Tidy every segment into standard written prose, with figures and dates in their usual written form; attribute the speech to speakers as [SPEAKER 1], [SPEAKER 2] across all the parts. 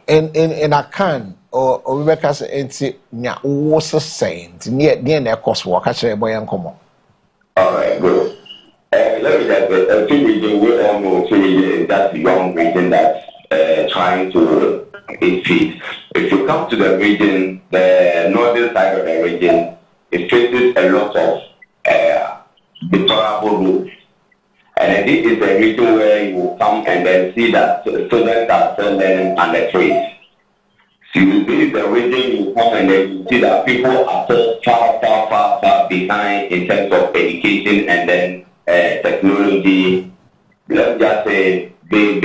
[SPEAKER 1] in Akan or Rebecca's anti nya was a saint near their cost walk. I say, boy, and come on.
[SPEAKER 2] All right, good. Let me just two region we all know two region that's the young region that's trying to feed. If you come to the region, the northern side of the region, it faces a lot of deplorable roads. And this is a region where you will come and then see that students are still learning under trades. So this is a region you come and then you see that people are still far behind in terms of education and then technology. Let's just say to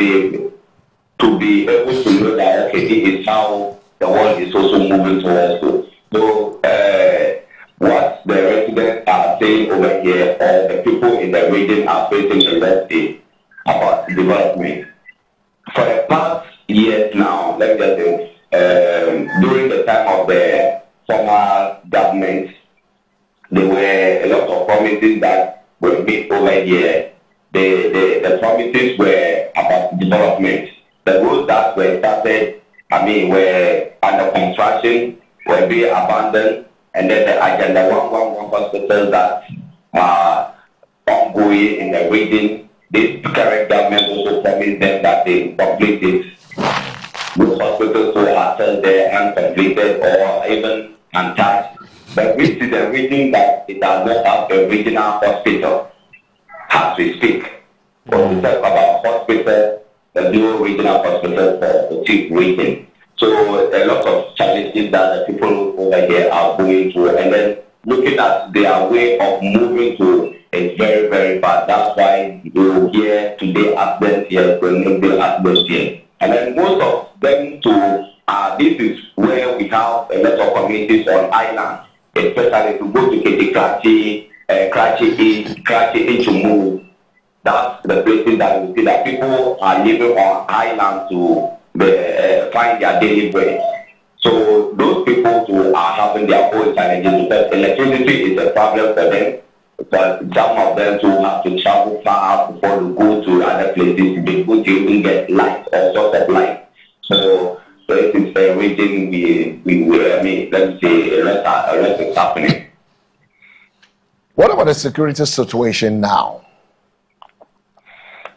[SPEAKER 2] be able to know that okay, this is how the world is also moving towards. So what the residents are saying over here, or the people in the region are facing a lot about development. For the past years now, let me just say, during the time of the former government, there were a lot of promises that were made over here. The promises were about development. The roads that were started, were under construction, were being abandoned, and then the Agenda 111 hospitals that are ongoing in the region. This current government also promised them that they complete it. Those hospitals who are still there uncompleted or even untouched. But we see the region that it does not have a regional hospital as we speak. When we talk about hospitals, the new regional hospital for the chief region. So a lot of challenges that the people over here are going through, and then looking at their way of moving to is very, very bad. That's why you hear today accidents here, Grenoble accidents here. And then most of them too, this is where we have a lot of communities on islands, especially to go to Kiti Karachi East, Karachi Ichumu. That's the places that we see that people are living on islands to find their daily bread. So those people too are having their own challenges because electricity is a problem for them. But some of them too have to travel far before they go to other places before they even get light or source of light. So this is a region let's say a lot is happening.
[SPEAKER 1] What about the security situation now?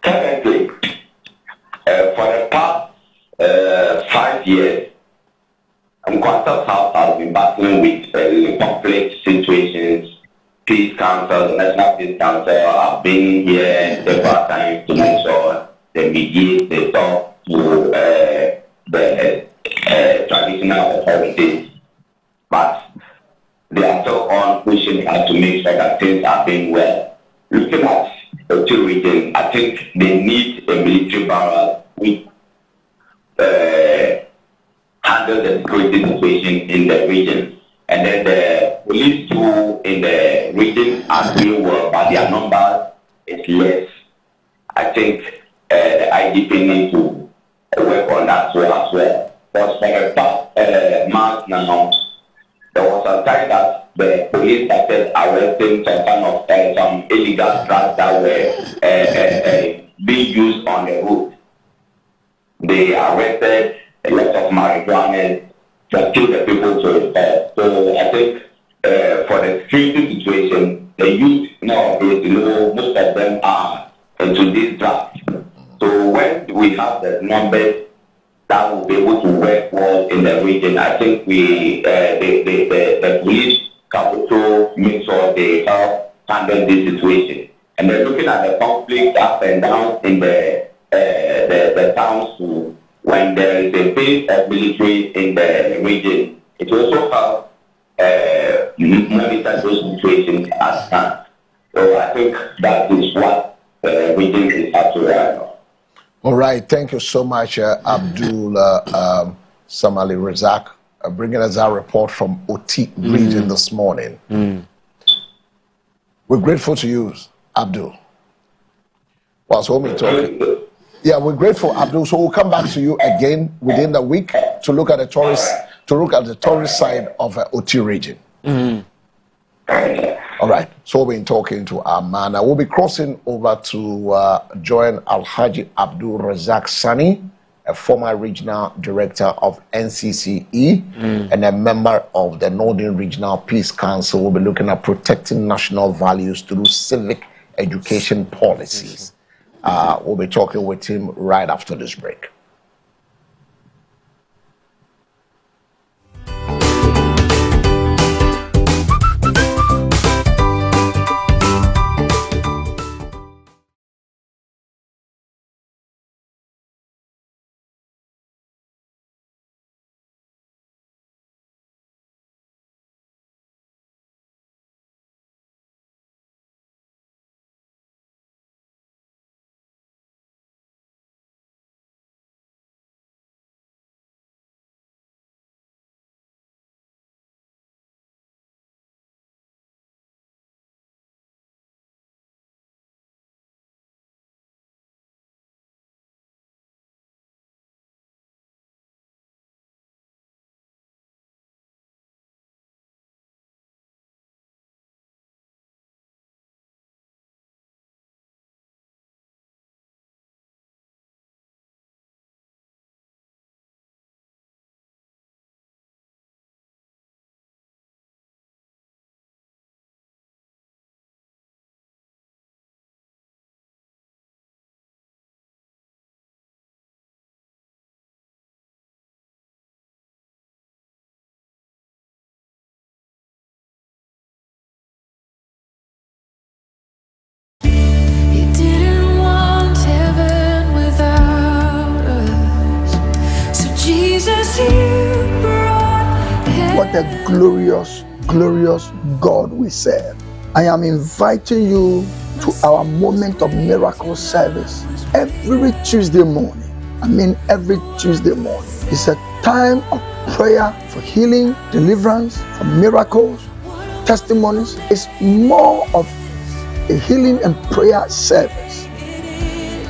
[SPEAKER 2] Currently, for the past 5 years, Nkwanta South has been battling with conflict situations. Peace Council, the National Peace Council have been here several times to make sure they mediate, they talk to the traditional authorities. But they are still on pushing hard to make sure that things are being well. Looking at the two regions, I think they need a military barrel which handle the security situation in the region. And then the police too in the region are doing well, but their number is less. I think the IDP need to work on that as well. But for the past month now, there was a time that the police started arresting some kind of some illegal drugs that were being used on the road. They arrested a lot of marijuana to kill the people to respect. So I think for the security situation, the youth nowadays, most of them are into these drugs. So when we have the numbers that will be able to work well in the region, I think the police capital make sure they help handle this situation. And then looking at the conflict up and down in the towns too, when there is a base of military in the region, it also helps monitor those situations as time. So I think that is what the region is actually right now.
[SPEAKER 1] All right, thank you so much, Abdul Samali Razak, bringing us our report from Oti region this morning. We're grateful to you, Abdul. Whilst we're talking. Yeah, we're grateful, Abdul. So we'll come back to you again within the week to look at the tourist side of Oti region. All right. So we've been talking to our man. We'll be crossing over to join Alhaji Abdul Razak Sani a former regional director of NCCE and a member of the Northern Regional Peace Council. We'll be looking at protecting national values through civic education policies. We'll be talking with him right after this break.
[SPEAKER 3] What a glorious, glorious God we serve. I am inviting you to our moment of miracle service every Tuesday morning. Every Tuesday morning. It's a time of prayer for healing, deliverance, for miracles, testimonies. It's more of a healing and prayer service.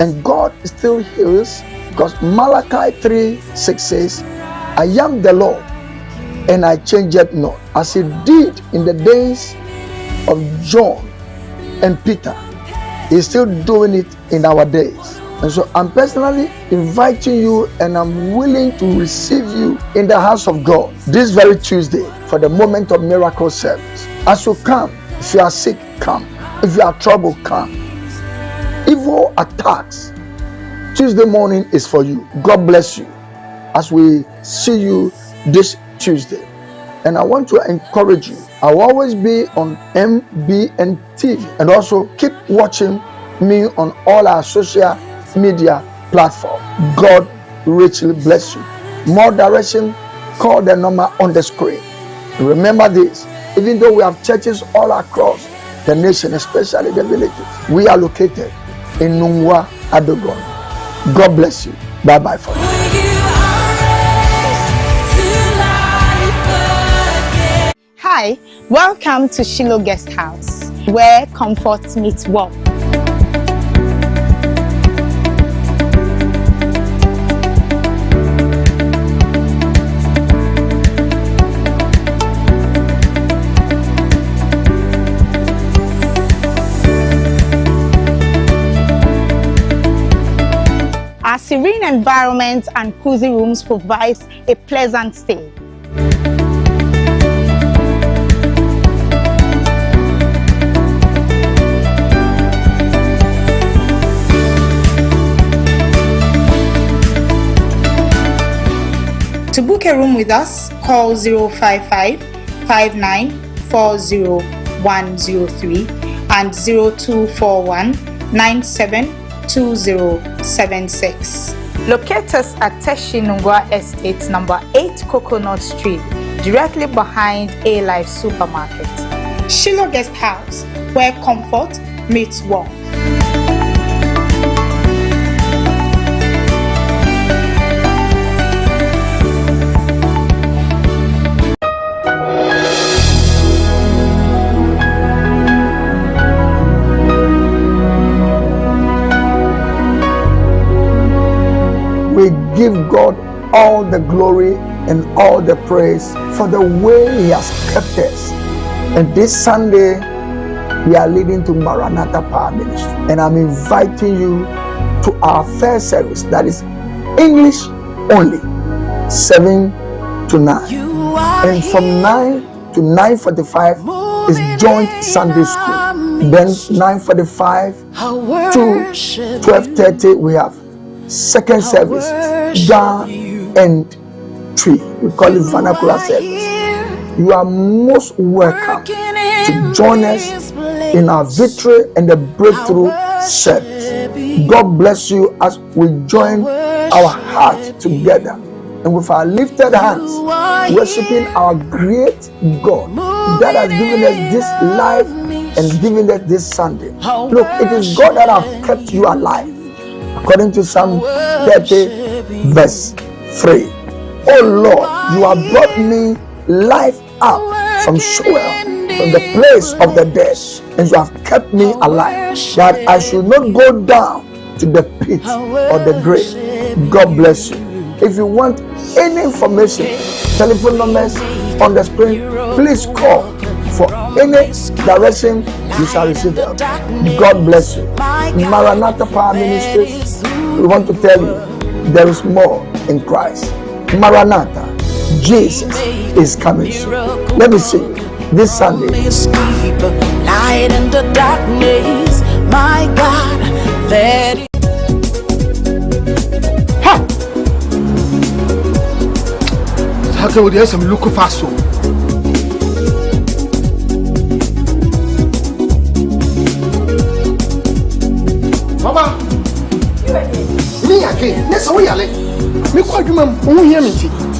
[SPEAKER 3] And God still heals, because Malachi 3:6 says, I am the Lord, and I change it not. As He did in the days of John and Peter, He's still doing it in our days. And so I'm personally inviting you, and I'm willing to receive you in the house of God this very Tuesday for the moment of miracle service. As you come, if you are sick, come. If you are troubled, come. Evil attacks, Tuesday morning is for you. God bless you as we see you this Tuesday. And I want to encourage you. I will always be on MBN TV, and also keep watching me on all our social media platforms. God richly bless you. More direction, call the number on the screen. Remember this, even though we have churches all across the nation, especially the villages, we are located in Nungwa, Adogon. God bless you. Bye bye for now.
[SPEAKER 4] Hi, welcome to Shiloh Guest House, where comfort meets warmth. Our serene environment and cozy rooms provides a pleasant stay. To book a room with us, call 055-5940-103 and 0241-972076. Locate us at Teshi Nungwa Estate, number 8 Coconut Street, directly behind A-Life Supermarket. Shiloh Guest House, where comfort meets warmth.
[SPEAKER 3] We give God all the glory and all the praise for the way He has kept us. And this Sunday, we are leading to Maranatha Power Ministry. And I'm inviting you to our first service, that is English only, 7 to 9. And from 9 to 9:45 is joint Sunday school. Then 9:45 to 12:30 we have second service, down and tree. We call it vernacular service. You are most welcome to join us in our victory and the breakthrough service. God bless you as we join our hearts together and with our lifted hands, worshiping our great God that has given us this life and given us this Sunday. Look, it is God that has kept you alive. According to Psalm 30, verse 3. Oh Lord, you have brought me life up from Sheol, from the place of the dead, and you have kept me alive, that I should not go down to the pit or the grave. God bless you. If you want any information, telephone numbers on the screen, please call. For any direction, you shall receive help. God bless you. Maranatha Power Ministries, we want to tell you there is more in Christ. Maranatha, Jesus is coming soon. Let me see you this Sunday. Light in the darkness, my God, that how can we do some look fast? Mama, me again. Yes, we are late. Me call you, ma'am. Who hear me?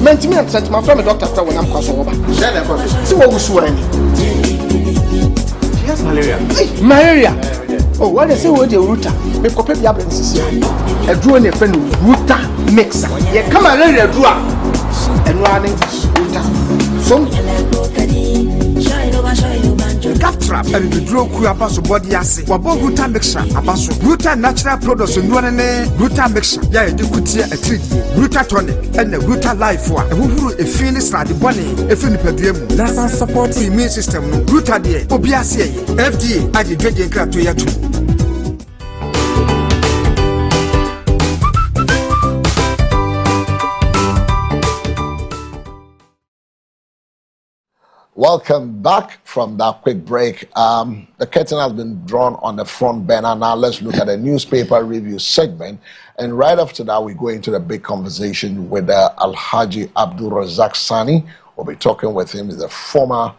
[SPEAKER 3] Me and sent my friend, doctor, when I'm crossing over. See what we saw. She has malaria. Malaria. Oh, what they say with the router? Me copy the absence. A drone a friend router mixer. Yeah, come on, let it draw. And running router. So. Gap trap and the draw ku abaso body ase wabo ruta mixture abaso ruta natural products nduane ne ruta mixture ya ye dikutie atridi ruta tonic and the ruta life wa ehuru efini srade bone efini padua mu na support immune system no ruta de obi ase ye FDA ade dwede nkrato ya tu.
[SPEAKER 1] Welcome back from that quick break. The curtain has been drawn on the front burner. Now let's look at the newspaper review segment. And right after that, we go into the big conversation with Alhaji Abdul Razak Sani. We'll be talking with him. He's the former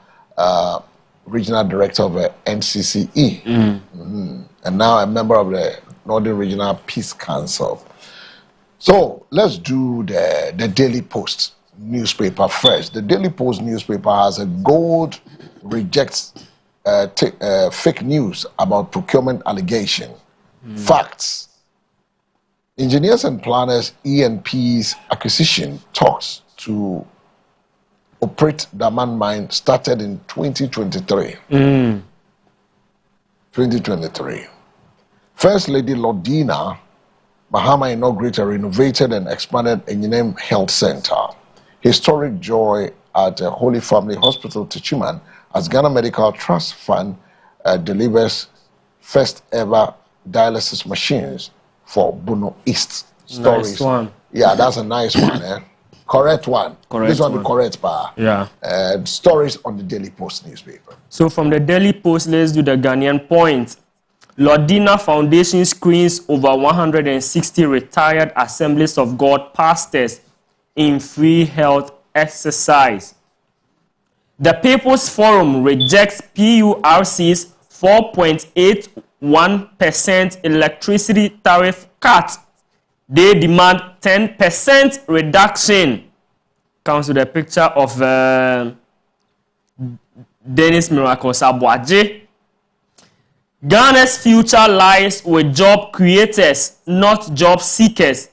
[SPEAKER 1] regional director of NCCE. And now a member of the Northern Regional Peace Council. So let's do the Daily Post newspaper first. The Daily Post newspaper has a gold rejects fake news about procurement allegation. Facts. Engineers and planners ENP's acquisition talks to operate Daman mine started in 2023. 2023. First Lady Lordina Mahama inaugurated a renovated and expanded Enyinem Health Center. Historic joy at Holy Family Hospital Techiman as Ghana Medical Trust Fund delivers first ever dialysis machines for Bono East. Stories.
[SPEAKER 5] Nice one.
[SPEAKER 1] Yeah, that's a nice one. Correct one.
[SPEAKER 5] Correct
[SPEAKER 1] this one,
[SPEAKER 5] one.
[SPEAKER 1] the correct part.
[SPEAKER 5] Yeah.
[SPEAKER 1] Stories on the Daily Post newspaper.
[SPEAKER 5] So from the Daily Post, let's do the Ghanaian point. Lordina Foundation screens over 160 retired Assemblies of God pastors in free health exercise. The People's Forum rejects PURC's 4.81% electricity tariff cut. They demand 10% reduction. Comes with a picture of Dennis Miracle Sabwaje. Ghana's future lies with job creators, not job seekers,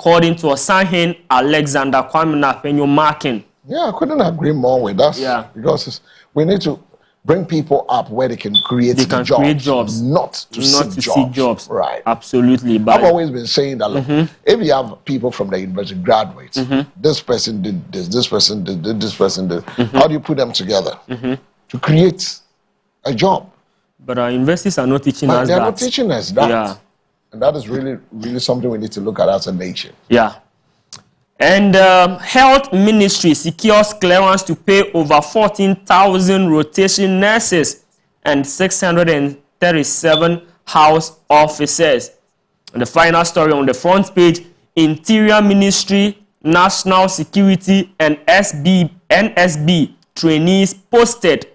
[SPEAKER 5] according to Osahin Alexander Kwame Nafenyo Markin.
[SPEAKER 1] Yeah, I couldn't agree more with us.
[SPEAKER 5] Yeah.
[SPEAKER 1] Because we need to bring people up where they can create jobs, not to seek jobs. Right.
[SPEAKER 5] Absolutely.
[SPEAKER 1] But I've always been saying that, look, if you have people from the university graduates, this person did this person did this person did, how do you put them together to create a job?
[SPEAKER 5] But our universities are not teaching us that.
[SPEAKER 1] They're not teaching us that.
[SPEAKER 5] Yeah.
[SPEAKER 1] And that is really, really something we need to look at as a nation.
[SPEAKER 5] Yeah. And Health Ministry secures clearance to pay over 14,000 rotation nurses and 637 house officers. And the final story on the front page, Interior Ministry, National Security and NSB trainees posted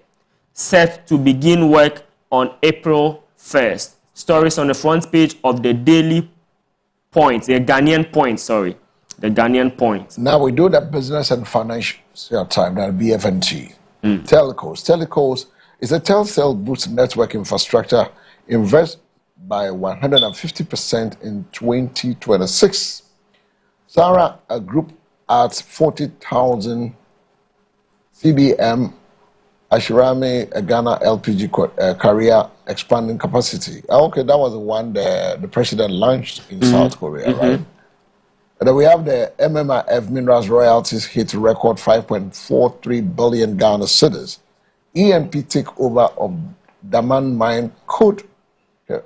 [SPEAKER 5] set to begin work on April 1st. Stories on the front page of the Daily Point, the Ghanaian Point, sorry. The Ghanaian Point.
[SPEAKER 1] Now we do the business and financial time, that BFNT. Telcos is a Telcel boosts network infrastructure, invest by 150% in 2026. Sarah, a group adds 40,000 CBM Ashirame Ghana LPG carrier expanding capacity. Okay, that was the one the president launched in South Korea, right? And then we have the MMIF Minerals royalties hit record 5.43 billion Ghana cedis. EMP takeover of Daman mine could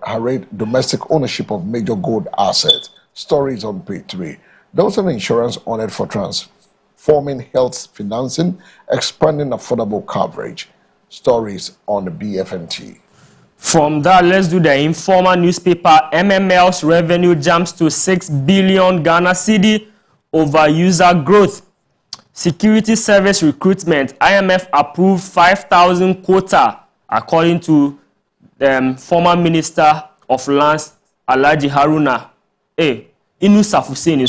[SPEAKER 1] harade domestic ownership of major gold assets. Stories on page 3. Dawson Insurance honored for transforming health financing, expanding affordable coverage. Stories on the BFNT.
[SPEAKER 5] From that, let's do the Informer newspaper. MML's revenue jumps to 6 billion Ghana cedi over user growth. Security service recruitment. IMF approved 5,000 quota, according to the former Minister of Lands, Alhaji Haruna. Inu Safuseni,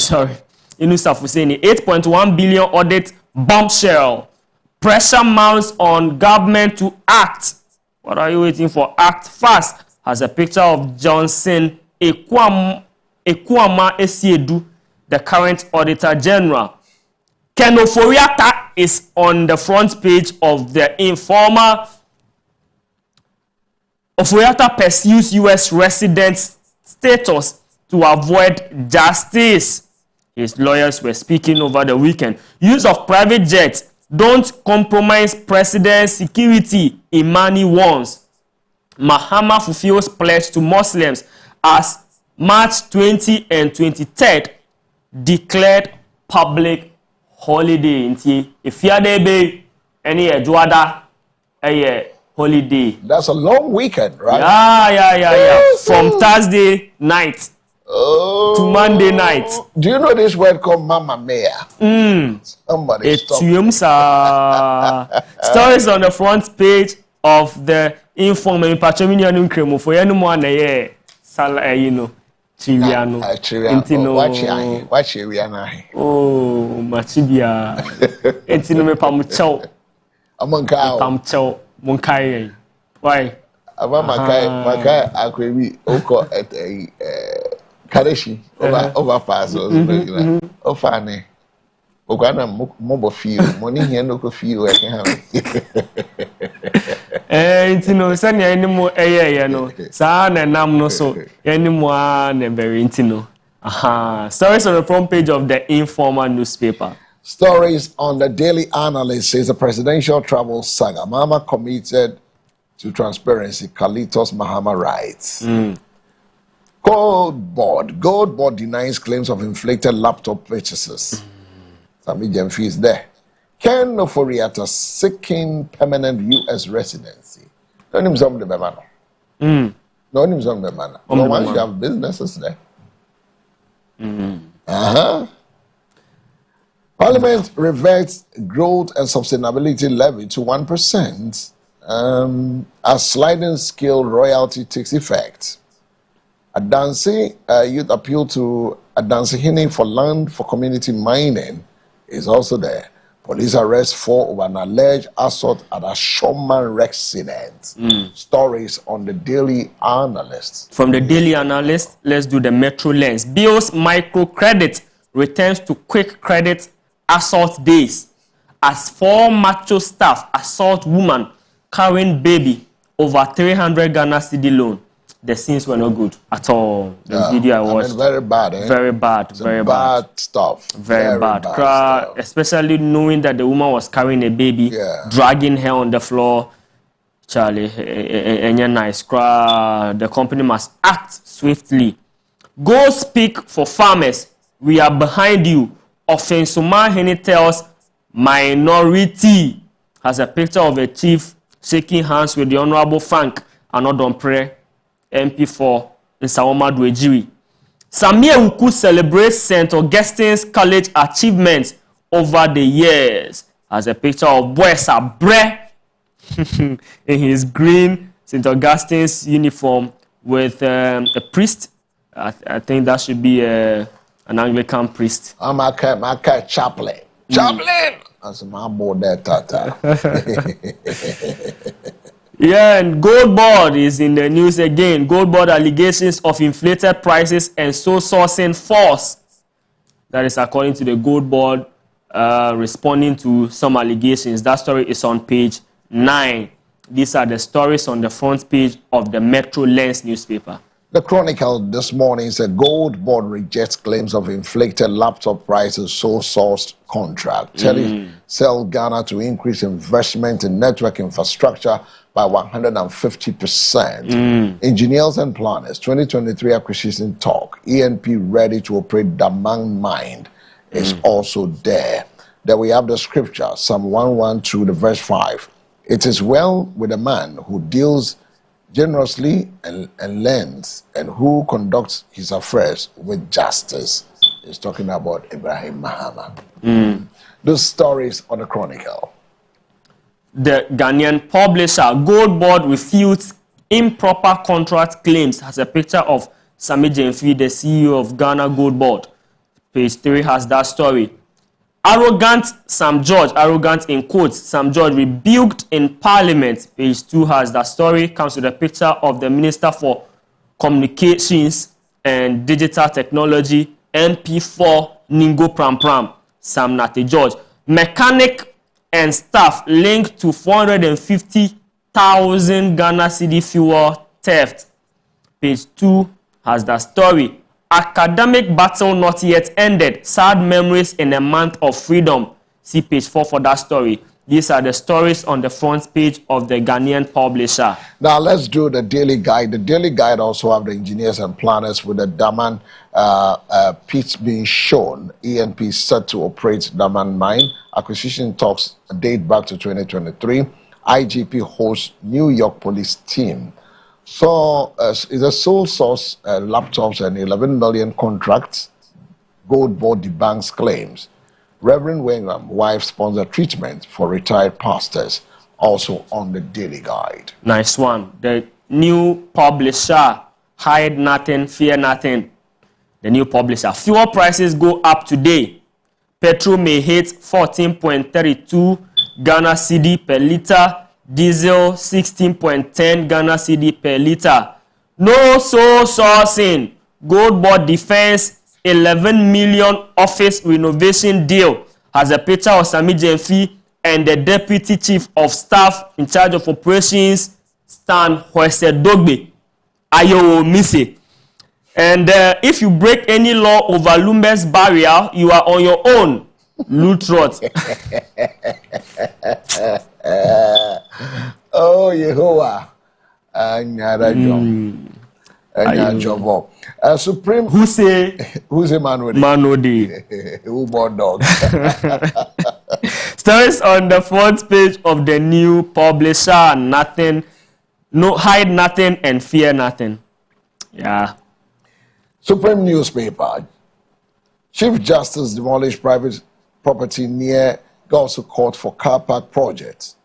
[SPEAKER 5] 8.1 billion audit bombshell. Pressure mounts on government to act. What are you waiting for? Act fast. Has a picture of Johnson Ekwama Esiedu, the current Auditor General. Ken Ofori-Atta is on the front page of the Informer. Ofori-Atta pursues U.S. resident status to avoid justice. His lawyers were speaking over the weekend. Use of private jets. Don't compromise president's security, Imani warns. Mahama fulfills pledge to Muslims as March 20 and 23rd declared public holiday. If you are any Juada, holiday.
[SPEAKER 1] That's a long weekend, right?
[SPEAKER 5] Yeah. From Thursday night to Monday night.
[SPEAKER 1] Do you know this word called Mama Mia? Somebody stop.
[SPEAKER 5] Stories on the front page of the Informer. Patrimonial cremo for anyone, Chiriano.
[SPEAKER 1] Watch Chiriano.
[SPEAKER 5] Oh, Machibia. Entino me pamucho.
[SPEAKER 1] Among cow.
[SPEAKER 5] Pamucho. Munkai. Why?
[SPEAKER 1] Makai Akwebi Oko at a Kareshi overpass. Ofane. Okana mobile field. Money here no field. I can have Intino, send you any more no. San and Nam no so any more and very intino. Stories on the front page of the Informer newspaper. Stories on the Daily Analyst says the presidential travel saga. Mama committed to transparency. Kalitos Mahama writes. Gold board denies claims of inflated laptop purchases. Sami Jemfi is there. Ken Ofori-Atta seeking permanent U.S. residency. Don't him some the bemano. Don't him some the bemano. No one should have businesses there. Parliament reverts growth and sustainability levy to 1% as sliding scale royalty takes effect. Adansi youth appeal to Adansi Hine for land for community mining is also there. Police arrest 4 over an alleged assault at a Shoman resident. Stories on the Daily Analyst. From the Daily Analyst, let's do the Metro Lens. Bills microcredit returns to quick credit assault days as 4 macho staff assault woman carrying baby over 300 Ghana cedi loan. The scenes were not good at all. The video I watched. Very bad, eh? Very bad. Very bad stuff. Very bad stuff. Especially knowing that the woman was carrying a baby, dragging her on the floor. Charlie, nice. The company must act swiftly. Go speak for farmers. We are behind you.
[SPEAKER 5] Offensumahene tells minority. Has a picture of a chief shaking hands with the Honorable Frank Anodompre, MP4 in Sawoma Dwejiri. Samia Uku celebrates St. Augustine's College achievements over the years. Has a picture of Boesa Bre in his green St. Augustine's uniform with a priest. I think that should be an Anglican priest.
[SPEAKER 1] I'm a chaplain. Chaplain! That's my boy there, Tata.
[SPEAKER 5] Yeah, and Gold Board is in the news again. Gold Board allegations of inflated prices and sole sourcing false. That is according to the Gold Board responding to some allegations. That story is on page 9. These are the stories on the front page of the Metro Lens newspaper.
[SPEAKER 1] The Chronicle this morning said Gold Board rejects claims of inflated laptop prices, sole sourced contract. Tell Ghana to increase investment in network infrastructure by 150%. Engineers and planners, 2023 acquisition talk. ENP ready to operate Damang mine is also there. Then we have the scripture, Psalm 112, the verse 5. It is well with a man who deals generously and lends, and who conducts his affairs with justice. He's talking about Ibrahim Mahama. Those stories on the Chronicle.
[SPEAKER 5] The Ghanaian publisher Gold Board refutes improper contract claims. Has a picture of Sami Jemfi, the CEO of Ghana Gold Board. Page 3 has that story. Arrogant Sam George, arrogant in quotes, Sam George rebuked in Parliament. Page 2 has that story. Comes with a picture of the Minister for Communications and Digital Technology, MP4 Ningo Pram Pram, Sam Nate George. Mechanic and staff linked to 450,000 Ghana cedi fuel theft. Page 2 has that story. Academic battle not yet ended. Sad memories in a month of freedom. See page 4 for that story. These are the stories on the front page of the Ghanaian publisher.
[SPEAKER 1] Now let's do the Daily Guide. The Daily Guide also have the engineers and planners with the Daman pits being shown. ENP set to operate Daman mine. Acquisition talks date back to 2023. IGP hosts New York police team. So it's a sole source laptops and 11 million contracts. Gold Board debunks claims. Reverend Wengram, wife sponsor treatment for retired pastors, also on the Daily Guide.
[SPEAKER 5] Nice one. The new publisher, hide nothing, fear nothing. The new publisher. Fuel prices go up today. Petrol may hit 14.32 Ghana cedi per liter. Diesel 16.10 Ghana cedi per liter. No sole sourcing. Gold Board defends 11 million office renovation deal. Has a picture of Sami Jemfi and the Deputy Chief of Staff in charge of operations, Stan Hwese-Dogbe. Ayo Mise. And if you break any law over Lumber's barrier, you are on your own. Lutrot.
[SPEAKER 1] Oh, Yehovah. Supreme.
[SPEAKER 5] Who say
[SPEAKER 1] Manodi?
[SPEAKER 5] Manodi.
[SPEAKER 1] Who bought dog?
[SPEAKER 5] Stories on the front page of the new publisher. Nothing, no, hide nothing and fear nothing. Yeah.
[SPEAKER 1] Supreme newspaper. Chief Justice demolished private property near Gausu Court for car park project.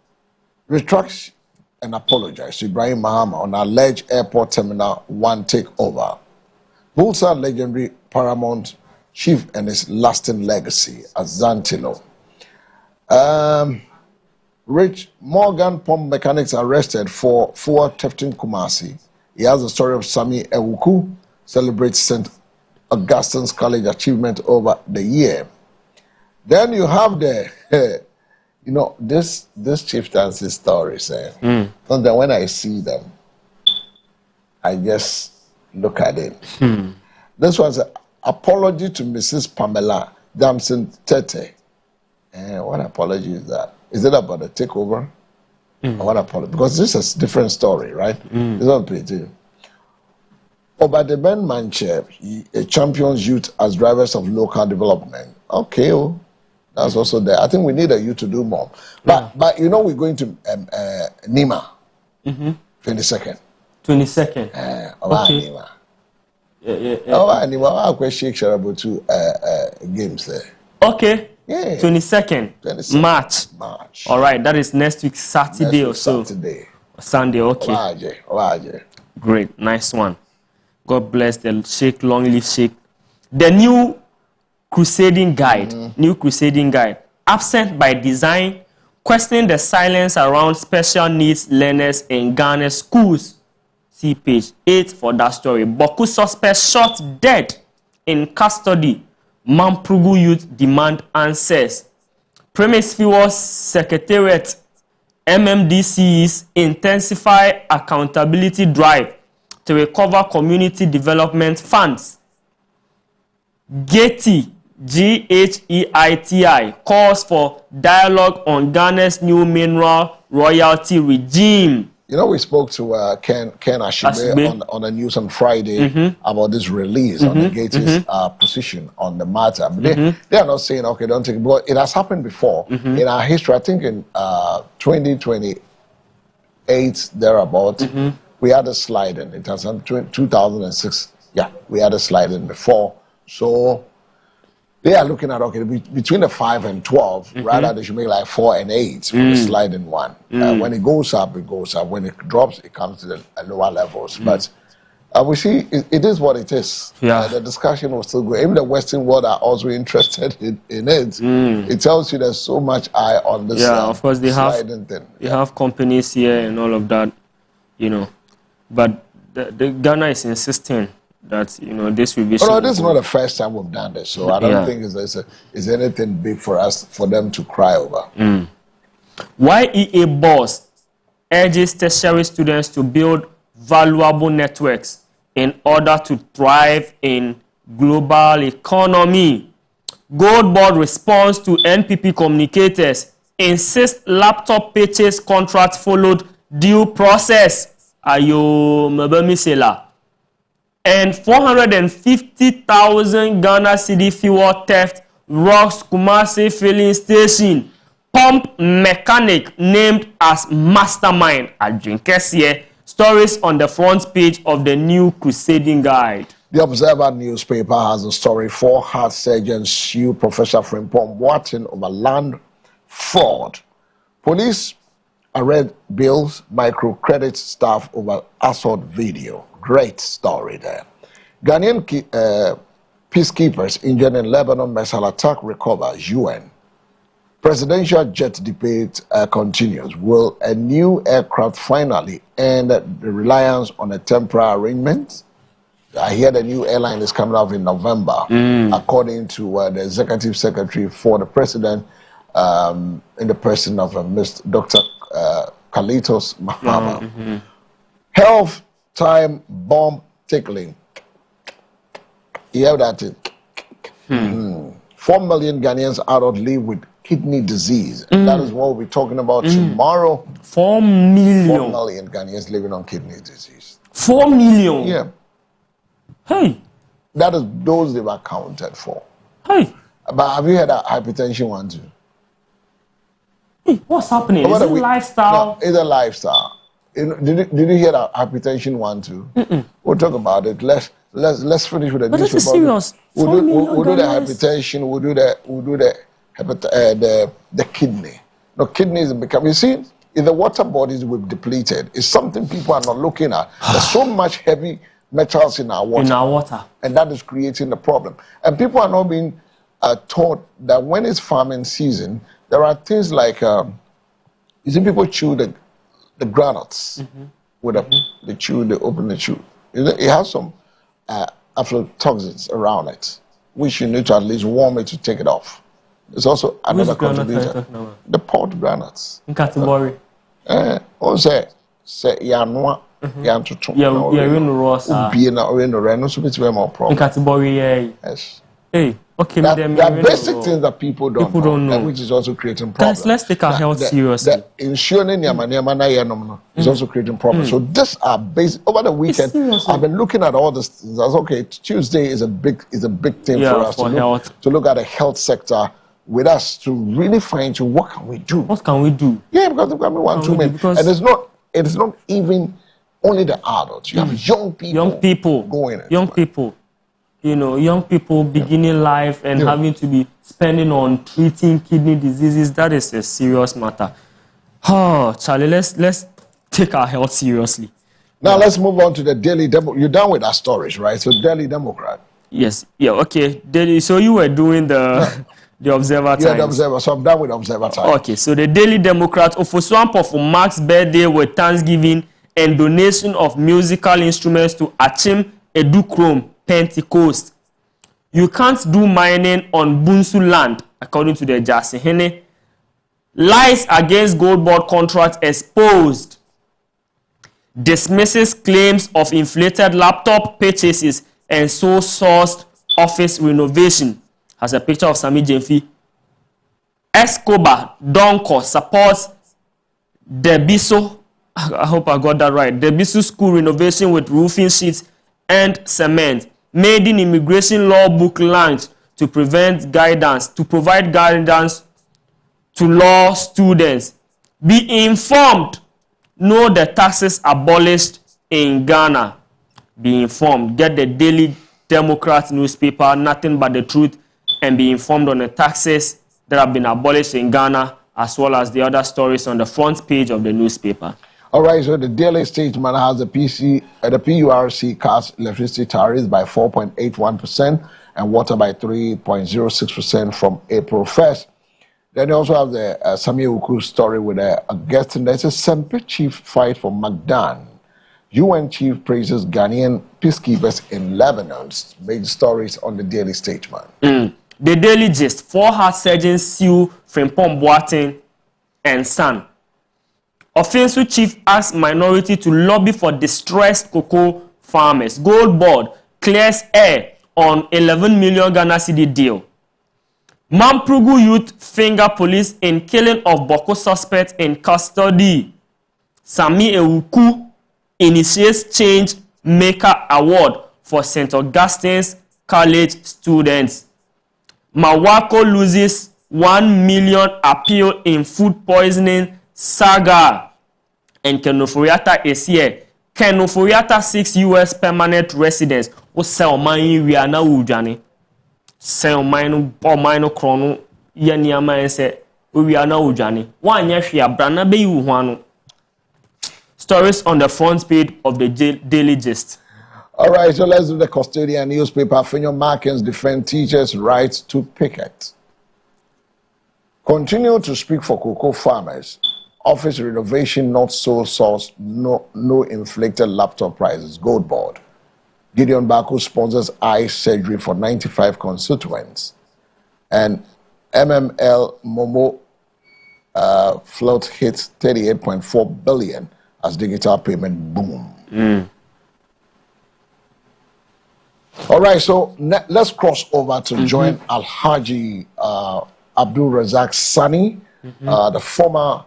[SPEAKER 1] Retracts and apologize to Ibrahim Mahama on alleged airport terminal 1 takeover. Bulsa legendary Paramount chief and his lasting legacy as Zantilo. Rich Morgan pump mechanics arrested for thefting Kumasi. He has the story of Sami Ewuku, celebrates St. Augustine's College achievement over the year. Then you have the, you know, this chieftaincy stories. Sometimes when I see them, I just look at it. This was an apology to Mrs. Pamela Damson Tete. What apology is that? Is it about the takeover? Or what apology? Because this is a different story, right? It's not pretty. Obadeben Manche, a champions youth as drivers of local development. Okay, oh, that's also there. I think we need you to do more. But you know, we're going to Nima, 22nd.
[SPEAKER 5] 22nd.
[SPEAKER 1] Okay. Nima. Nima. I'll question about 2 games there.
[SPEAKER 5] Okay.
[SPEAKER 1] Yeah.
[SPEAKER 5] 22nd. March. All right. That is next week, Saturday or so.
[SPEAKER 1] Saturday.
[SPEAKER 5] Sunday. Okay. Great. Nice one. God bless the Sheikh, long live Sheikh. The new Crusading Guide. New Crusading Guide. Absent by design. Questioning the silence around special needs learners in Ghana schools. See page 8 for that story. Boku suspect shot dead in custody. Mamprugu youth demand answers. Premise Fuels Secretariat MMDC's intensify accountability drive to recover community development funds. GEITI, GHEITI, calls for dialogue on Ghana's new mineral royalty regime.
[SPEAKER 1] You know, we spoke to Ken Ashibe on the news on Friday about this release on the GEITI's position on the matter. But they are not saying, okay, don't take it. But it has happened before in our history. I think in 2028, thereabout, we had a slide-in. It was in 2006. Yeah, we had a slide-in before. So they are looking at, okay, between the 5 and 12, rather they should make like 4 and 8 for the sliding one. When it goes up, it goes up. When it drops, it comes to the lower levels. But we see it is what it is.
[SPEAKER 5] Yeah.
[SPEAKER 1] The discussion was still going. Even the Western world are also interested in it. It tells you there's so much eye on this
[SPEAKER 5] of course they
[SPEAKER 1] sliding thing.
[SPEAKER 5] They have companies here and all of that, you know. But the Ghana is insisting that, you know, this will be...
[SPEAKER 1] No, this is not the first time we've done this, so I don't think it's anything big for them to cry over.
[SPEAKER 5] YEA boss urges tertiary students to build valuable networks in order to thrive in global economy. Gold Board response to NPP communicators insists laptop purchase contract followed due process. Ayo mabamisela. And 450,000 Ghana cedi fuel theft rocks Kumasi filling station. Pump mechanic named as mastermind at Drinkesie. Stories on the front page of the new Crusading Guide.
[SPEAKER 1] The Observer newspaper has a story: 4 heart surgeons sue Professor Frimpong Boateng over land fraud. Police arrest bills microcredit staff over assault video. Great story there. Ghanaian peacekeepers injured in Lebanon missile attack recover. UN. Presidential jet debate continues. Will a new aircraft finally end the reliance on a temporary arrangement? I hear the new airline is coming out in November, according to the executive secretary for the president, in the person of Mr. Dr. Kalitos Mahama. Health time bomb tickling. You have that thing. 4 million Ghanaians adult live with kidney disease. And that is what we'll be talking about tomorrow.
[SPEAKER 5] 4 million.
[SPEAKER 1] 4 million Ghanaians living on kidney disease.
[SPEAKER 5] 4 million?
[SPEAKER 1] Yeah.
[SPEAKER 5] Hey.
[SPEAKER 1] That is those they've accounted for.
[SPEAKER 5] Hey.
[SPEAKER 1] But have you heard that hypertension one too?
[SPEAKER 5] Hey, what's happening? Is it lifestyle?
[SPEAKER 1] No, it's a lifestyle. Did you hear that hypertension one too? We'll talk about it. Let's finish with the
[SPEAKER 5] but
[SPEAKER 1] newspaper.
[SPEAKER 5] This is serious.
[SPEAKER 1] We'll do the hypertension. We'll do the kidney. No, kidneys become. You see, in the water bodies we've depleted. It's something people are not looking at. There's so much heavy metals in our water. And that is creating the problem. And people are not being taught that when it's farming season, there are things like you see people chew the granules with they chew, they open the chew. It has some aflatoxins around it, which you need to at least warm it to take it off. It's also another contributor. The pot granules.
[SPEAKER 5] In category.
[SPEAKER 1] Also, say yanwa, yantutu.
[SPEAKER 5] Yeah, we know rosa.
[SPEAKER 1] Ubi na ore no re no so bit more problem.
[SPEAKER 5] In category,
[SPEAKER 1] yes.
[SPEAKER 5] Hey, Okay,
[SPEAKER 1] there are basic things that people don't know, which is also creating problems.
[SPEAKER 5] Guys, let's take our health seriously.
[SPEAKER 1] The insurance is also creating problems. So these are basic. Over the weekend, I've been looking at all this. That's okay. Tuesday is a big thing for us to look at the health sector with us to really find out what can we do.
[SPEAKER 5] What can we do?
[SPEAKER 1] Yeah, because I mean, one too many. And it's not even only the adults. You have young people going.
[SPEAKER 5] Young people. You know, young people beginning life and having to be spending on treating kidney diseases. That is a serious matter. Oh, Charlie, let's take our health seriously.
[SPEAKER 1] Now let's move on to the Daily Democrat. You're done with our stories, right? So Daily Democrat.
[SPEAKER 5] Yes. Yeah. Okay. Daily. So you were doing the Observer Times.
[SPEAKER 1] Yeah, the Observer. So I'm done with Observer Times.
[SPEAKER 5] Okay. So the Daily Democrat Ofoswampo for Mark's birthday with Thanksgiving and donation of musical instruments to Achim Edukrom Pentecost. You can't do mining on Bunsu land, according to the Jasihene. Lies against Gold Board contract exposed. Dismisses claims of inflated laptop purchases and sole-sourced office renovation. Has a picture of Sami Jemfi. Escobar Donko supports Debiso. I hope I got that right. Debiso school renovation with roofing sheets and cement. Maiden immigration law book launched to provide guidance to law students. Be informed. Know the taxes abolished in Ghana. Be informed. Get the Daily Democrat newspaper, nothing but the truth, and be informed on the taxes that have been abolished in Ghana, as well as the other stories on the front page of the newspaper.
[SPEAKER 1] All right, so the Daily Statesman has the PURC cuts electricity tariffs by 4.81% and water by 3.06% from April 1st. Then you also have the Samir Uku story with a guest, and there's a Sempe chief fight for Magdan. UN chief praises Ghanaian peacekeepers in Lebanon. Big stories on the Daily Statesman.
[SPEAKER 5] The Daily Gist, 4 heart surgeons sue Frimpong Boateng and son. Offensive chief asks minority to lobby for distressed cocoa farmers. Gold Board clears air on 11 million Ghana cedi deal. Mamprugu youth finger police in killing of Boko suspect in custody. Sami Ewuku initiates change maker award for St. Augustine's College students. Mawako loses 1 million appeal in food poisoning saga. And Kenoforiata is here. Kenoforiata 6 U.S. permanent residents who sell money we are now ujani. Sell mine or mine chrono yaniama and say we are now ujani. One year brana be you. Stories on the front page of the Daily Gist.
[SPEAKER 1] All right, so let's do the Custodian newspaper. Fenyo Markins defend teachers' rights to picket. Continue to speak for cocoa farmers. Office renovation not sole source, no inflated laptop prices. Gold Board. Gideon Baku sponsors eye surgery for 95 constituents. And MML Momo float hits 38.4 billion as digital payment boom. All right, so let's cross over to join Alhaji Abdul Razak Sani, the former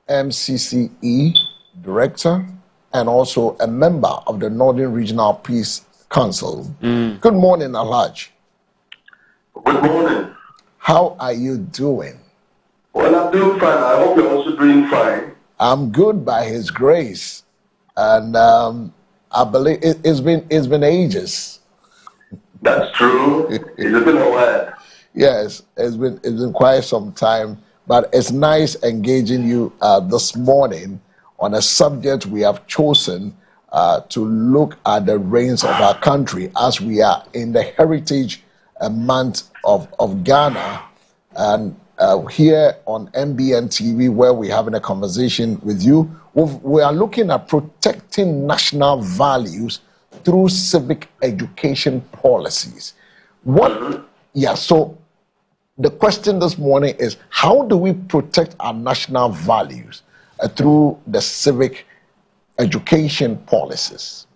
[SPEAKER 1] MCCE director and also a member of the Northern Regional Peace Council. Good morning, Alhaji.
[SPEAKER 6] Good morning.
[SPEAKER 1] How are you doing?
[SPEAKER 6] Well, I'm doing fine. I hope you're also doing fine.
[SPEAKER 1] I'm good by His grace, and I believe it's been ages.
[SPEAKER 6] That's true. It's been a while.
[SPEAKER 1] Yes, it's been quite some time, but it's nice engaging you this morning on a subject we have chosen to look at the reigns of our country as we are in the Heritage Month of Ghana, and here on MBN TV, where we're having a conversation with you, we are looking at protecting national values through civic education policies. So the question this morning is, how do we protect our national values through the civic education policies?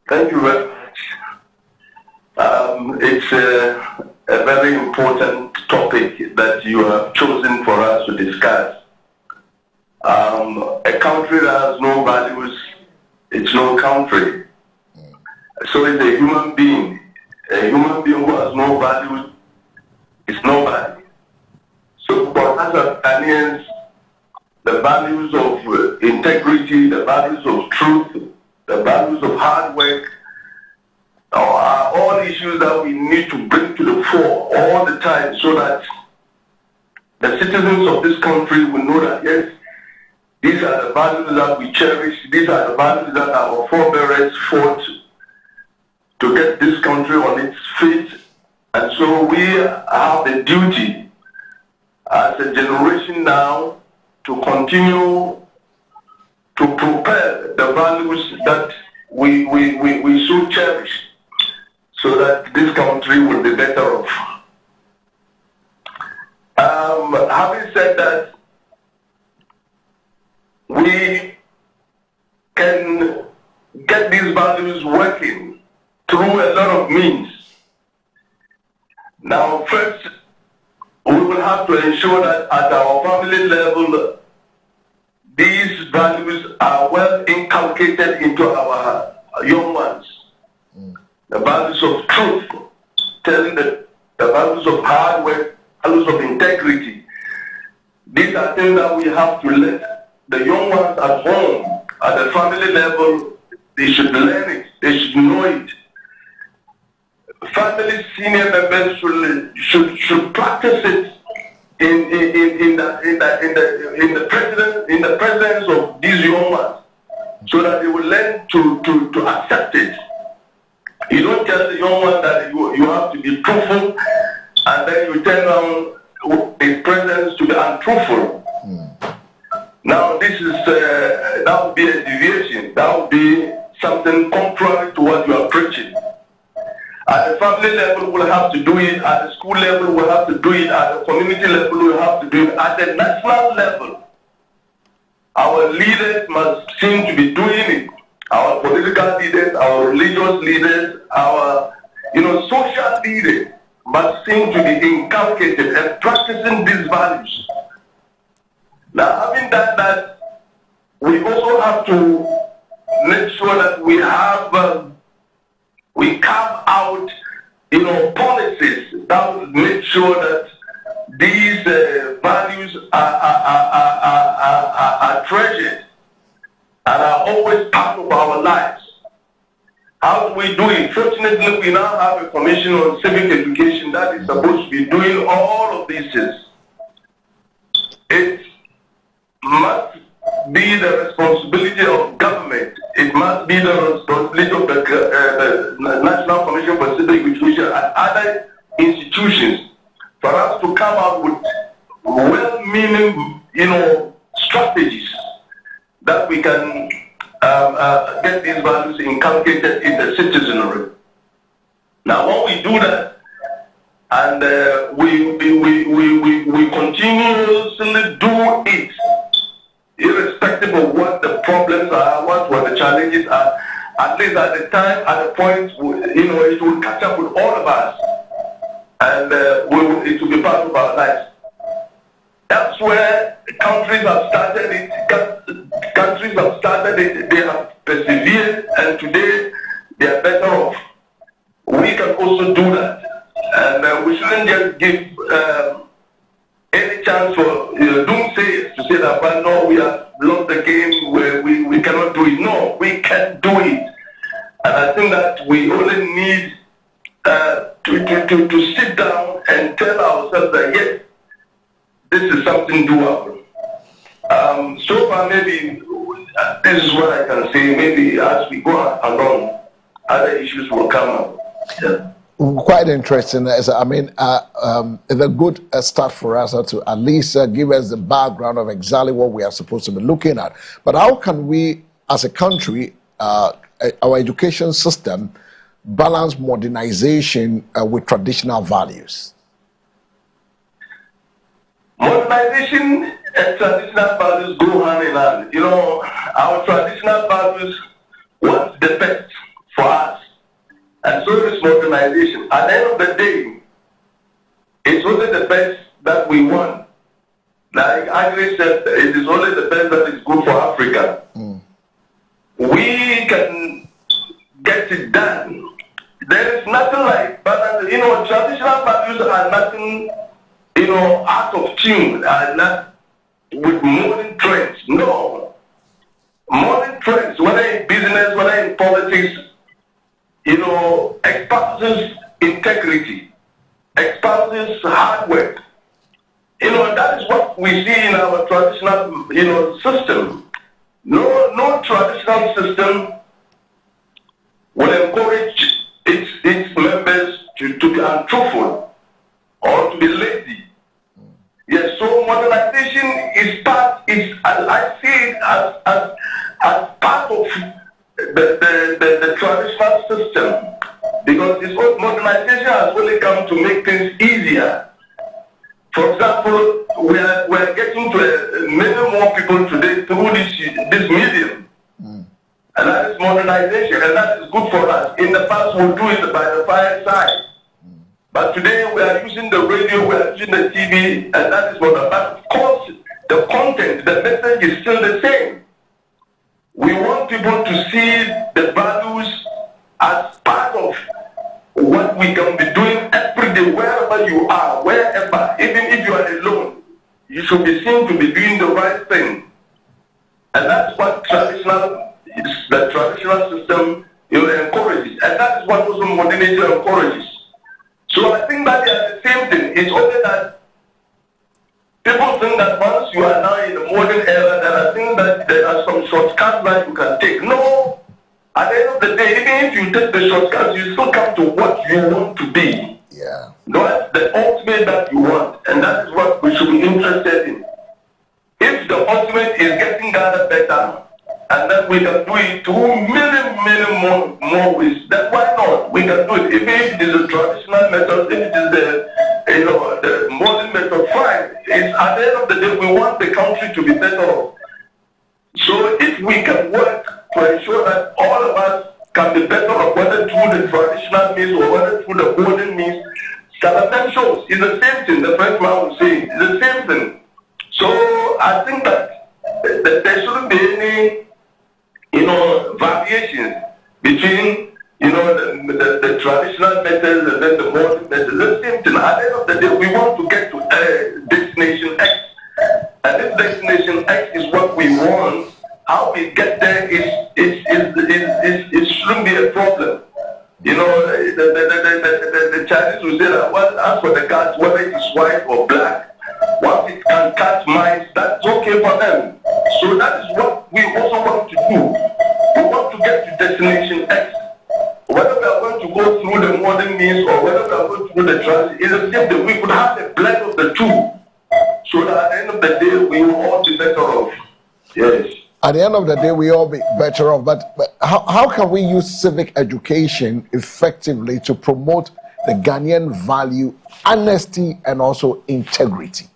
[SPEAKER 6] Thank you very much. It's a very important topic that you have chosen for us to discuss. A country that has no values, it's no country. So it's a human being. A human being who has no values is nobody. So for us as Ghanaians, the values of integrity, the values of truth, the values of hard work are all issues that we need to bring to the fore all the time so that the citizens of this country will know that, yes, these are the values that we cherish, these are the values that our forebears fought to get this country on its feet. And so we have the duty as a generation now to continue to propel the values that we so cherish so that this country will be better off. Having said that, we can get these values working through a lot of means. Now, first, we will have to ensure that at our family level, these values are well inculcated into our young ones. The values of truth, telling the values of hard work, values of integrity. These are things that we have to let the young ones at home, at the family level, they should learn it, they should know it. Family senior members should practice it in the presence of these young ones, so that they will learn to accept it. You don't tell the young one that you have to be truthful, and then you turn around his presence to be untruthful. Now this is that would be a deviation. That would be something contrary to what you are preaching. At the family level, we'll have to do it. At the school level, we'll have to do it. At the community level, we'll have to do it. At the national level, our leaders must seem to be doing it. Our political leaders, our religious leaders, our social leaders must seem to be inculcated and practicing these values. Now, having done that, we also have to make sure that we have we carve out policies that will make sure that these values are treasured and are always part of our lives. How do we do it? Fortunately, we now have a commission on civic education that is supposed to be doing all of these things. It must be the responsibility of government. It must be the responsibility of the National Commission for Civic Education and other institutions for us to come out with well-meaning, strategies that we can get these values inculcated in the citizenry. Now, when we do that, and we continuously do it, irrespective of what the problems are, what the challenges are, at least at the time, at the point, it will catch up with all of us, and it will be part of our lives. That's where countries have started it. Countries have started it. They have persevered, and today they are better off. We can also do that, and we shouldn't just give any chance for doomsayers to say that, well, no, we have lost the game where we cannot do it. No, we can do it, and I think that we only need to sit down and tell ourselves that yes, this is something doable. So far, maybe this is what I can say. Maybe as we go along, other issues will come up. Yeah.
[SPEAKER 1] Quite interesting. It's a good start for us to at least give us the background of exactly what we are supposed to be looking at. But how can we, as a country, our education system, balance modernization with traditional values?
[SPEAKER 6] Modernization and traditional values go hand in hand. Our traditional values want the best for us. And so is modernization. At the end of the day, it's only the best that we want. Like Agri said, it is only the best that is good for Africa. We can get it done. There is nothing like, but traditional values are nothing, out of tune, are not with modern trends. No. Modern trends, whether in business, whether in politics, espouses integrity, espouses hard work. That is what we see in our traditional, system. No traditional system will encourage its members to be untruthful or to be lazy. Yes, so modernization I see it as part of the traditional system, because modernization has really come to make things easier. For example, we are getting to many more people today through this medium. And that is modernization, and that is good for us. In the past, we'll do it by the fireside. But today, we are using the radio, we are using the TV, and that is modern. But of course, the content, the message is still the same. We want people to see the values as part of what we can be doing every day, wherever you are, wherever, even if you are alone, you should be seen to be doing the right thing. And that's what the traditional system encourages. And that is what also modernity encourages. So I think that they are the same thing. It's only that people think that once you are now in the modern era, there are things that there are some shortcuts that you can take. No. At the end of the day, even if you take the shortcuts, you still come to what you want to be.
[SPEAKER 1] Yeah.
[SPEAKER 6] That's the ultimate that you want. And that is what we should be interested in. If the ultimate is getting Ghana better, and then we can do it through many more ways, then why not? We can do it. Even if it is a traditional method, if it is the modern method, fine. It's at the end of the day, we want the country to be better off. So if we can work to ensure that all of us can be better off, whether through the traditional means or whether through the modern means, Salatan shows is the same thing. The French man would say it's the same thing. So I think that there shouldn't be any, variations between, the traditional methods and then the modern methods. The same thing. At the end of the day, we want to get to destination X. And if destination X is what we want, how we get there it shouldn't be a problem. The Chinese will say that, well, as for the cats, whether it is white or black, once it can catch mice, that's okay for them. So that is what we also want to do. We want to get to destination X. Whether we are going to go through the modern means or whether we are going to do the transit, it's the same thing. We could have a blend of the two, so that at the end of the day, we will all be better off. Yes.
[SPEAKER 1] At the end of the day, we all be better off. But how can we use civic education effectively to promote the Ghanaian value, honesty, and also integrity?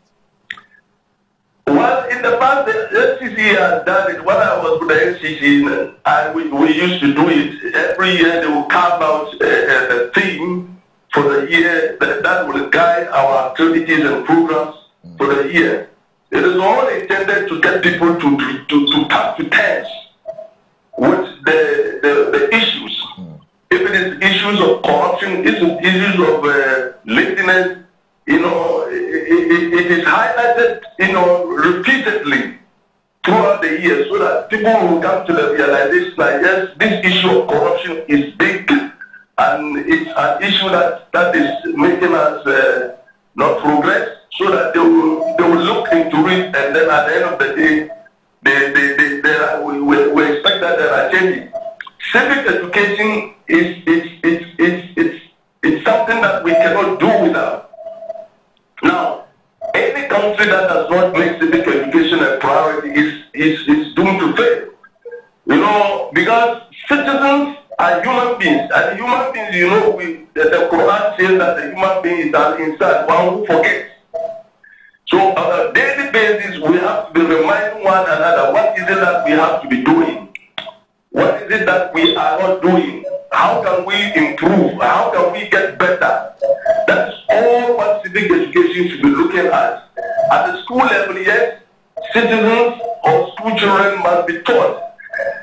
[SPEAKER 6] Well, in the past, the NCC has done it. When I was with the NCC, and we used to do it every year. They will carve out a theme for the year that will guide our activities and programs for the year. It is all intended to get people to come to terms with the issues. If it is issues of corruption, issues of laziness, it is highlighted, repeatedly throughout the year, so that people will come to the realization that yes, this issue of corruption is big, and it's an issue that is making us not progress. So that they will look into it, and then at the end of the day, we expect that there are changes. Civic education it's something that we cannot do without. Now, any country that does not make civic education a priority is doomed to fail. Because citizens are human beings, and human beings, the Quran says that the human being is an inside, one who forgets. So on a daily basis, we have to be reminding one another, what is it that we have to be doing? What is it that we are not doing? how can we improve? How can we get better? That's all what civic education should be looking at. At the school level, yes, citizens or school children must be taught.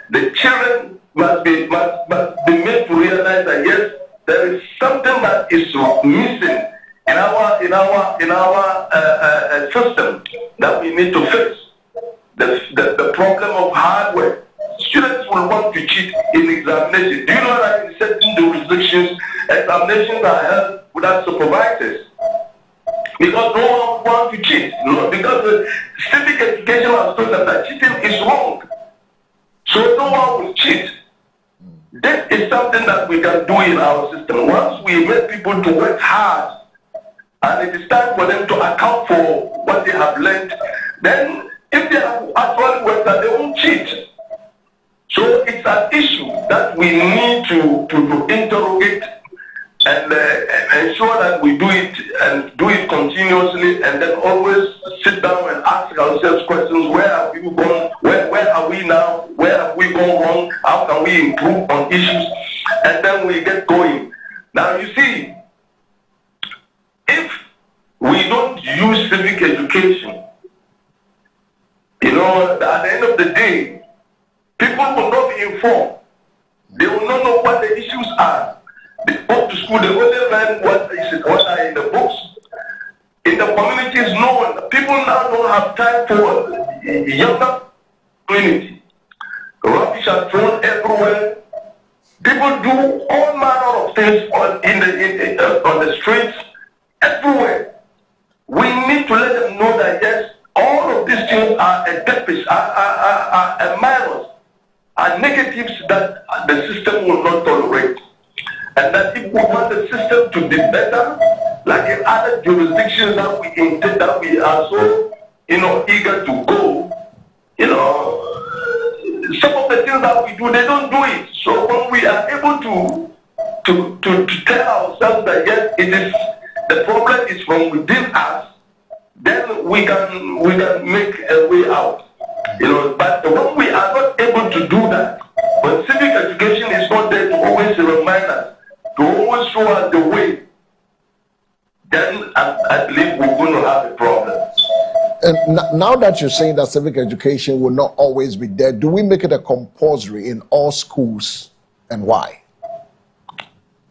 [SPEAKER 6] The children must be made to realize that yes, there is something that is missing in our system that we need to fix. The problem of hardware. Students will want to cheat in examination. Do you know that in certain jurisdictions, examinations are held without supervisors? Because no one wants to cheat. No, because the civic education has told them that cheating is wrong. So no one will cheat. This is something that we can do in our system. Once we make people to work hard, and it is time for them to account for what they have learned, then if they have actually worked hard, they won't cheat. So it's an issue that we need to interrogate and ensure that we do it continuously, and then always sit down and ask ourselves questions: where have we gone? Where are we now? Where have we gone wrong? How can we improve on issues? And then we get going. Now you see, if we don't use civic education, at the end of the day, people will not be informed. They will not know what the issues are. They go to school, they only learn what are in the books. In the communities, no one. People now don't have time for younger community. Rubbish are thrown everywhere. People do all manner of things on the streets, everywhere. We need to let them know that yes, all of these things are a deficit, are a minus, are negatives that the system will not tolerate. And that if we want the system to be better, like in other jurisdictions that we intend, that we are so, eager to go, some of the things that we do, they don't do it. So when we are able to tell ourselves that yes, the problem is from within us, then we can make a way out. But when we are not able to do that, when civic education is not there to always remind us, to always show us the way, then I believe we're going to have a problem.
[SPEAKER 1] And now that you're saying that civic education will not always be there, do we make it a compulsory in all schools, and why?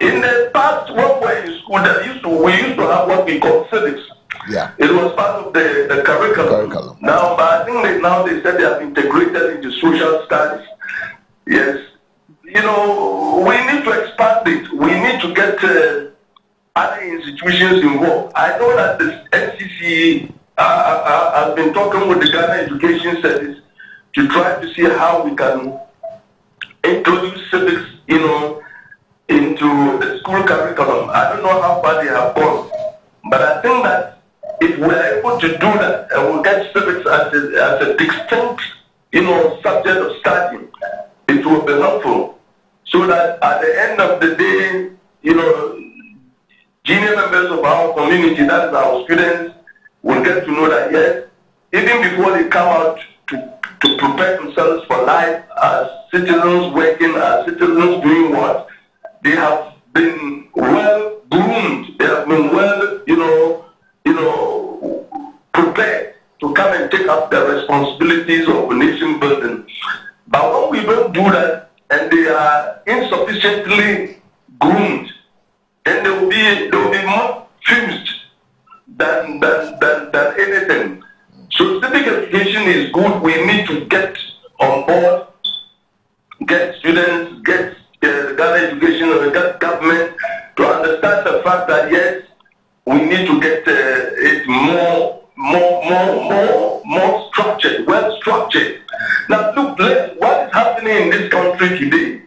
[SPEAKER 6] In the past, when we were in school, we used to have what we call civics.
[SPEAKER 1] Yeah.
[SPEAKER 6] It was part of the curriculum. Now, but I think they said they have integrated into social studies. Yes. We need to expand it. We need to get other institutions involved. I know that the NCC has been talking with the Ghana Education Service to try to see how we can introduce civics, into the school curriculum. I don't know how far they have gone, but I think that if we're able to do that and we'll get civics as a distinct, subject of study, it will be helpful. So that at the end of the day, junior members of our community, that is our students, will get to know that yes, even before they come out to prepare themselves for life as citizens working, as citizens doing what, they have been well groomed, they have been well, prepared to come and take up the responsibilities of nation building. But when we don't do that, and they are insufficiently groomed, then they will be more fused than anything. So civic education is good. We need to get on board, get students, get the Ghana education or the government to understand the fact that yes, we need to get it more structured, well structured. Now look, what is happening in this country today?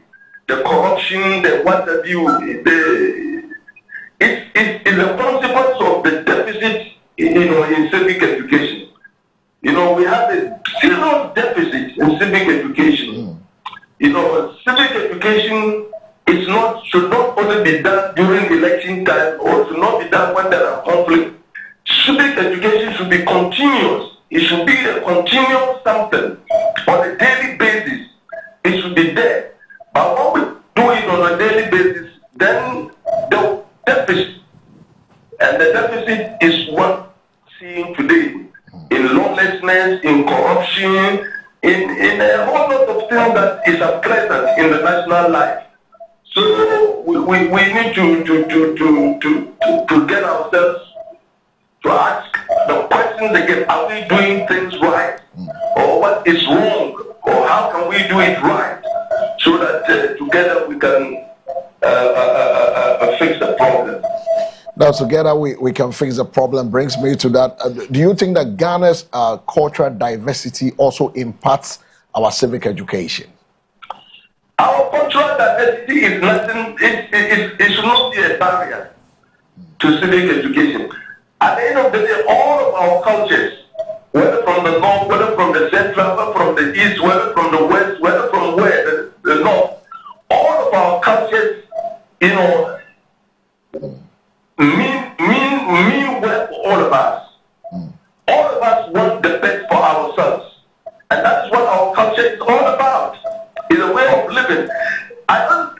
[SPEAKER 6] The corruption, the what have you, it's a consequence of the deficit, in civic education. We have a serious deficit in civic education. Civic education should not only be done during election time, or should not be done when there are conflicts. Civic education should be continuous. It should be a continuous something on a daily basis. It should be there. But when we do it on a daily And the deficit is what seeing today in lawlessness, in corruption, in a whole lot of things that is unpleasant in the national life. So we need to get ourselves to ask the questions again: are we doing things right, or what is wrong, or how can we do it right, so that together we can fix the problem.
[SPEAKER 1] Now, together we can fix the problem. Brings me to that. Do you think that Ghana's cultural diversity also impacts our civic education?
[SPEAKER 6] Our cultural diversity is nothing. It should not be a barrier to civic education. At the end of the day, all of our cultures, whether from the north, whether from the central, whether from the east, whether from the west, whether from where the north, all of our cultures, mean well for all of us. All of us want the best for ourselves, and that's what our culture is all about. It's a way of living. I've not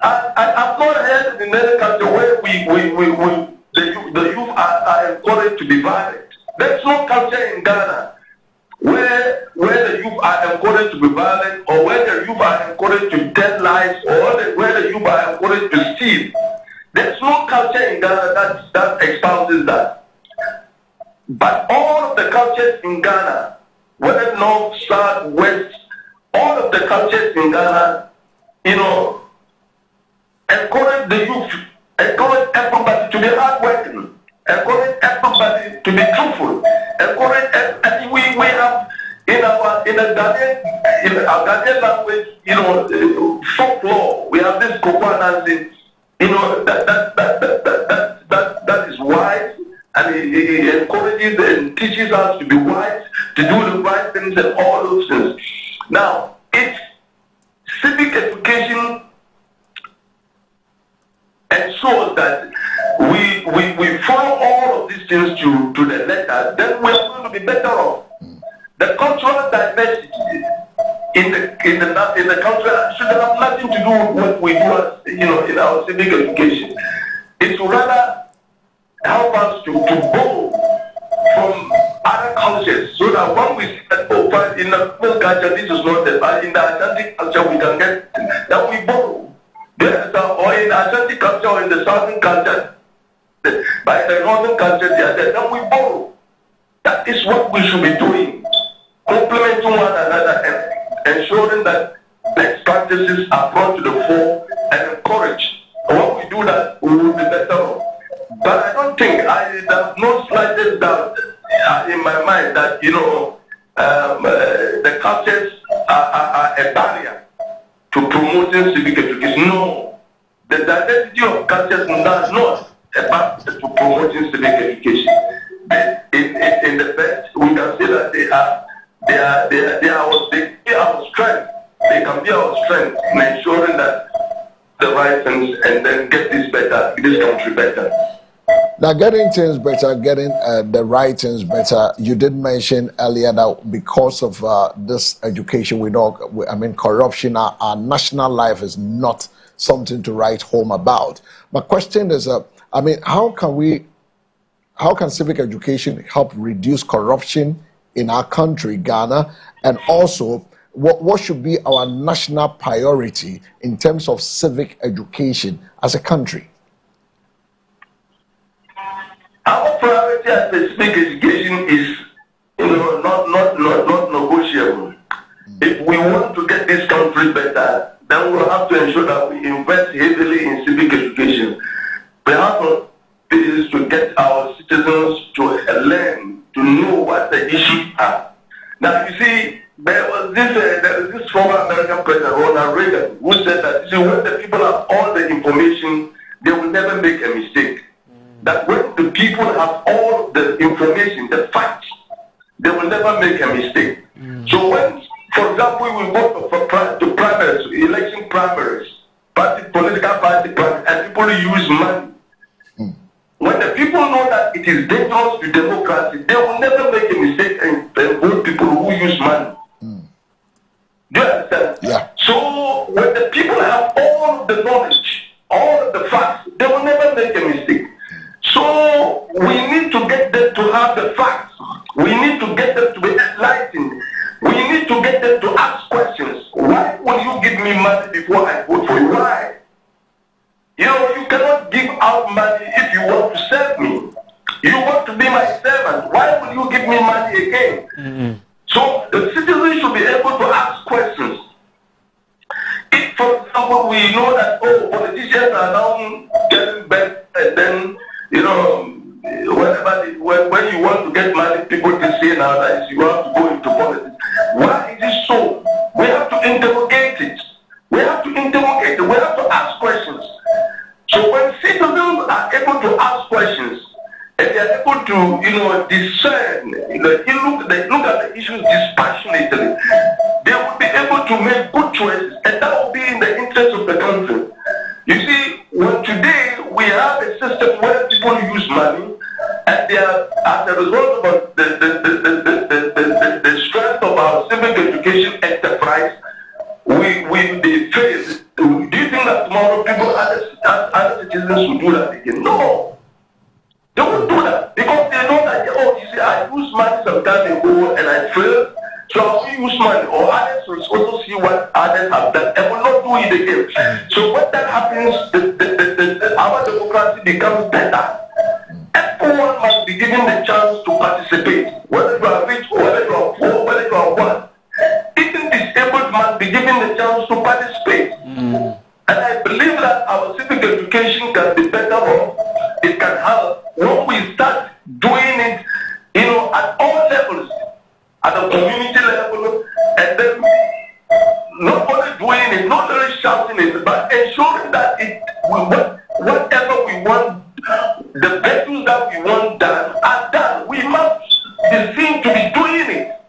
[SPEAKER 6] heard in any culture where the youth are encouraged to be violent. There's no culture in Ghana where the youth are encouraged to be violent, or where the youth are encouraged to tell lies, or where the youth are encouraged to steal. There's no culture in Ghana that espouses that. But all of the cultures in Ghana, whether north, south, west, all of the cultures in Ghana, encourage the youth, encourage everybody to be hardworking, encourage everybody to be truthful, encourage. And we have in our Ghanaian language, folklore. We have this Kokwa dancing. That is wise, and he encourages and teaches us to be wise, to do the right things and all those things. Now, it's civic education ensures that we follow all of these things to the letter, then we are going to be better off. The cultural diversity in the culture should have nothing to do with what we do, in our civic education. It should rather help us to borrow from other cultures, so that when we see that in the Middle culture this is not there, but in the Atlantic culture we can get that we borrow. Or in the Atlantic culture or in the Southern culture, by the Northern culture they are there, then we borrow. That is what we should be doing, complementing one another and ensuring that best practices are brought to the fore and encouraged. When we do that, we will be better off. But I don't think, there's no slightest doubt in my mind that, the cultures are a barrier to promoting civic education. No, the diversity of cultures does not a barrier to promoting civic education. In the best, we can say that they are our strength. They can be our strength in ensuring that the right things, and then get this country better.
[SPEAKER 1] Now, getting things better, getting the right things better. You did mention earlier that because of this education, corruption, our national life is not something to write home about. My question is, how can civic education help reduce corruption in our country, Ghana, and also what should be our national priority in terms of civic education as a country?
[SPEAKER 6] Our priority as a civic education is, not negotiable. If we want to get this country better, then we'll have to ensure that we invest heavily in civic education. We have to get our citizens to learn, to know what the issues are. Now, you see, there is this former American president, Ronald Reagan, who said that when the people have all the information, they will never make a mistake. That when the people have all the information, the facts, they will never make a mistake. So when, for example, we go to primaries, election primaries, political party primaries, and people use money, when the people know that it is dangerous to democracy, they will never make a mistake and vote people who use money. Do you understand?
[SPEAKER 1] Yeah.
[SPEAKER 6] So when the people have all the knowledge, all of the facts, they will never make a mistake. So we So the citizens should be able to ask questions. If, for example, we know that, politicians are now getting better, and then, when you want to get money, people can say now that you have to go into politics. Why is it so? We have to interrogate it. We have to interrogate it. We have to ask questions. So when citizens are able to ask questions, and they are able to, discern, they look at the issues dispassionately, they will be able to make good choices, and that will be in the interest of the country. You see, when today we have a system where people use money, and they are, as a result of the strength of our civic education enterprise, they fail. Do you think that tomorrow other citizens will do that again? No. They won't do that because they know that, I used money some time ago and I failed, so I will use money, or others will also see what others have done and will not do it again. So when that happens, our democracy becomes better. Everyone must be given the chance to participate, whether you are rich or whether you are poor, whether you are what. Even disabled must be given the chance to participate. And I believe that our civic education can be better off. It can help when we start doing it, at all levels, at the community level, and then not only doing it, not only shouting it, but ensuring that whatever we want, the values that we want done are done. We must be seen to be doing it.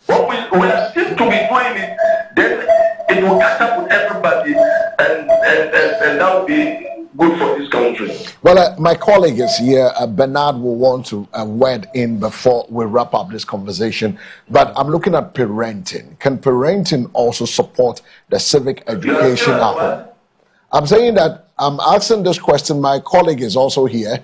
[SPEAKER 6] When we are seen to be doing it, then it will catch up with everybody, and that will be good for this country.
[SPEAKER 1] Well, my colleague is here. Bernard will want to word in before we wrap up this conversation. But I'm looking at parenting. Can parenting also support the civic education at home? I'm saying that I'm asking this question. My colleague is also here.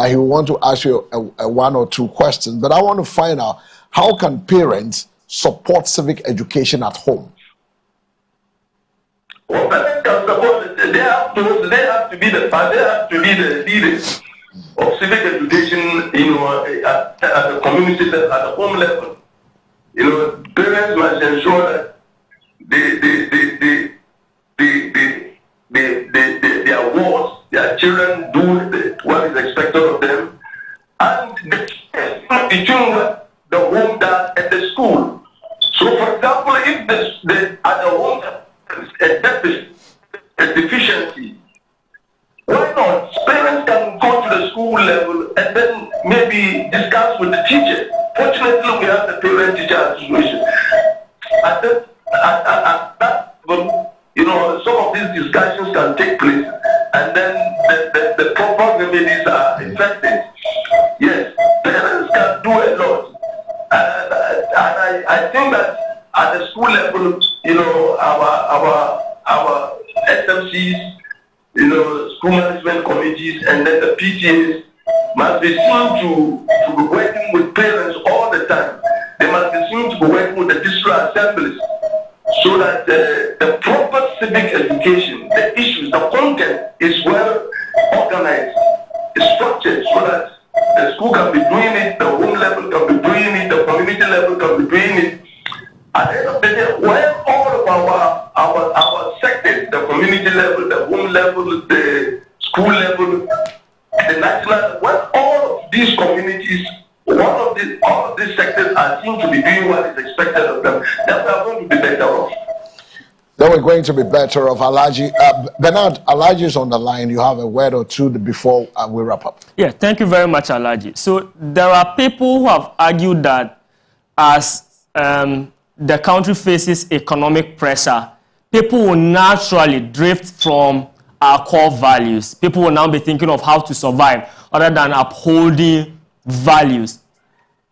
[SPEAKER 1] He will want to ask you one or two questions. But I want to find out, how can parents support civic education at home?
[SPEAKER 6] Well, parents can support. They have to be the leaders of civic education, at the community level, at the home level. Parents must ensure that their children do what is expected of them, and between what the home does at the school. So, for example, if at the home a deficiency, why not? Parents can go to the school level and then maybe discuss with the teacher. Fortunately, we have the parent-teacher association. At that level, some of these discussions can take place, and then the proper remedies are effective. Yes, parents can do a lot, and I think that at the school level, our SMCs, school management committees, and then the PTAs must be seen to be working with parents all the time. They must be seen to be working with the district assemblies, so that the proper civic education, the issues, the content is well organized, is structured, so that the school can be doing it, the home level can be doing it, the community level can be doing it. At the end of the day, when all of our sectors, the community level, the home level, the school level, the national, when all of these communities, all of these sectors are seen to be doing what is expected of them, then we are going to be better off.
[SPEAKER 1] Then we're going to be better off. Alhaji, Bernard, Alhaji is on the line. You have a word or two before we wrap up.
[SPEAKER 5] Yeah, thank you very much, Alhaji. So there are people who have argued that as the country faces economic pressure, people will naturally drift from our core values. People will now be thinking of how to survive other than upholding values.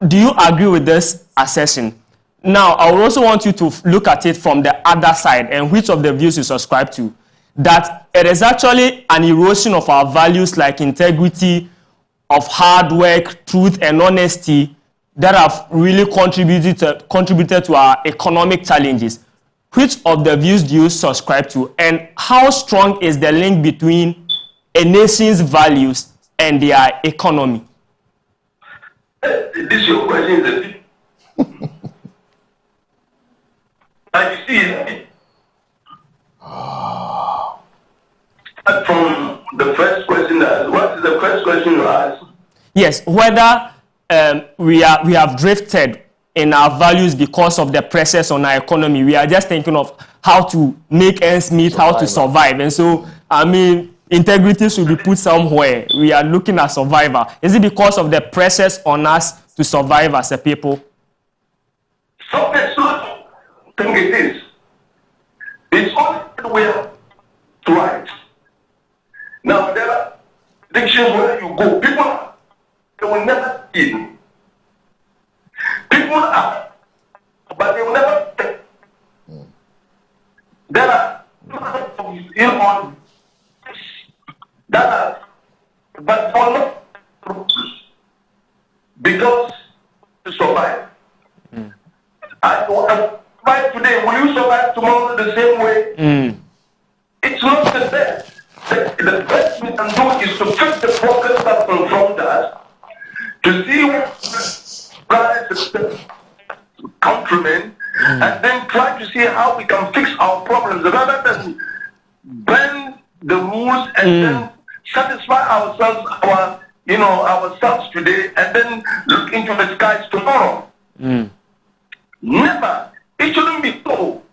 [SPEAKER 5] Do you agree with this assertion? Now, I would also want you to look at it from the other side and which of the views you subscribe to, that it is actually an erosion of our values like integrity, of hard work, truth, and honesty that have really contributed to our economic challenges. Which of the views do you subscribe to, and how strong is the link between a nation's values and their economy?
[SPEAKER 6] This your question is And you see, from the first question, what is the first question you asked?
[SPEAKER 5] Yes, whether we have drifted in our values because of the pressures on our economy. We are just thinking of how to make ends meet, how to survive. And so, I mean, integrity should be put somewhere. We are looking at survival. Is it because of the pressures on us to survive as a people?
[SPEAKER 6] So I think it is. It's only we are right. Now, there are addictions where you go. People, they will never eat. People are, but they will never take. There are people that are, but they will not because to survive. I survive today. Will you survive tomorrow the same way? It's not the best. The best we can do is to fix the problems that confront us, to see what countrymen, and then try to see how we can fix our problems rather than bend the rules and then satisfy ourselves, ourselves today, and then look into the skies tomorrow. Never. It shouldn't be so.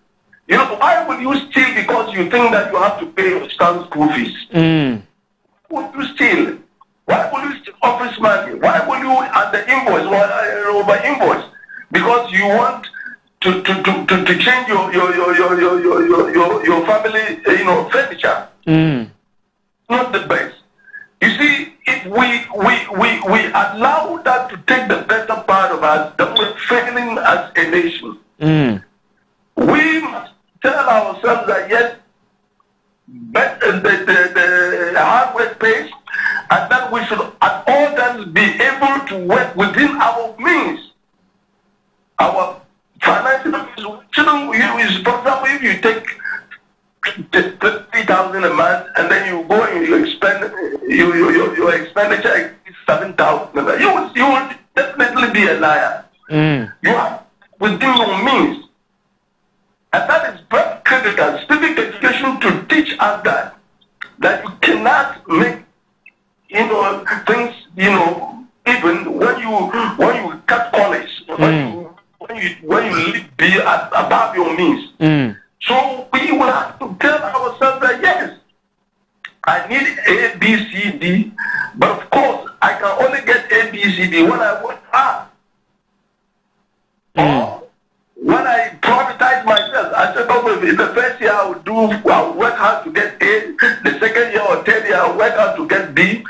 [SPEAKER 6] You know, why would you steal because you think that you have to pay your son's school fees? Why would you steal? Why would you steal office money? Why would you at the invoice or over invoice? Because you want to change your family furniture. Not the best. You see, if we allow that to take the better part of us, then we're failing as a nation. We must tell ourselves that yes, but the hard work pays, and that we should at all times be able to work within our means. Our financial means, for example, if you take 30,000 a month and then you go and you expend your expenditure is 7,000, you will definitely be a liar. You are within your means. And that is very critical. Civic education to teach us that you cannot make things even when you cut corners, when you be above your means. So we will have to tell ourselves that yes, I need A, B, C, D, but of course I can only get A, B, C, D when I work hard. Or when I prioritize myself, I said, okay, in the first year I'll work hard to get A, the second year or third year I'll work hard to get B,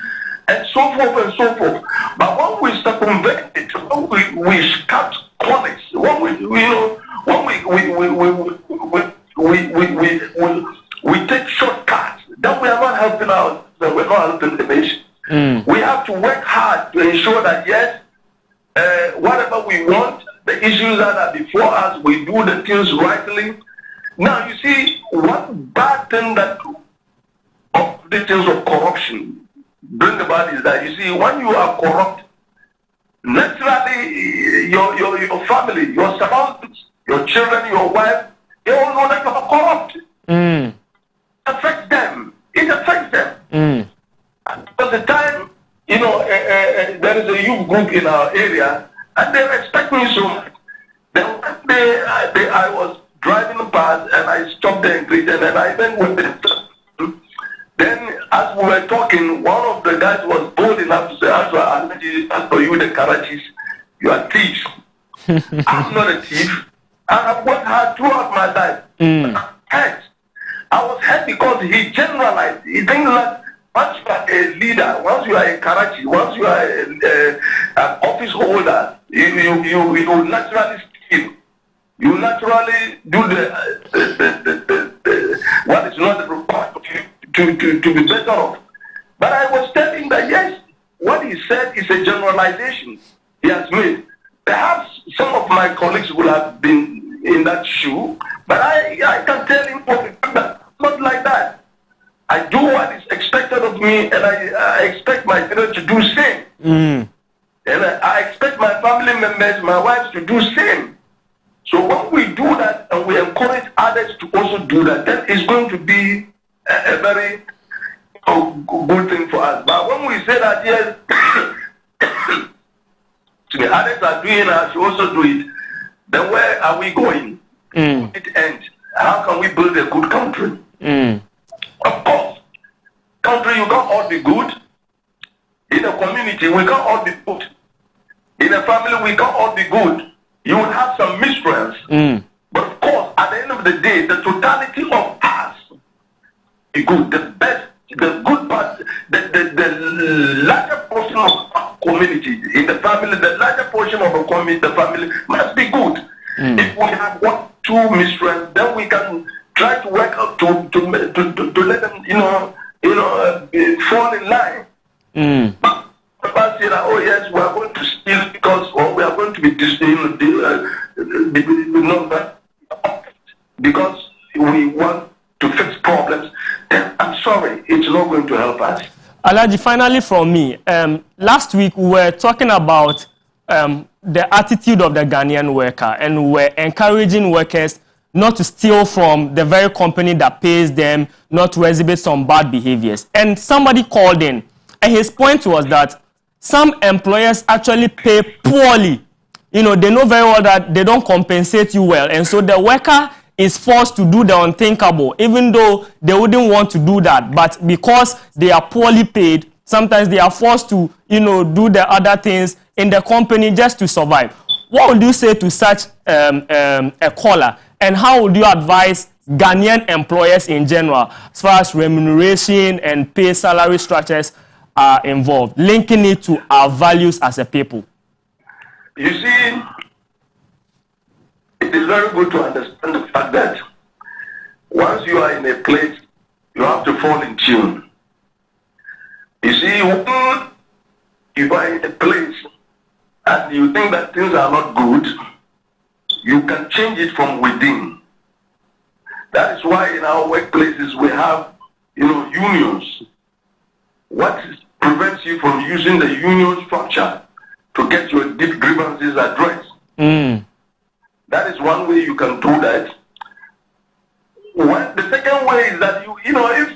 [SPEAKER 6] and so forth and so forth. But when we circumvent it, when we cut corners, when we take shortcuts, then we are not helping out, we're not helping the nation. We have to work hard to ensure that yes, whatever we want, the issues that are before us, we do the things rightly. Now, you see, one bad thing that of the things of corruption bring about is that, you see, when you are corrupt, naturally, your family, your surroundings, your children, your wife, they all know that you are corrupt. It affects them. It affects them. At the time, there is a youth group in our area, and they respect me so much. Then one day, I was driving past, and I stopped there and greeted, and I went with them. Then, as we were talking, one of the guys was bold enough to say, as for you, the Karachis, you are thieves. I'm not a thief. And I've worked hard throughout my life. I was hurt because he generalized. He thinks that once you are a leader, once you are a Karachi, once you are an office holder, you naturally steal. You naturally do what is not required to be better off. But I was telling that yes, what he said is a generalization he has made. Perhaps some of my colleagues will have been in that shoe, but I can tell him that not like that. I do what is expected of me, and I expect my children to do same. And I expect my family members, my wives, to do same. So when we do that, and we encourage others to also do that, then it's going to be a very good thing for us. But when we say that, yes, the others are doing it, I should also do it, then where are we going? It ends. How can we build a good country? Of course, country, you can't all be good. In a community, we can't all be good. In a family, we can't all be good. You will have some misfriends. But of course, at the end of the day, the totality of us is good. The best, the good part, the larger portion of our community, in the family, the larger portion of the family must be good. If we have 1, 2 misfriends, then we can try to work out to let them, fall in line. But say that, oh yes, we are going to steal because, or we are going to be because we want to fix problems, then I'm sorry, it's not going to help us.
[SPEAKER 5] Alhaji, finally from me, last week we were talking about the attitude of the Ghanaian worker, and we were encouraging workers not to steal from the very company that pays them, not to exhibit some bad behaviors. And somebody called in, and his point was that some employers actually pay poorly. They know very well that they don't compensate you well, and so the worker is forced to do the unthinkable, even though they wouldn't want to do that. But because they are poorly paid, sometimes they are forced to, do the other things in the company just to survive. What would you say to such a caller? And how would you advise Ghanaian employers in general as far as remuneration and pay salary structures are involved, linking it to our values as a people?
[SPEAKER 6] You see, it is very good to understand the fact that once you are in a place, you have to fall in tune. You see, when you are in a place and you think that things are not good, you can change it from within. That is why in our workplaces we have, unions. What prevents you from using the union structure to get your deep grievances addressed? That is one way you can do that. The second way is that if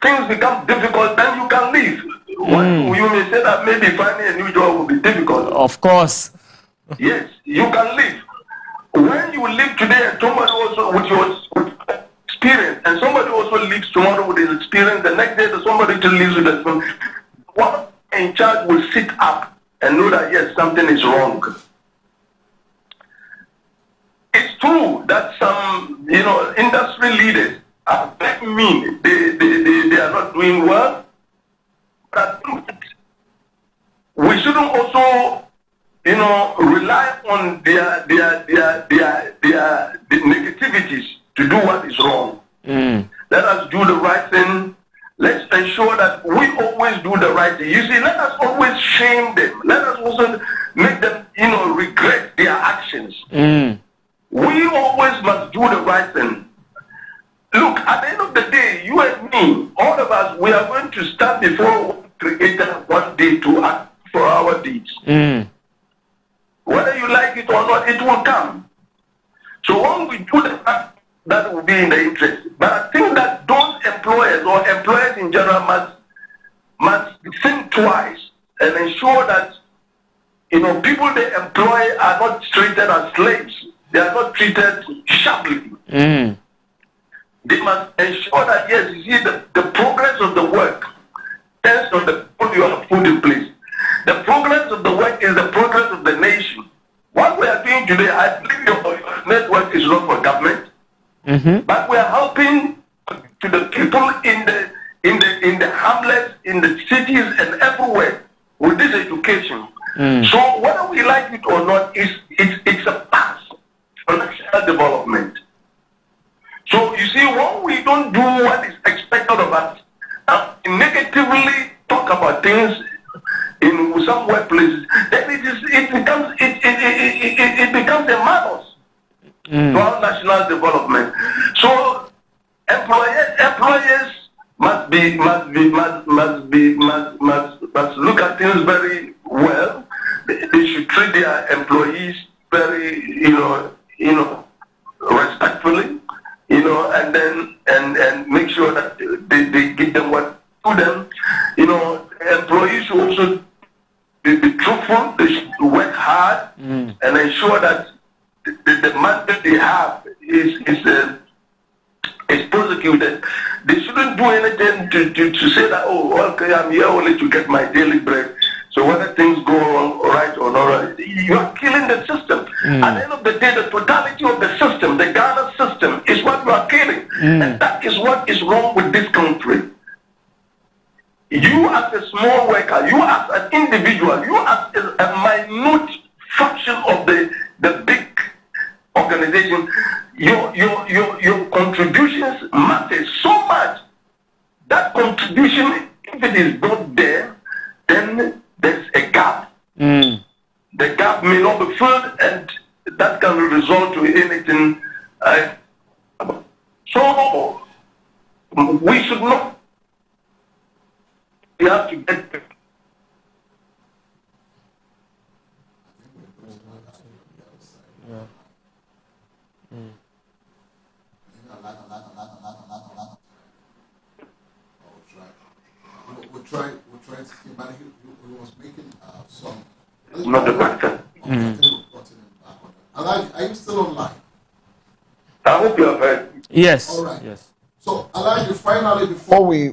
[SPEAKER 6] things become difficult, then you can leave. You may say that maybe finding a new job will be difficult.
[SPEAKER 5] Of course.
[SPEAKER 6] Yes, you can leave. When you leave today and somebody also with your experience, and somebody also leaves tomorrow with his experience, the next day somebody still leaves with his, one in charge will sit up and know that yes, something is wrong. It's true that some, industry leaders are very mean. They are not doing well. But we shouldn't also, rely on their negativities to do what is wrong. Let us do the right thing. Let's ensure that we always do the right thing. You see, let us always shame them. Let us also make them, regret their actions. We always must do the right thing. Look, at the end of the day, you and me, all of us, we are going to stand before Creator one day to act for our deeds. Whether you like it or not, it will come. So when we do that, that will be in the interest. But I think that those employers or employers in general must think twice and ensure that people they employ are not treated as slaves. They are not treated sharply. They must ensure that yes, you see the progress of the work depends on the people you have put in place. The progress of the work is the progress of the nation. What we are doing today, I believe your network is not for government, but we are helping to the people in the hamlets, in the cities, and everywhere with this education. So whether we like it or not, it's a path for national development. So you see, when we don't do what is expected of us, negatively talk about things in some workplaces, then it becomes a madness to our national development. So employers must look at things very well. They should treat their employees very, respectfully. respectfully, and then and make sure that they give them what to them. Employees should also be truthful. They should work hard and ensure that the mandate they have is prosecuted. They shouldn't do anything to say that, okay, I'm here only to get my daily bread. So whether things go wrong, right or not right, you are killing the system. At the end of the day, the totality of the system, the Ghana system, is what you are killing. And that is what is wrong with this country. You as a small worker, you as an individual, you as a minute fraction of the big organization, your contributions matter so much. That contribution, if it is not there, then there's a gap. The gap may not be filled, and that can result to anything. So we should not. We have to get.
[SPEAKER 1] We'll try to see, but he was making some.
[SPEAKER 6] Not the question.
[SPEAKER 1] Are you still online?
[SPEAKER 6] I hope you have heard.
[SPEAKER 5] Yes.
[SPEAKER 1] All right.
[SPEAKER 5] Yes.
[SPEAKER 1] So, Elijah, finally, before we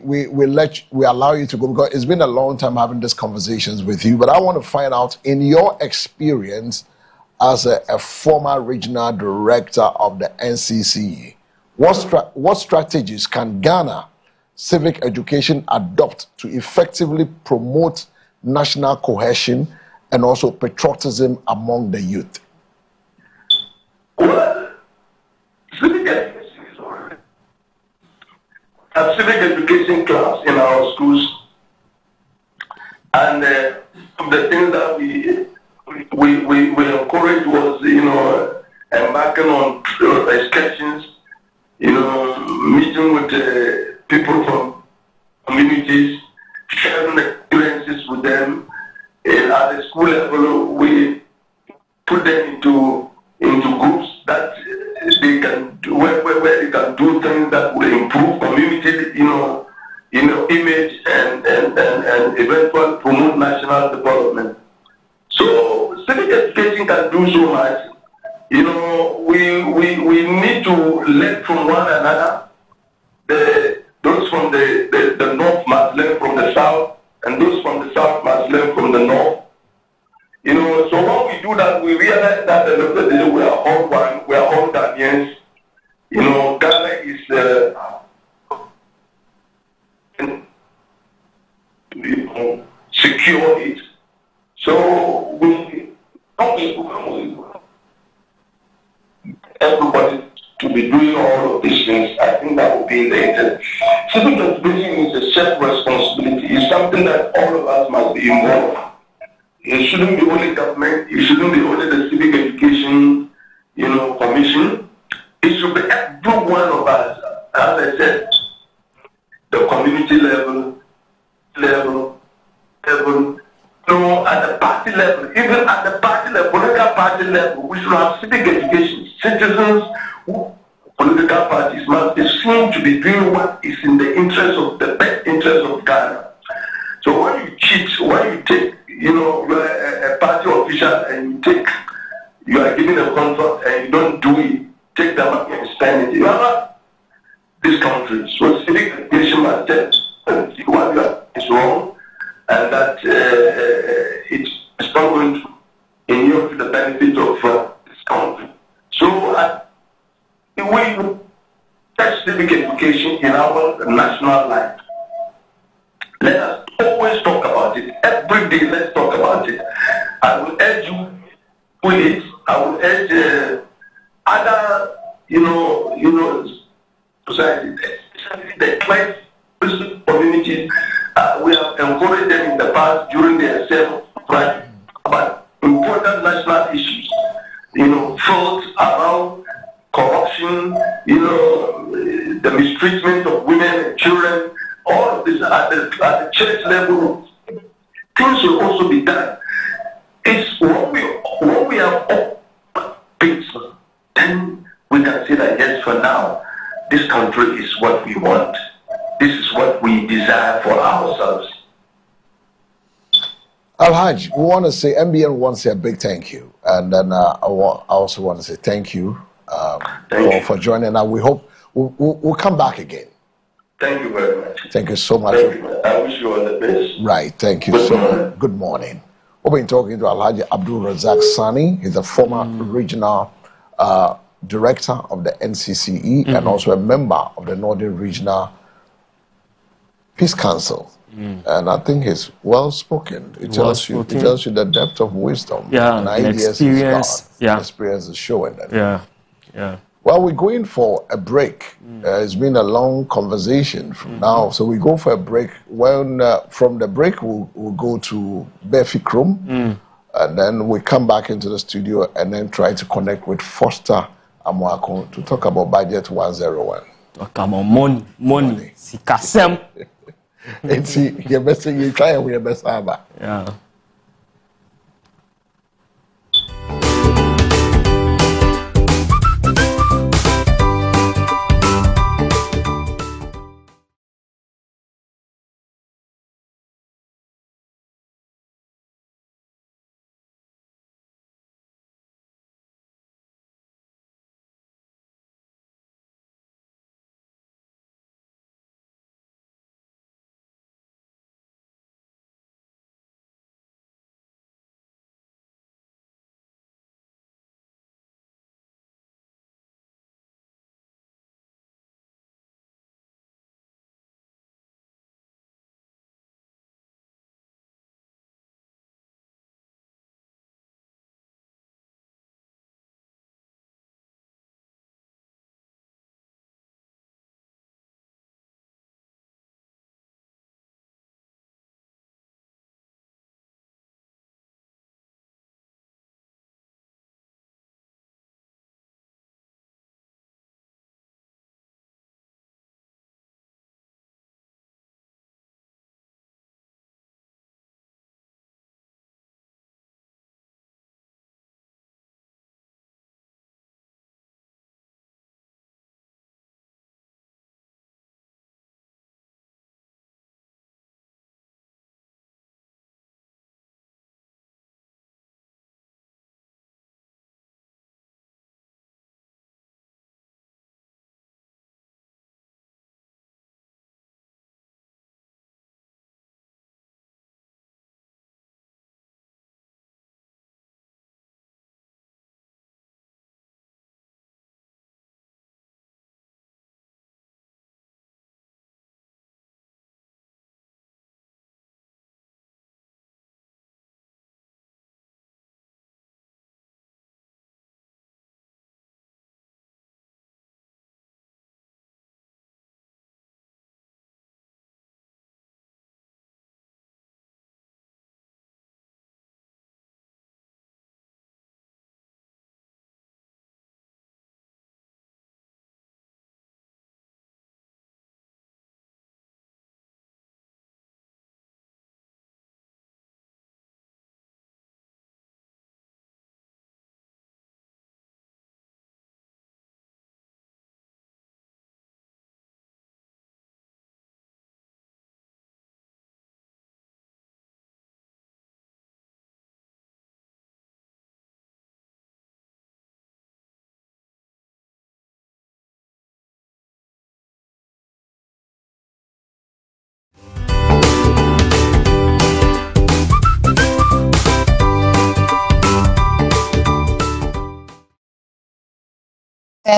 [SPEAKER 1] allow you to go, because it's been a long time having these conversations with you, but I want to find out, in your experience as a former regional director of the NCCE, what strategies can Ghana civic education adopt to effectively promote national cohesion and also patriotism among the youth?
[SPEAKER 6] Well, civic education class in our schools, and the thing that we encouraged was, embarking on excursions, meeting with people from communities, sharing experiences with them. And at the school level, we put them into groups that they can do, where they can do things that will improve community, image and eventually promote national development. So civic education can do so much. We need to learn from one another. Those from the north must learn from the south, and those from the south must learn from the north. So when we do that, we realize that at the end of the day, we are all one, we are all Ghanaians. Ghana is secure it. So we everybody to be doing all of these things. I think that would be in the interest. Civic education is a shared responsibility. It's something that all of us must be involved. It shouldn't be only government. It shouldn't be only the civic education, commission. It should be every one of us. As I said, the community level, at the party level, even at the party level, political party level, we should have civic education. Citizens, political parties must assume to be doing what is in the interest of the best interest of Ghana. So when you cheat, when you take, you are a party official and you are given a contract and you don't do it, take the money and spend it. You are not this country. So civic education must tell what you are is wrong, and that it's not going to inure to the benefit of this country. So we touch civic education in our national life. Let us always talk about it. Every day, let's talk about it. I will urge you with it. I will urge other, society, especially the Christian communities. We have encouraged them in the past during their self-right about important national issues. Thoughts around corruption, the mistreatment of women and children. All of this at the church level, things will also be done. It's when we have all things, then we can say that yes, for now, this country is what we want. This is what we desire for ourselves.
[SPEAKER 1] Alhaj, we want to say, MBN wants to say a big thank you. And then I also want to say thank you, for joining us. We hope we'll come back again.
[SPEAKER 6] Thank you very much.
[SPEAKER 1] Thank you so much.
[SPEAKER 6] Thank you. I wish you all the best.
[SPEAKER 1] Right, thank you so much. Good morning. We've been talking to Alhaji Abdul Razak Sani. He's a former regional director of the NCCE and also a member of the Northern Regional Peace Council. And I think he's well spoken. It tells you the depth of wisdom and ideas
[SPEAKER 5] experience.
[SPEAKER 1] Experience is showing that.
[SPEAKER 5] Yeah.
[SPEAKER 1] Well, we're going for a break. It's been a long conversation from now, so we go for a break. When from the break, we'll go to Befi Krum, and then we come back into the studio and then try to connect with Foster Amwako to talk about Budget 101.
[SPEAKER 5] Talk about money. Sikasem.
[SPEAKER 1] It's your best thing you try and we your best ever.
[SPEAKER 5] Yeah.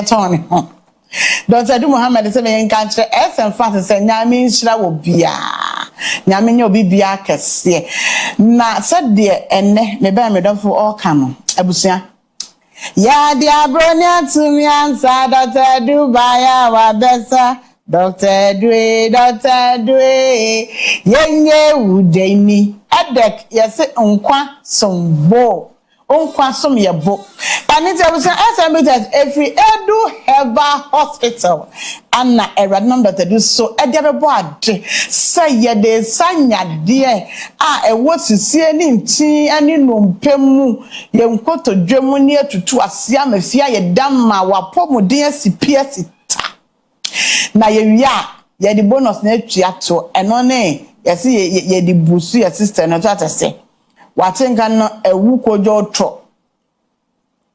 [SPEAKER 7] Tony. Dr. Adu Muhammad say me nka kire SM fast say nyame nhyira wo bia. Nyame nya obi bia kese. Na said de enne me ba me dofo oka no abusua. Ya dia bronya tumi ansa Dr. Adu baya wa besa. Dr. Dwe yenye udeni. Adek yese nkwa sombo. onkwasom yebo ani te abusa SMBTS every edu herbal hospital anna erad number to do so e de bebo ade say ye de sanya de a ewo sisie ni ntin ani nompemu ye nkoto dwemu ni atutu asia mafia ye damma wapomuden asipia sita na ye wia ye di bonus na atuato eno ne yesi ye di busu ye sister no to atese watenga no ewu kojo otro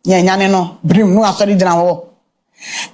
[SPEAKER 7] nyanyane no brim no asori gina wo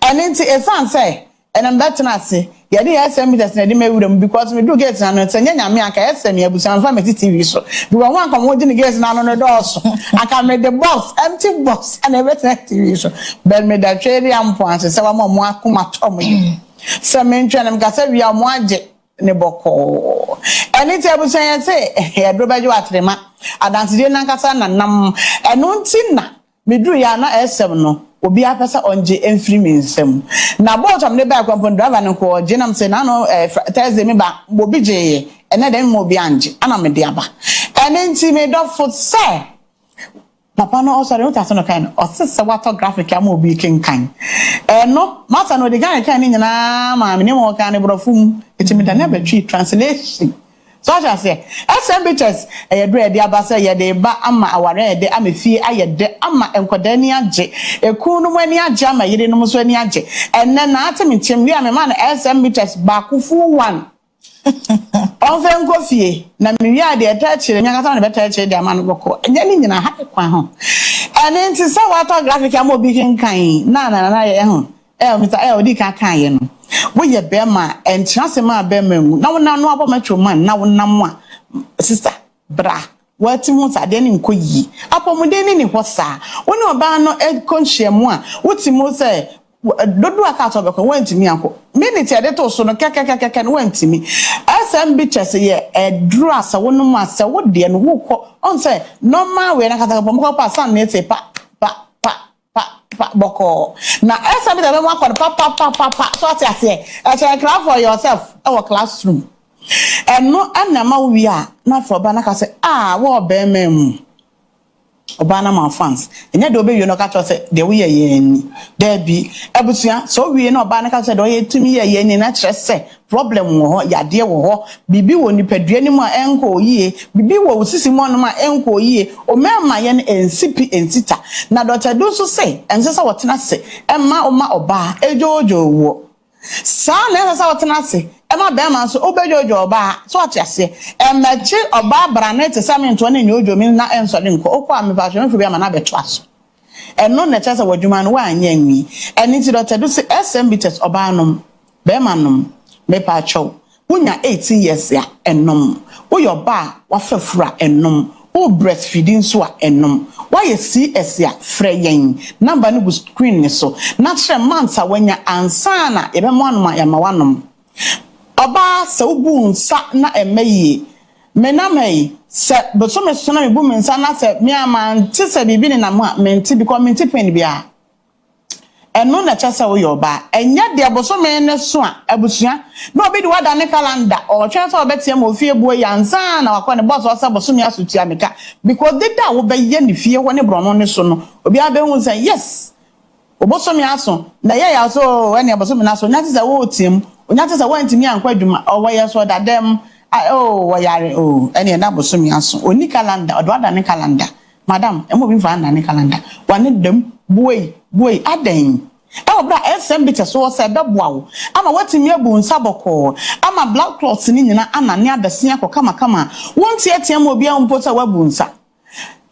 [SPEAKER 7] enenti esan say enam betena ase ye di SMBTS na di mewuram because me do get na no tanya nyame aka SM ya busan fa me TV so because one come wodi ni get na no do so aka me the box empty box and everything TV so but me da trade am point say wa mo akoma tom yi se me ntwa na me ka say wi am age ne boko eni te abusan ya say e do bajo atrema adanside na nkasa na nam eno ntina meduru ya na SM no obi apesa onje emfiri mensem na boat am ne ba kwampo driver ne ko je nam say na no Thursday me ba obi je ene dem mo bi anje ana me de aba ene nti me do foot say papa no also don't ask no kind o se water graphic am obi kenkan no mata no de gan kan ni nyina ma me ne mo kan ne brofum etimi da na betwi translation so I say SMBTS do e de abasa ye de ba ama aware de amefie ayede ama enkoda ni age ekunu mu ani age ama yire no so ani age enne na atemi chemri ame ma na SMBTS ba kufu 1 onfen kofie na me wi ade eta chire nya kasa na beta chire de ama no boko enya ni nyina ha kwa ho ene nti sa water graphic am obi kenkan na ye ho mita odi kan ye no wo ye be ma entrance ma be ma mu na wona no abomatwo man na wona mu a sister bra wati mu sa de ni nkoyi apomude ni hosa woni oba no konhye mu a wuti mu se dodo aka to be ko wantimi anko minute ade to so no kekekeke no wantimi SMBTS ye edru asa wonu mu asa wo de no wo ko on say normal we na kata ko mo pa san na ete pa boko na SMBTS be mo akọ pa so ati e class for yourself our classroom no anama wi a na for ba na ka say wo be mem obana ma fans enya de obewie no ka cho say de we ye ni there be ebutua so wie na obana ka say de ye tumi ye ni na kire say problem wo ho yade wo ho bibi wo ni padua ni mu a enko yie bibi wo usisi mu no ma enko yie o mema ye na ensipi entita na Dr. Do so say ensesa wotena say emma oba ejojo wo sa na ensesa wotena say ema be ma so obejojo oba so atiase emechi oba branete saminto na nyojo mi na enso de nko okwa amefasho mfi be ma na beto aso eno na chasa wadwuma no wa anya nwi eni ti Dr. Do say SMBTS oba nom be ma nom me pa chow wunya 18 years ya enom wo your ba wa fafura enom wo breastfeeding so a enom wa ye CS ya freyen number no screen ni so na tre months a wanya ansana ebe mo anoma ya ma wanom oba se ubu nsa na emeyi menamai se boso me so na me bu nsa na se me ama nti se bibi ni na mo menti because menti pen bia eno na chasa wo yoba enya de boso me ne so a abusua na obi de wada ne calendar o twa so obetie ma ofie buo yansa na wakọ ne boss osa boso me asutua meka because the da wo be ye ne fie wo ne brono ne so no obi abehu say yes oboso me aso na ye ya so ene boso me na so nya tisa wo otim onya tisa wo ntimi ankwa dwuma o wo ye so da dem wo yare ene na boso me aso oni calendar o do wada ne calendar madam emo bi fa na ne calendar wane dem buoi aden e bra SMBTS so se beboa wo ama watimi abu nsaboko ama black cloth ni nyina anane abesia ko kama wonti etiam obi a mpota wabu nsa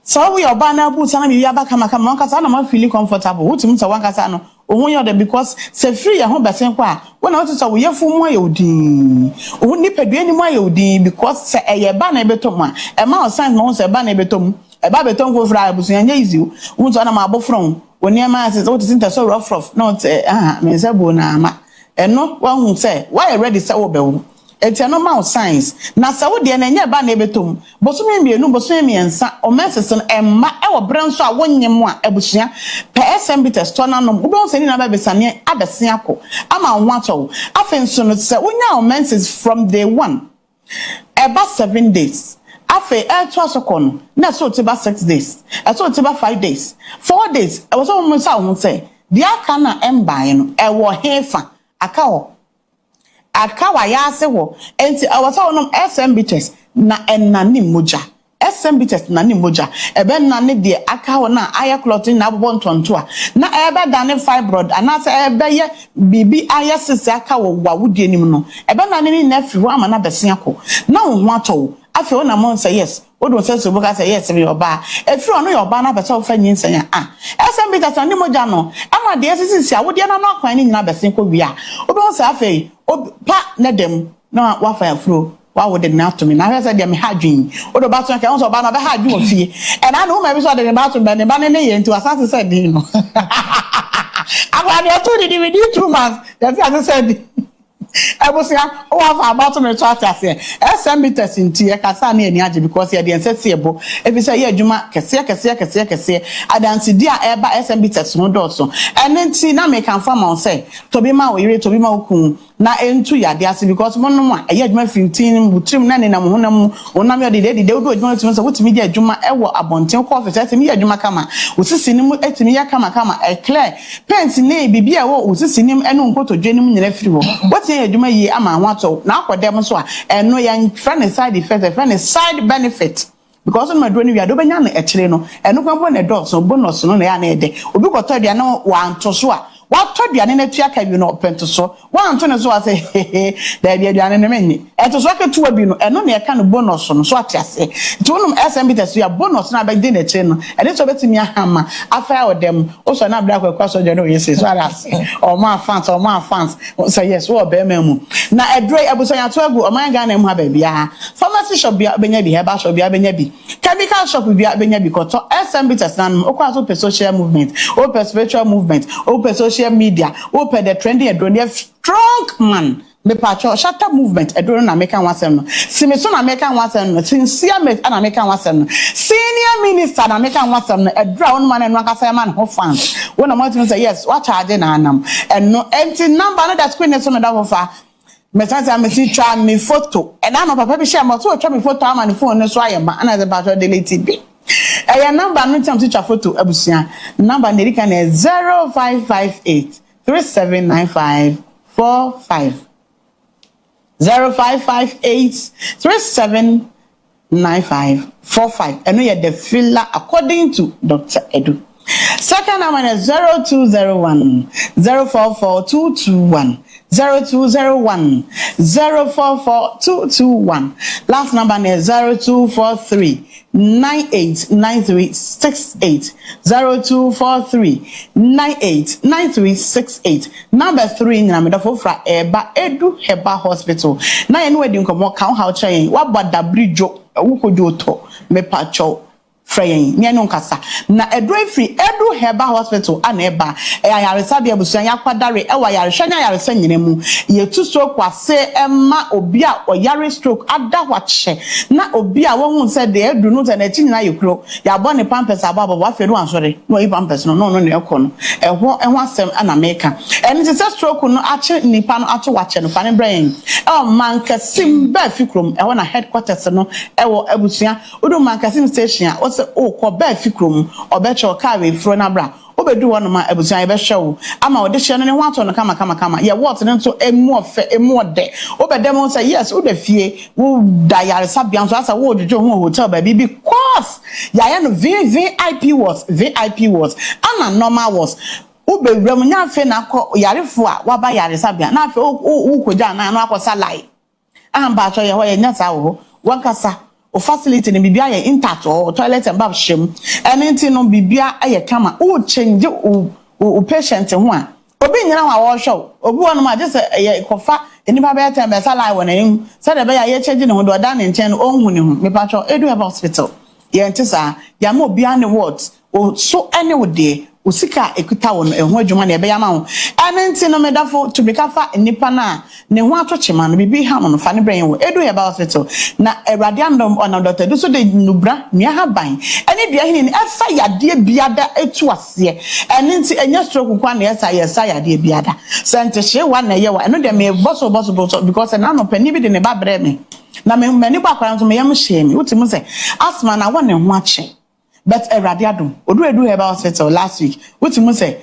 [SPEAKER 7] so we oba na abu sana bi aba kama wankasa na ma feel comfortable wutim sa wankasa no ohun yo de because se free ya ho besen kwa wona wotu so yefu mu ayodin ohun ni padua ni mu ayodin because se eye ba na ebetom a e ma o sign no se ba na ebetom e ba betom ko fra abusunya nya easy won so na ma abofron woni ama ase so tinta so rough not me say bo na ama eno wan hu say why ready say wo bewu etiano ma science na say wo de na nya ba na ebetom boso me mienu boso me miensa o message no emma e wo bran so a wonyem a abusua pe SMBTS to na no wo don se ni na ba besane abese akọ ama ho ato afen so no say wonya o message from day 1 about 7 days Afe to so kono na so te ba 6 days so te ba 5 days 4 days e was so say won say dia aka na embae no e wo hefa aka ho aka wa ya ase ho enti e was so no SMB test na enani moja SMB test na ni moja ebe na ne de aka ho na aya clotting na abobo ntonto a na ebe da ne fibroid ana se ebe ye bibi aya sisi aka wo wawudie nim no ebe na ne na fi ho ama na bese akọ na wo ho ato afi ona mo say yes odo say so boka say yes me oba efi ono your oba na bese wo fa nyinsan ya SMB test na ni moja no ama de sisi a wo de na no akwan ni nyina bese ko wi a obi won say afi pa na dem na wa fa afro why would it not to me? Now I said, I'm hadging. Or the bathroom can also ban a had you fee. And I know maybe saw the bathroom and the banana into a sunset said, you know. I told you within 2 months. That's what I said. I was saying, oh, I'm about to retort. I say, SMB test in tea, Cassani and Yaji because he had the insensible. If you say, yeah, Juma, Cassia, I dance dear ever SMB test no dorsal. And then see, now make a farm on say, to be my way, to be my coon. Na entu ya dia se because mo no a ye adwuma 15 butrim na ne na mo honam onam ye de do adwuma tumi so wotumi di adwuma e wo abonten ko office atimi ye adwuma kama osisi nim atimi ya kama e clear pent na bibia wo osisi nim eno nkoto dwenim nyina firi wo wote ye adwuma yi ama ho ato na akodem so a eno ya friend side effect friend side benefit because on my drone we are doing an echire no eno kwampo na do so bonus no na ya na ede obi koto dia na wa nto so a what told you and tia ka bi no pento so one to no so say there be aduane ne menni eto so ka tuwa bi no eno na e ka no bonus no so atiase to no SMB test ya bonus na be dey na che no e dey so betimi ahama afa o dem o so na bra kwa so je no yes so aras o ma fans say yes wo be memu na edre abusonya to agu o man ga na mu ha ba bia pharmacy shop bia benya bi herbal shop bia benya bi chemical shop bia benya bi koto SMB test na o kwa so pe social movement o pe spiritual movement o pe social media open the trendy and strong man me pacho shatter movement edoro na American wasem no simeso na American wasem no sincere me na American wasem no senior minister na American wasem no edra won man no akasa man ho fans when am to say yes what charge na anam and no empty number no that screen so me da fa me say me see try me photo and I no papa be share mo so try me photo am on phone no so ayema ana the pacho delete be your number no time teacher photo abusia number nerika na 0558 379545 0558 379545 and we are the filler according to Dr. Edu. Second number is 0201 044 221 0201 044 221. Last number is 0243 989368 0243 989368. Number 3 na me dofo fra eba Edu Heba Hospital. Na ye no edi nkomo kan how chain wa bada bridge wukojo to me pacho frey nya no nkasa na edro free Edu Heba Hospital ana eba ayaresa bia busuan yakwadare ewa yarehwa nya yaresa nyina mu ye tu stroke kwase emma obi a oyare stroke ada hwache na obi a won se de edu no na chi nyina yekro ya bo ne pampers ababo wa feru ansore no yi pampers no ne ekọ no eho asem ana meka eni se stroke no ache nipa no ache wache no fane brain man kasim ba fikrom eho na headquarters no ewo abusuan odu man kasim station o ko ba fikrom obecho kawe fro na bra obedu wono ma abusuan ebe hwewo ama ode hye no ne ho ato no kama ye what no to emu ofe emu ode obedem say yes wo da fie wo da yare sabian so asa wo djojo ho hotel ba because ya no VIP was ana normal was obewram nya afe na akọ yarefo a waba yare sabian na afe wo koja na no akosa lai amba cho ye ho ye nya sa wo wankasa o facility ni bibia ye intact or toilet and bath shem anything no bibia aye kama o change o patient ho a obi nyina wa wo hwo obi won ma je se ye kofa enipa be time be sala won anim se de be ya ye change ne ho do da ne nchen no onhu ne ho me patcho Edu Heba Hospital ye ntisa ya ma obi ane what o so any wo de usika ekuta won eho adwuma na ebe ya ma wo ene nti no medafo to bekafa nipa na ne ho atochema no bibi ha no fa ne brain wo edu Heba Hospital na Awurade andom ona Dr. Duso de nubra nua haban ene dua hini efa yade biada etu ase ene nti enya stroke kwa na yesa yade biada sente hye wa na ye wa eno de me boso because na no pani bi de ne ba bre me na me mani ba kwara nso me yam hye me wuti mu se asma na wa ne ho ache but Awurade adom odu Heba Hospital last week wuti mu se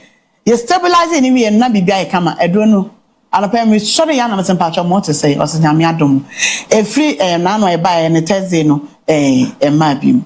[SPEAKER 7] ye stabilize ni we na bibia e kama edo no anapa me sorry ya na me pacho mo to say o se nyame adom efri na no e ba ne Thursday no ma bi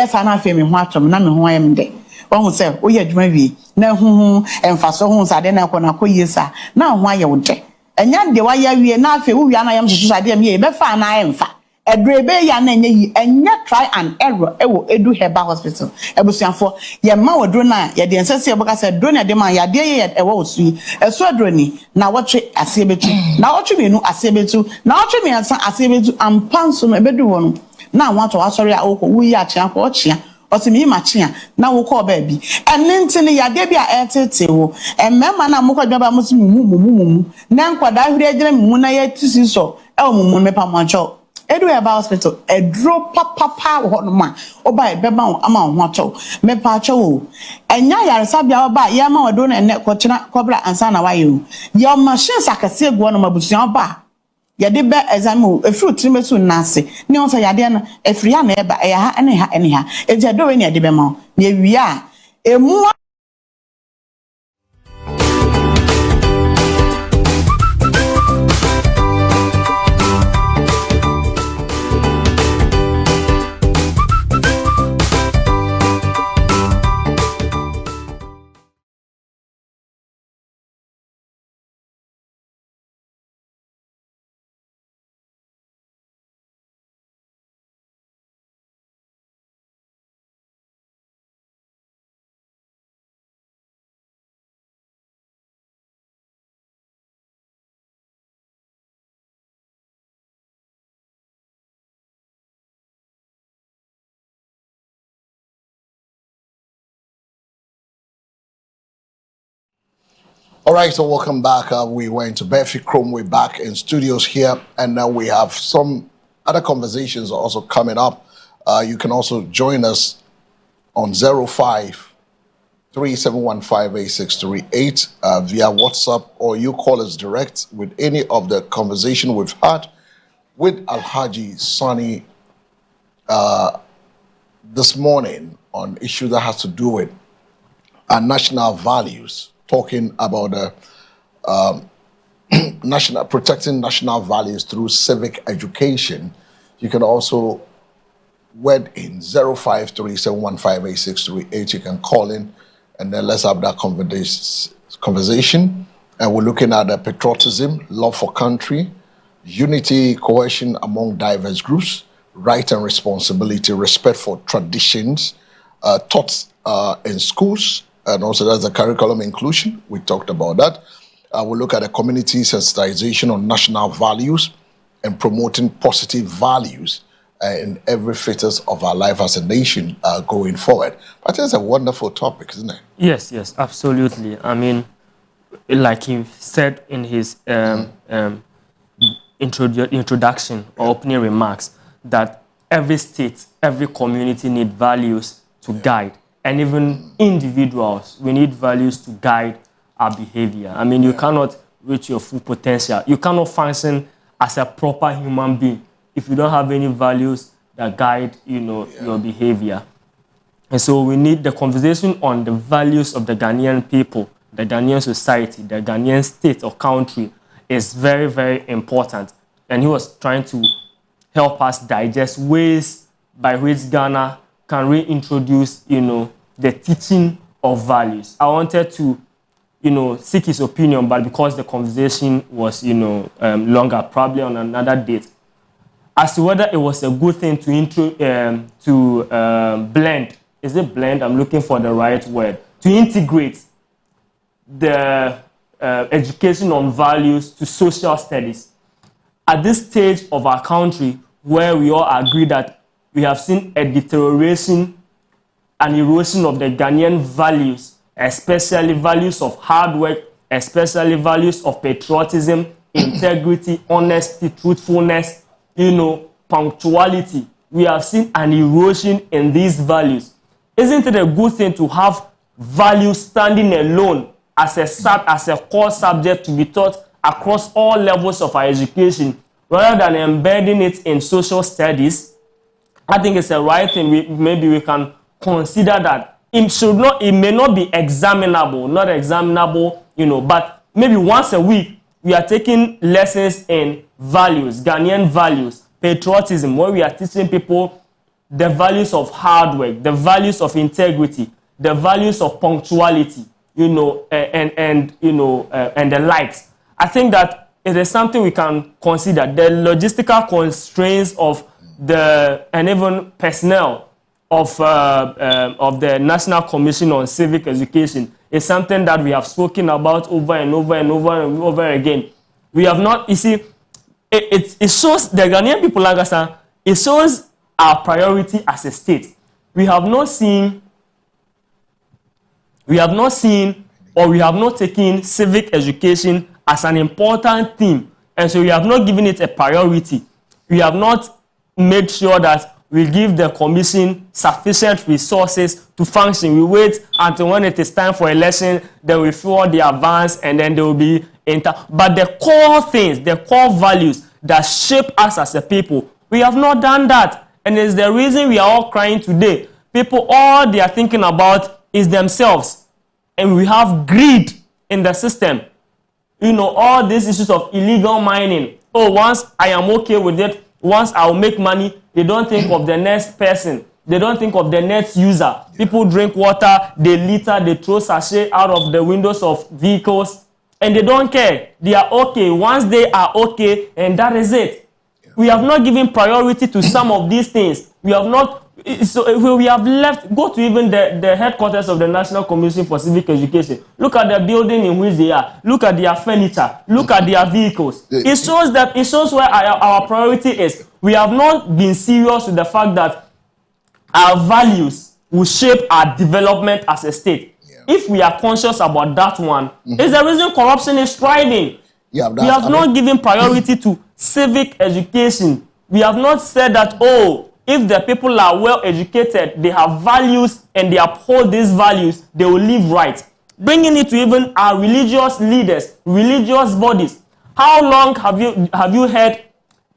[SPEAKER 7] sa na afi me ho atom na me ho ayem de won se o ye adwuma wie na hu emfaso hu sa de na koyi sa na ho aye wo de enya de wa ya wie na afi wo wi na yam hyehyɛ sa de me ye be fa na emfa edrebe ya na enye yi enya try and error ewo Edu Heba Hospital ebusuafo ye ma wodro na ye de ensese eboka se dro na de ma ya de ye ewo osui eso adro ni na wotwe ase betu na wotwe menu ase betu na wotwe miansa ase betu ampanso me bedu wono na wato wasori a woko wuyi a chia ko chia otimi ma chia na woko ba bi enne ntini ya de bia etete wo emmema na moko dwaba musu mumu na nkwada hwere agire mumu na ye tisi so ewo mumu mepa mancho Edu Heba Hospital edro papa ho no ma oba beba ama ho ato me pa acho enya yaresa bia oba ye ma odo na ene kochina kobra ansa na waye o ye machine sakase egu no mabusuan oba ye de be exam e fruit trimesu nase ne on say yade na efri ya na eba e ha ene ha eje do we ne de be ma na ewia emu.
[SPEAKER 1] All right, so welcome back. We went to Berfi Chrome. We're back in studios here, and now we have some other conversations also coming up. You can also join us on 05-3715-8638 via WhatsApp, or you call us direct with any of the conversation we've had with Alhaji Sani this morning on issue that has to do with our national values. Talking about protecting national values through civic education. You can also wed in 05-3715-8638. You can call in and then let's have that conversation. And we're looking at patriotism, love for country, unity, cohesion among diverse groups, right and responsibility, respect for traditions, taught in schools, and also that's the curriculum inclusion. We talked about that. We'll look at the community sensitization on national values and promoting positive values in every facet of our life as a nation going forward. But it's a wonderful topic, isn't it?
[SPEAKER 5] Yes, absolutely. I mean, like he said in his introduction or opening remarks, that every state, every community need values to guide. And even individuals, we need values to guide our behavior. I mean, you cannot reach your full potential. You cannot function as a proper human being if you don't have any values that guide, your behavior. And so we need the conversation on the values of the Ghanaian people, the Ghanaian society, the Ghanaian state or country is very, very important. And he was trying to help us digest ways by which Ghana can reintroduce, the teaching of values. I wanted to, seek his opinion, but because the conversation was, longer, probably on another date, as to whether it was a good thing to blend. Is it blend? I'm looking for the right word. To integrate the education on values to social studies. At this stage of our country, where we all agree that we have seen a deterioration and erosion of the Ghanaian values especially values of hard work, especially values of patriotism, integrity, honesty, truthfulness, punctuality. We have seen an erosion in these values. Isn't it a good thing to have values standing alone as a core subject to be taught across all levels of our education, rather than embedding it in social studies? I think it's a right thing. Maybe we can consider that. It may not be examinable, but maybe once a week we are taking lessons in values, Ghanaian values, patriotism, where we are teaching people the values of hard work, the values of integrity, the values of punctuality, and the likes. I think that it is something we can consider. The logistical constraints of and even personnel of the National Commission on Civic Education is something that we have spoken about over and over and over and over again. We have not, you see, it shows the Ghanaian people, like I said, it shows our priority as a state. We have not seen, or we have not taken civic education as an important theme, and so we have not given it a priority. We have not made sure that we give the commission sufficient resources to function. We wait until when it is time for election, then we forward the advance, and then there will be but the core things, the core values that shape us as a people, we have not done that. And it's the reason we are all crying today. People, all they are thinking about is themselves. And we have greed in the system. All these issues of illegal mining. Oh, once I am okay with it, once I'll make money, they don't think of the next person. They don't think of the next user. People drink water, they litter, they throw sachet out of the windows of vehicles, and they don't care. They are okay. Once they are okay, and that is it. We have not given priority to some of these things. We have not. So we have left. Go to even the headquarters of the National Commission for Civic Education. Look at the building in which they are. Look at their furniture. Look at their vehicles. It shows where our priority is. We have not been serious with the fact that our values will shape our development as a state. Yeah. If we are conscious about that one, it's the reason corruption is thriving. Yeah, we have not given priority to civic education. We have not said that, if the people are well educated, they have values and they uphold these values, they will live right. Bringing it to even our religious leaders, religious bodies. How long have you heard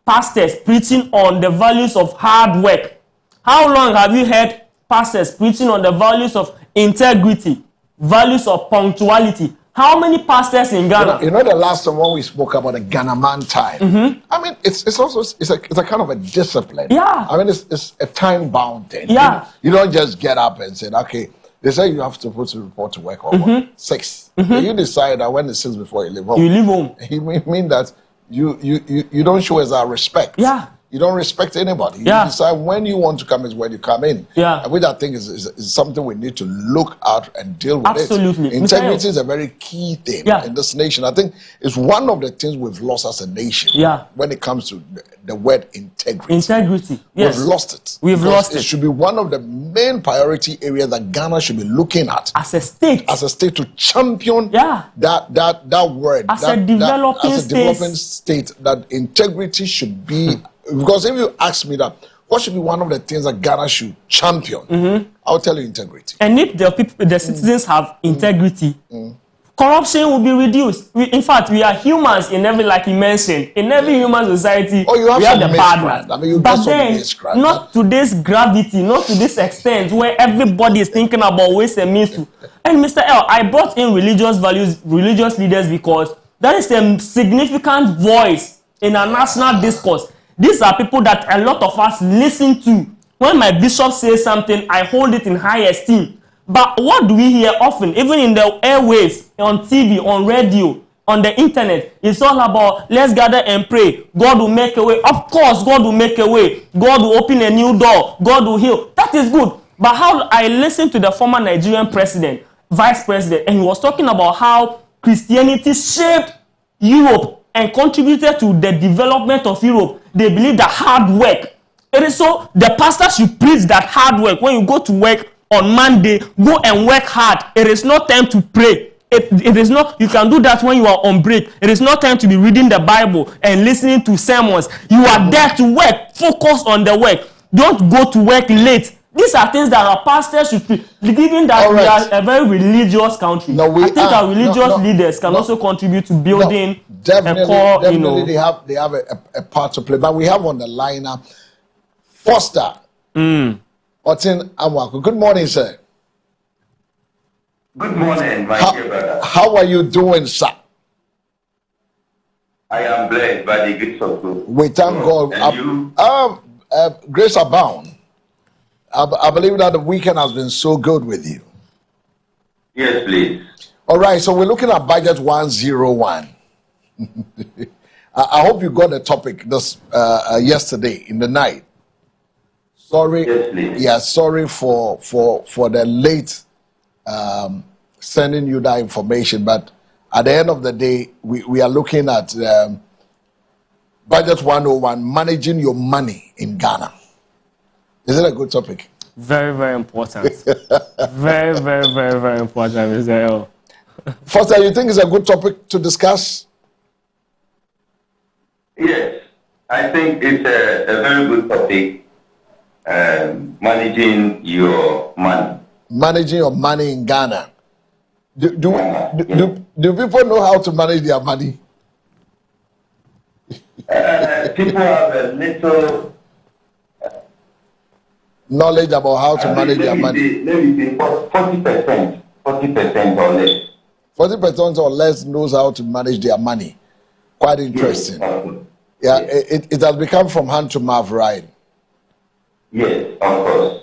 [SPEAKER 5] pastors preaching on the values of hard work? How long have you heard pastors preaching on the values of integrity, values of punctuality? How many pastors in Ghana?
[SPEAKER 1] The last time when we spoke about the Ghana man time. I mean, it's a kind of a discipline.
[SPEAKER 5] Yeah.
[SPEAKER 1] I mean, it's a time bound thing.
[SPEAKER 5] Yeah.
[SPEAKER 1] You don't just get up and say, okay, they say you have to put to report to work or 6. You decide that when it's 6 before you leave home.
[SPEAKER 5] You leave home.
[SPEAKER 1] It means that you don't show us our respect.
[SPEAKER 5] Yeah.
[SPEAKER 1] You don't respect anybody. You decide when you want to come is when you come in.
[SPEAKER 5] Yeah.
[SPEAKER 1] And which I think is something we need to look at and deal with.
[SPEAKER 5] Absolutely.
[SPEAKER 1] Integrity is a very key thing in this nation. I think it's one of the things we've lost as a nation.
[SPEAKER 5] Yeah.
[SPEAKER 1] When it comes to the word integrity.
[SPEAKER 5] Integrity. Yes.
[SPEAKER 1] We've lost it.
[SPEAKER 5] We've lost it.
[SPEAKER 1] It should be one of the main priority areas that Ghana should be looking at.
[SPEAKER 5] As a state.
[SPEAKER 1] As a state to champion that word.
[SPEAKER 5] As a developing
[SPEAKER 1] state, that integrity should be. Because if you ask me that, what should be one of the things that Ghana should champion? I'll tell you integrity.
[SPEAKER 5] And if the citizens have integrity, corruption will be reduced. In fact, we are humans in every, like you mentioned, in every human society.
[SPEAKER 1] We have
[SPEAKER 5] the bad ones.
[SPEAKER 1] I mean,
[SPEAKER 5] but then, not to this gravity, not to this extent, where everybody is thinking about ways and means to. And Mr. L, I brought in religious values, religious leaders, because that is a significant voice in our national discourse. These are people that a lot of us listen to. When my bishop says something, I hold it in high esteem. But what do we hear often, even in the airwaves, on TV, on radio, on the internet? It's all about, let's gather and pray. God will make a way. Of course, God will make a way. God will open a new door. God will heal. That is good. But how I listened to the former Nigerian president, vice president, and he was talking about how Christianity shaped Europe and contributed to the development of Europe. They believe that hard work. It is so the pastor should preach that hard work. When you go to work, on Monday, go and work hard. It is not time to pray. It is not, you can do that when you are on break. It is not time to be reading the Bible and listening to sermons. You are there to work. Focus on the work. Don't go to work late. These are things that our pastors should be, given that we are a very religious country.
[SPEAKER 1] No,
[SPEAKER 5] I think our religious leaders can also contribute to building
[SPEAKER 1] definitely,
[SPEAKER 5] a core,
[SPEAKER 1] definitely they have a part to play. But we have on the line now Foster Otin Amwaku. Good morning, sir.
[SPEAKER 2] Good morning, my dear brother.
[SPEAKER 1] How are you doing, sir?
[SPEAKER 2] I am blessed by the grace of God.
[SPEAKER 1] We thank God.
[SPEAKER 2] And you?
[SPEAKER 1] Grace abound. I believe that the weekend has been so good with you.
[SPEAKER 2] Yes, please.
[SPEAKER 1] All right, so we're looking at budget 101. I hope you got the topic this yesterday in the night. Sorry,
[SPEAKER 2] yes, please.
[SPEAKER 1] Yeah, sorry for the late sending you that information, but at the end of the day, we are looking at budget 101, managing your money in Ghana. Is it a good topic?
[SPEAKER 5] Very, very important. Very, very, very, very important, Mr. L.
[SPEAKER 1] Foster, you think it's a good topic to discuss?
[SPEAKER 2] Yes, I think it's a very good topic. Managing your money.
[SPEAKER 1] Managing your money in Ghana. Do people know how to manage their money?
[SPEAKER 2] People have a little
[SPEAKER 1] knowledge about how to manage their money.
[SPEAKER 2] Let me say 40% or less.
[SPEAKER 1] 40% or less knows how to manage their money. Quite interesting.
[SPEAKER 2] Yes,
[SPEAKER 1] it has become from hand to mouth, right?
[SPEAKER 2] Yes, of course.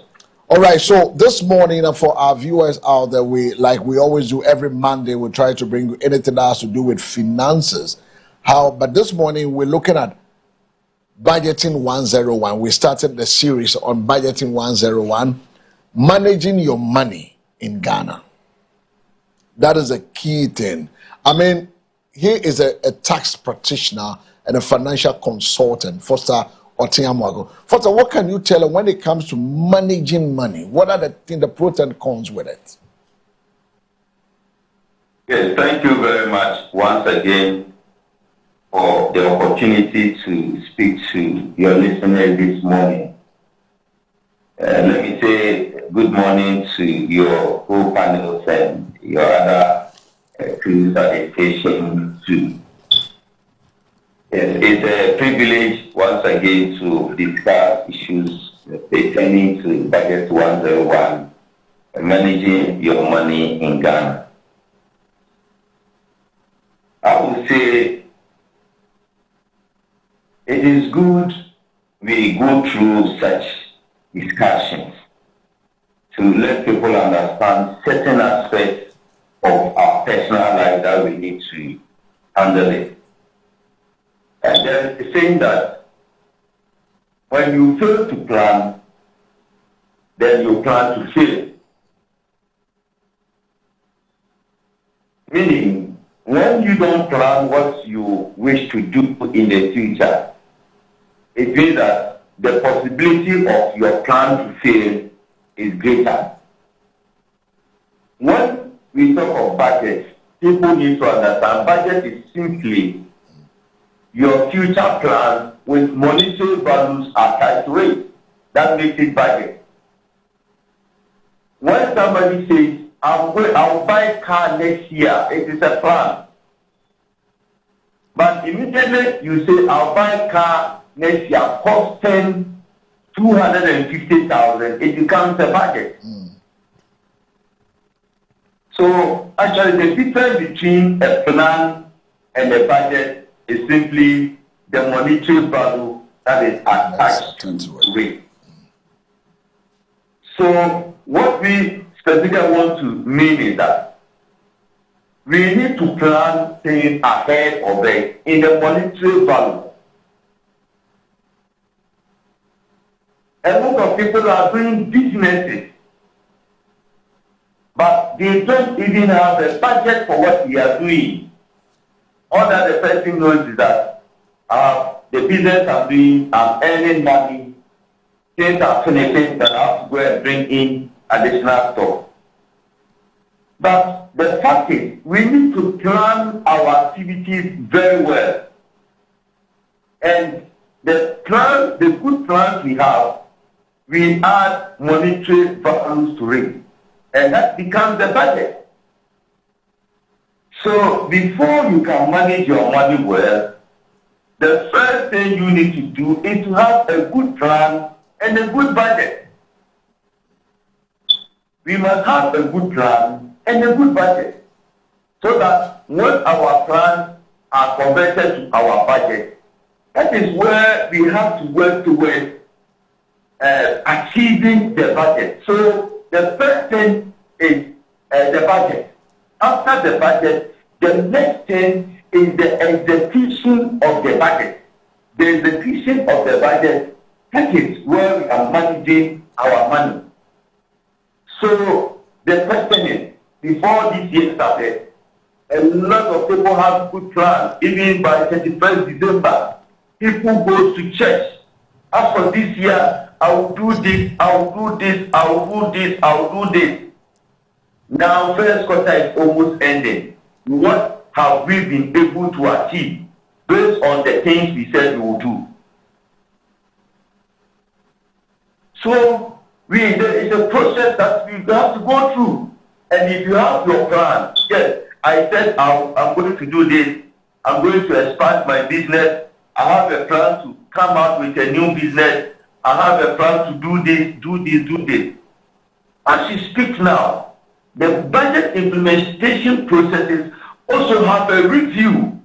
[SPEAKER 1] All right, so this morning, for our viewers out there, like we always do every Monday, we try to bring you anything that has to do with finances. But this morning, we're looking at Budgeting 101. We started the series on Budgeting 101, managing your money in Ghana. That is a key thing. I mean, he is a tax practitioner and a financial consultant, Foster Otin Amwaku. Foster, what can you tell him when it comes to managing money? What are the pros and cons with it?
[SPEAKER 2] Yes, thank you very much once again for the opportunity to speak to your listeners this morning. Let me say good morning to your co-panelists and your other crews at the station too. It's a privilege once again to discuss issues pertaining to Budget 101, managing your money in Ghana. I would say it is good we go through such discussions to let people understand certain aspects of our personal life that we need to handle it. And there is a saying that when you fail to plan, then you plan to fail. Meaning, when you don't plan what you wish to do in the future, it means that the possibility of your plan to fail is greater. When we talk of budget, people need to understand budget is simply your future plan with monetary values attached to it. That makes it budget. When somebody says, I'll buy a car next year, it is a plan. But immediately you say, I'll buy a car next year, costing 250,000, it becomes a budget. So actually the difference between a plan and a budget is simply the monetary value that is attached to it. So what we specifically want to mean is that we need to plan things ahead of it in the monetary value. A lot of people are doing businesses, but they don't even have a budget for what they are doing. All that the person knows is that the business I'm doing, I'm earning money, things are finishing, that I have to go and bring in
[SPEAKER 6] additional stuff. But the fact is, we need to plan our activities very well. And the good plans we have, we add monetary values to it. And that becomes the budget. So before you can manage your money well, the first thing you need to do is to have a good plan and a good budget. We must have a good plan and a good budget, so that when our plans are converted to our budget, that is where we have to work towards achieving the budget. So the first thing is the budget. After the budget, the next thing is the execution of the budget. The execution of the budget, that is where we are managing our money. So the question is, before this year started, a lot of people have good plans. Even by 31st December, people go to church. As for this year, I will do this, I will do this, I will do this, I will do this. Now, first quarter is almost ending. What have we been able to achieve based on the things we said we will do? So, there is a process that we have to go through. And if you have your plan, yes, I said I'm going to do this, I'm going to expand my business, I have a plan to come out with a new business, I have a plan to do this, do this, do this. As you speak now, the budget implementation processes also have a review.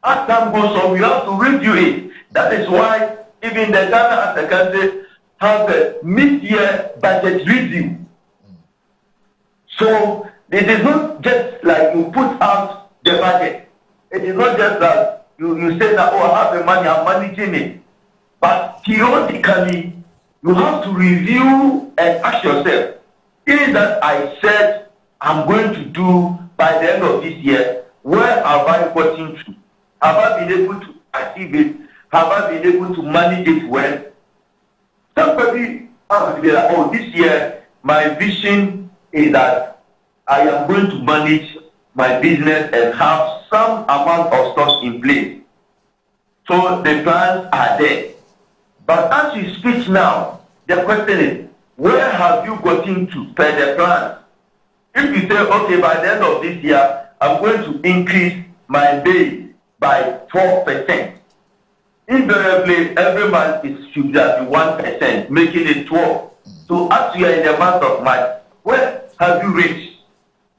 [SPEAKER 6] As time goes on, we have to review it. That is why even the Ghana as a country have a mid-year budget review. So it is not just like you put out the budget. It is not just that you say that, oh, I have the money, I'm managing it. But periodically, you have to review and ask yourself, is that I said I'm going to do by the end of this year, where have I gotten to? Have I been able to achieve it? Have I been able to manage it well? Somebody has to be like, oh, this year, my vision is that I am going to manage my business and have some amount of stuff in place. So the plans are there. But as you speak now, the question is, where have you gotten to per the plan? If you say, okay, by the end of this year, I'm going to increase my base by 4%. Invariably, every month it should be 1%, making it 12. So as you are in the month of March, where have you reached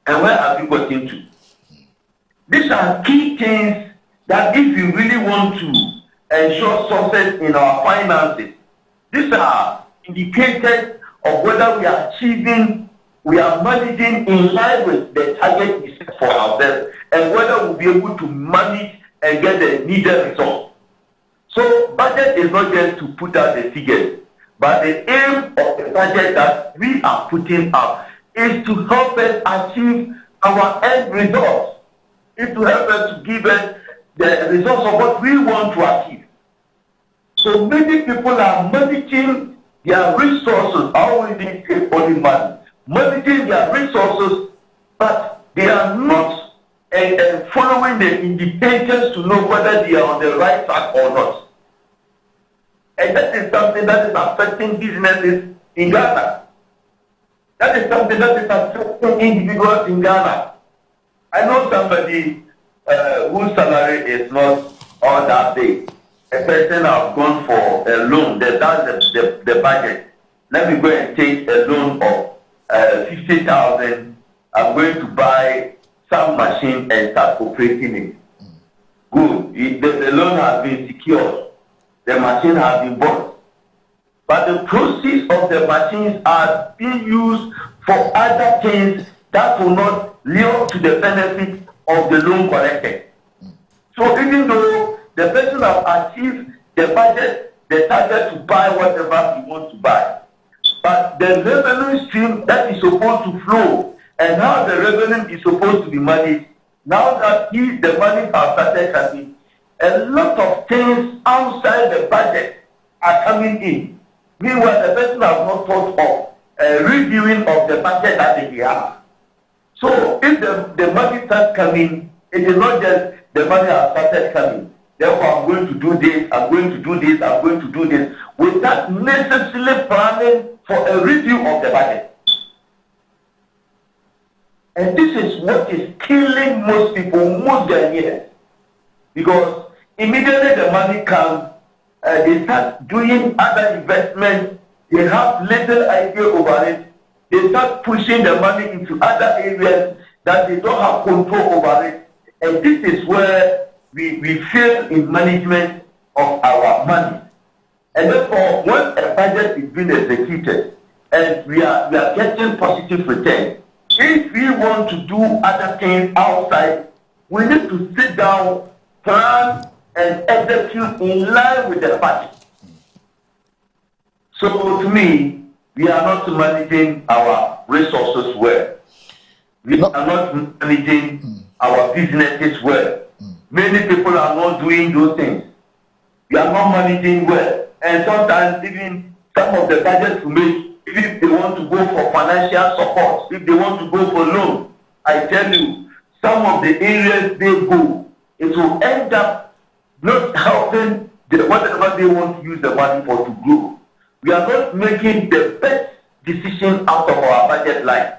[SPEAKER 6] and where have you got into? These are key things that if you really want to ensure success in our finances, these are indicators of whether we are achieving, we are managing in line with the target we set for ourselves, and whether we'll be able to manage and get the needed results. So budget is not just to put out the figures, but the aim of the budget that we are putting up is to help us achieve our end results. It's to help us to give us the results of what we want to achieve. So many people are managing their resources, only money, managing their resources, but they are not following the indicators to know whether they are on the right track or not. And that is something that is affecting businesses in Ghana. That is something that is affecting individuals in Ghana. I know somebody whose salary is not all that big. A person has gone for a loan, that's the budget. Let me go and take a loan of 50,000. I'm going to buy some machine and start operating it. Good. The loan has been secured. The machine has been bought. But the proceeds of the machines are being used for other things that will not lead to the benefit of the loan collected. So even though the person has achieved the budget, the target to buy whatever he wants to buy, but the revenue stream that is supposed to flow and how the revenue is supposed to be managed, now that the money has started coming, a lot of things outside the budget are coming in. Meanwhile, the person has not thought of reviewing of the budget that they have. So if the money starts coming, it is not just the money has started coming. Therefore, I'm going to do this, I'm going to do this, I'm going to do this, without necessarily planning for a review of the budget. And this is what is killing most people, most Ghanaians. Because immediately the money comes, they start doing other investments, they have little idea over it, they start pushing the money into other areas that they don't have control over it. And this is where we fail in management of our money. And therefore, when a budget is being executed and we are getting positive return, if we want to do other things outside, we need to sit down, plan, and execute in line with the budget. So to me, we are not managing our resources well. We are not managing our businesses well. Many people are not doing those things. We are not managing well. And sometimes even some of the budgets we make, if they want to go for financial support, if they want to go for loan, I tell you, some of the areas they go, it will end up not helping whatever they want to use the money for to grow. We are not making the best decision out of our budget line.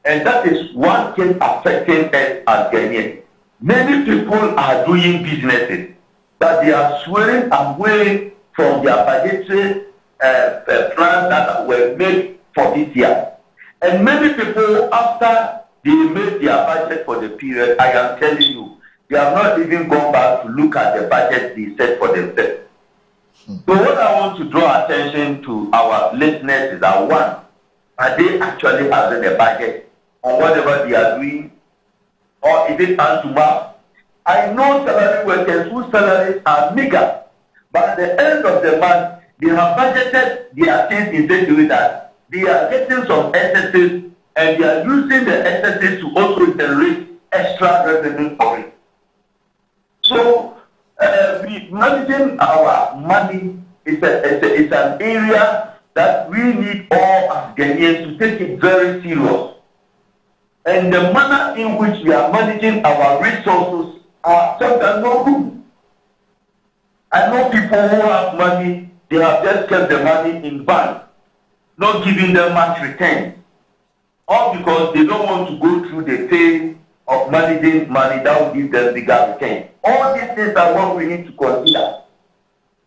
[SPEAKER 6] And that is one thing affecting us as Ghanaians. Many people are doing businesses, but they are swearing away from their budgetary plans that were made for this year. And many people, after they made their budget for the period, I am telling you, they have not even gone back to look at the budget they set for themselves. So what I want to draw attention to our listeners is that one, are they actually having a budget on whatever they are doing? Or is it hand to mouth? I know salary workers whose salaries are meager, but at the end of the month, they have budgeted their things in such a way that they are getting some excesses and they are using the excesses to also generate extra revenue for it. So, managing our money is an area that we need all as Ghanaians to take it very serious. And the manner in which we are managing our resources are sometimes not good. I know people who have money, they have just kept the money in bank, not giving them much return. All because they don't want to go through the pain of managing money that will give them bigger return. All these things are what we need to consider.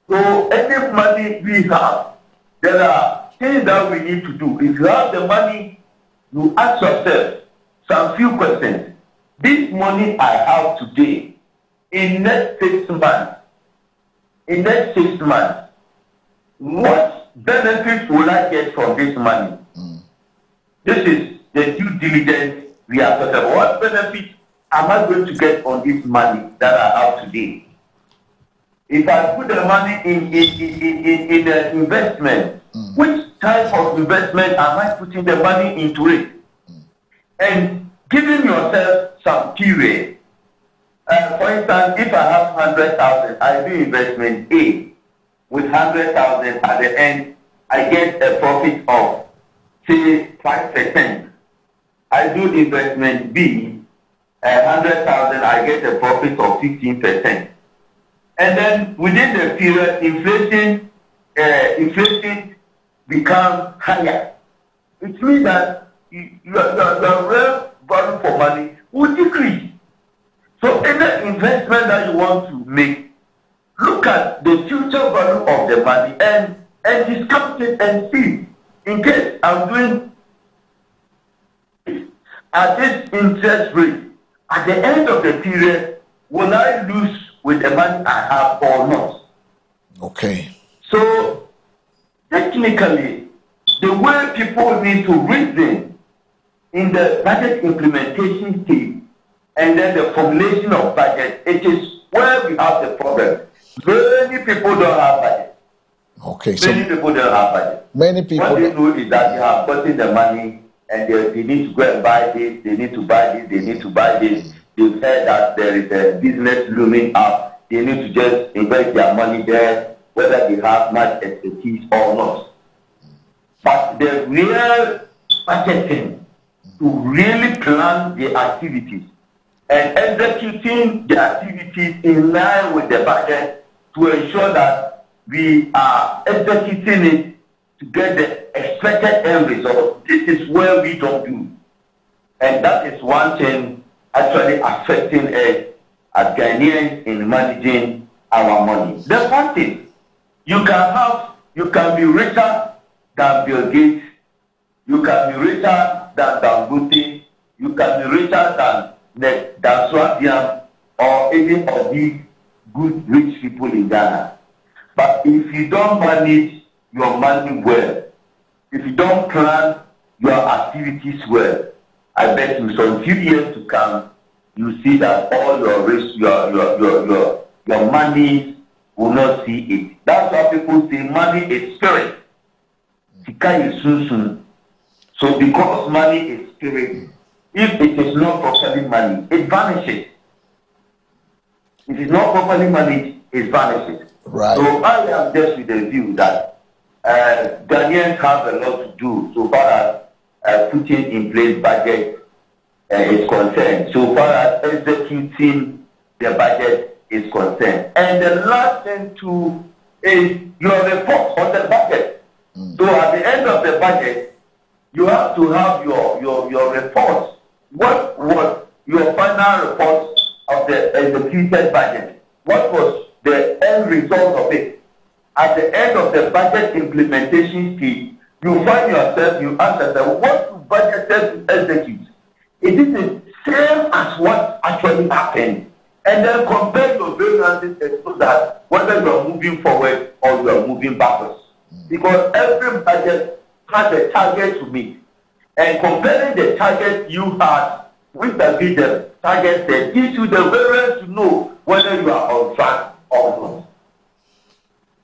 [SPEAKER 6] So any money we have, there are things that we need to do. If you have the money, you ask yourself some few questions. This money I have today, in next 6 months, what benefits will I get from this money? This is the due diligence we are talking about. What benefits am I going to get on this money that I have today? If I put the money in an investment, which type of investment am I putting the money into it? And giving yourself some period. For instance, if I have 100,000, I do investment A. With 100,000 at the end, I get a profit of, say, 5%. I do investment B, 100,000, I get a profit of 15%. And then within the period, inflation becomes higher. It means that your real value for money will decrease. So any investment that you want to make, look at the future value of the money and discount it and see. In case I'm doing at this interest rate, at the end of the period, will I lose with the money I have or not?
[SPEAKER 1] Okay.
[SPEAKER 6] So technically, the way people need to reason in the budget implementation stage and then the formulation of budget, it is where we have the problem. Many people don't have budget.
[SPEAKER 1] Okay.
[SPEAKER 6] Many people don't have budget.
[SPEAKER 1] Many people.
[SPEAKER 6] What they do is that they have gotten the money and they need to go and buy this, they need to buy this, they need to buy this. They've heard that there is a business looming up. They need to just invest their money there, whether they have much expertise or not. But the real budgeting to really plan the activities and executing the activities in line with the budget to ensure that we are executing it to get the expected end result. This is where we don't do. And that is one thing actually affecting us as Ghanaians in managing our money. The fact is, you can be richer than Bill Gates, you can be richer than Dangote, you can be richer than Swazian or any of these good rich people in Ghana. But if you don't manage your money well, if you don't plan your activities well, I bet you some few years to come, you see that all your risk, your money will not see it. That's why people say money is spirit. So because money is spirit, if it is not properly managed, it vanishes. If it is not properly managed, it vanishes.
[SPEAKER 1] Right.
[SPEAKER 6] So I am just with the view that Ghanaians have a lot to do so far as putting in place budget is concerned, so far as executing the budget is concerned. And the last thing too is your report on the budget. So at the end of the budget, you have to have your reports. What was your final report of the executed budget? What was the end result of it? At the end of the budget implementation stage, you find yourself, you ask yourself, what you budgeted to execute? Is it the same as what actually happened? And then compare your variances and so that whether you are moving forward or you are moving backwards. Because every budget has a target to meet. And comparing the target you had with the target that gives you the variance to know whether you are on track or not.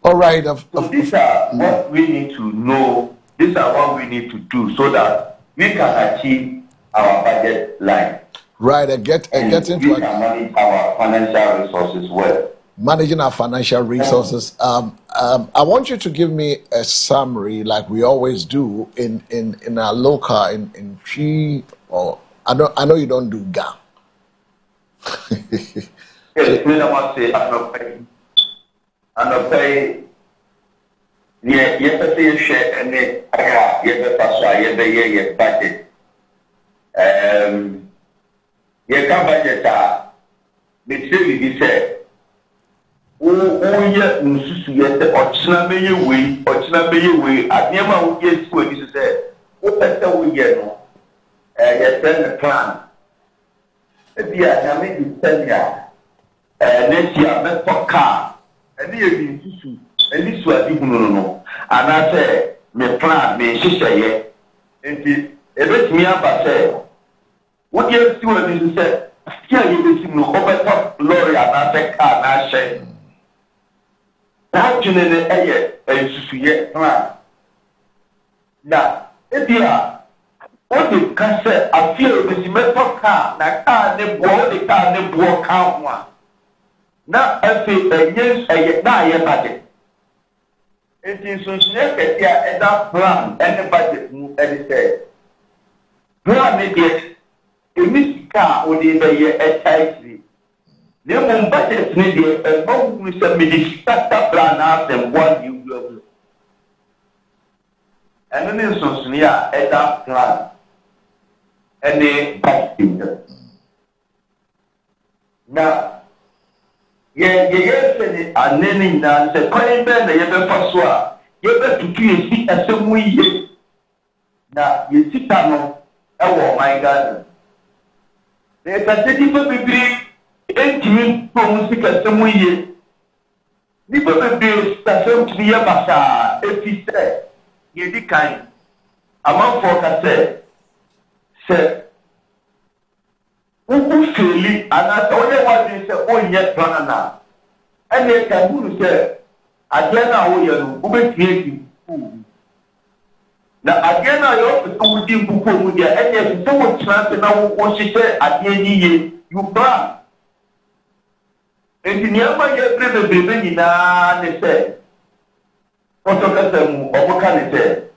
[SPEAKER 1] All right.
[SPEAKER 6] So these are what we need to know. These are what we need to do so that we can achieve our budget line.
[SPEAKER 1] Right. I get into
[SPEAKER 6] we can manage our financial resources well.
[SPEAKER 1] Managing our financial resources. I want you to give me a summary, like we always do in our local in Tree, or I know you don't do GA.
[SPEAKER 6] Yes, we don't say I'm not paying. Yeah, yes, share and yes, budget. You can budget we say. Oye nsusu yete ochina meye we adema wo ye school ni say wo pese wo ye no ye plan e bia na me di tanya next year me for car eni ye di nsusu eni su adi hunu no ana say me plan me hihye enti ebetimi aba say wo ye school ni say kia ye be no obeto lorry ana say car na share. Now, you know, now, if you are what you can say, I feel this metal car, na car, the car, the board count one. Now, I feel yes, I get budget. It is so snake and that plan, and the budget, and it says, plan it yet, a miss car would be a tightly. The one budget needed a bomb with a minister plan out and one you will. And then so near at that plan. And they budget. Now, yes, and then in the coin band, the ever passoir, you better to see as some way. Now, you sit down, oh my God. There's a different degree. Entimi promusi kasemu ye ni bebe station to ye basa efise ye di kan amanfo ka se uku feli ana onye wadi se onye plan na ene ka huru se ade na wo ye no ubetie ki na ade na yo so wudi mbuko mu dia ene so wo chance na wo hyehyɛ ade ni ye you plan. And in Yama, Nina, they said, Otokasemu, Obokan said,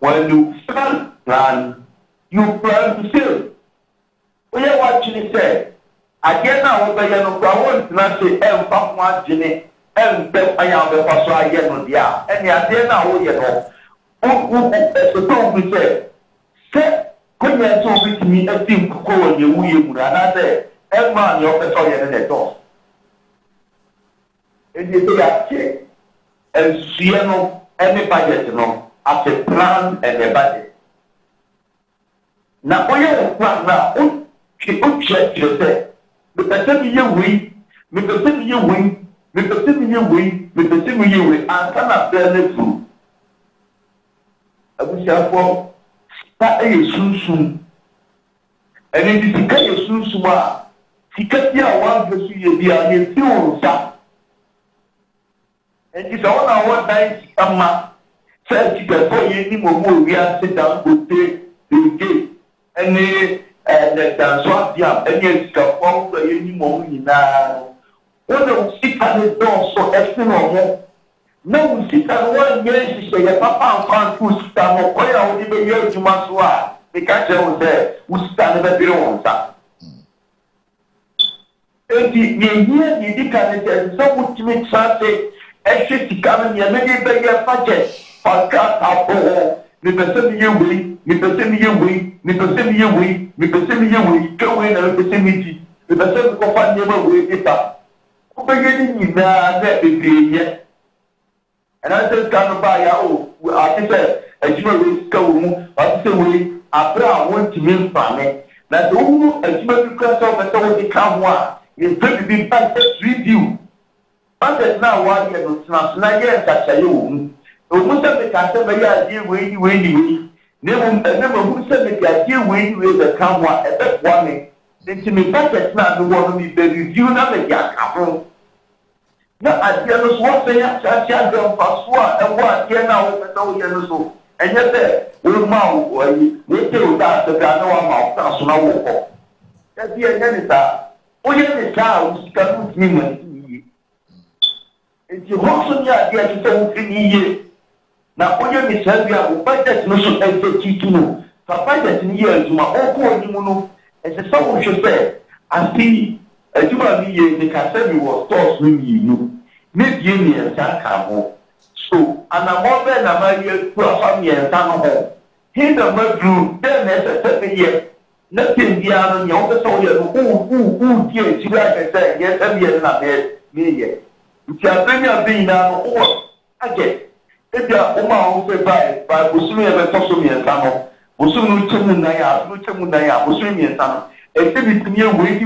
[SPEAKER 6] when you plan, you plan to fail. We are watching it. Again, I will be not say, and fuck one Jenny, and then I am the first I get on the air. And the idea now, you know, the song we say, when you are talking to me, I think go and you will, and I say, and man, you're the toy and the door. And you say, and see no any budget, no, as a plan and a budget. Now, we have a plan now, she would check yourself. Me pese mi ye wei, me pese mi ye wei, me pese mi ye wei, me pese mi ye wei. Ansa na bele fu. Abusiafo, ta eye sunsun. Eni di sika ye sunsun a, sika ti a wan gesu ye bi a ye ti o nsa. Enti sa wona won dan sika ma, se sika fo ye ni mo mo wi a se dan go te de eni the dance diam any scaffold for any moment now. When you sit at the door so external, no we sit at 1 year to say papa and fan to stand up where I will be here to Maswa. The catcher was there, who stand at the bureau. And the year he declared so much to make say, extra to come in your many bigger budget for cut up. Me pese mi ye wei, me pese mi ye wei, me pese mi ye wei, me pese mi ye wei, ke wei na me pese mi ti, me pese mi ko fa nyema wei eta. Ko be ye ni na na bebreye. And I said kan ba ya o, I say ejima wei ka wo mu, I say wei abra won ti me mfa me. Na do wo ejima bi ka so be so di ka ho a, ye be bi ba review. But now what you do na ye ta cha ye wo mu. Musa me ka se be ya die we never musa me ka die we the camera e be kwa me nti me budget na do wo me be review na me ya ka ho na adie no so se ya cha go paso a e wo adie na wo be so ye no so enye se wo ma wo yi we te o da se ga na wa ma o ta so na wo ko ya die enye ni ta o ye ni ka o sika no mi ma ni nti ho so ni adie ti se wo fi ni ye. Na onye misali a budget no so execute no fa budget ni ye aduma o ko ni mu no e se so wo hwese anti aduma ni ye ni ka se mi wo stores ni you me die ni e sa ka ho so anamo be na ma ye ku afa mi e sa no ho he da ma dru den e se se ye na tin dia no nyo be so ye no u die ti ra ke se ye se mi na me ye ti a be mi na no o age Ebia uma o fe bai busumi e be toso mi ensano busumi no chemu na ya busumi mi ensano e se bi tinye we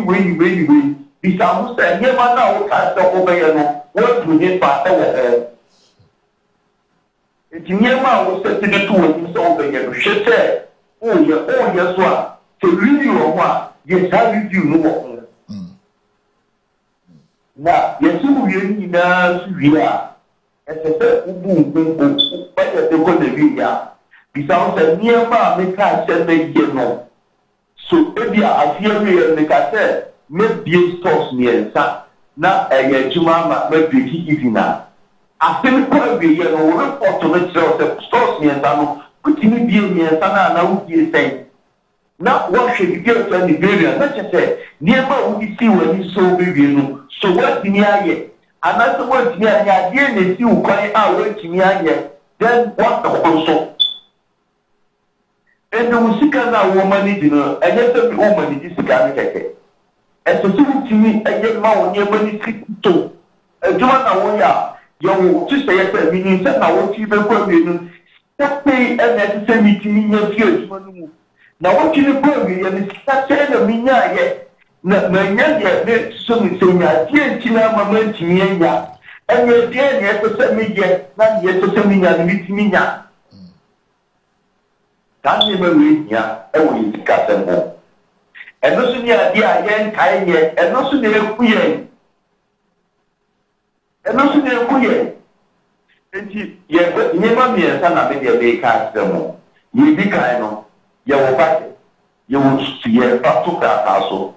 [SPEAKER 6] bi sa mu se nye ma na o ka se o be ye no wo tu ni pa e wo e tinye ma o se ti de tu wo ni so o be ye no hwese o ye so a se review o wa ye sa review no wo na ye su wi ni na su wi a ese ubu budget ko de via bisa se niema me ka se me ye no so ebia afia we me ka se me bie stores ni ensa na eye juma ma me biki ifina afemi ko we ye no report to me se stores ni ensa no kutini bie ni ensa na wo bie sen na wo hwe bie to ni bie na che niema wo di si wani so bie no so what ni aye another word near the idea is you cry out to me then what the also and the musical now woman is and yes every woman is a and so to me a young man near money to a Joanna Woya young to say yes meaning that I want you to that pay and necessary meeting in your fears now what you go and it's not saying a minya yet na manya de so mi se nya tie ntina mama ntimi nya enye de ne to se mi ye na ye to se mi nya ni ntimi nya kan ni me wi nya e wo yi ka se mo eno so ni ade a ye nkai ye eno so ne ku ye enti ye ni ma mi ensa na me de be ka se mo ye bi kai no ye wo ba ye wo ye pa to ka so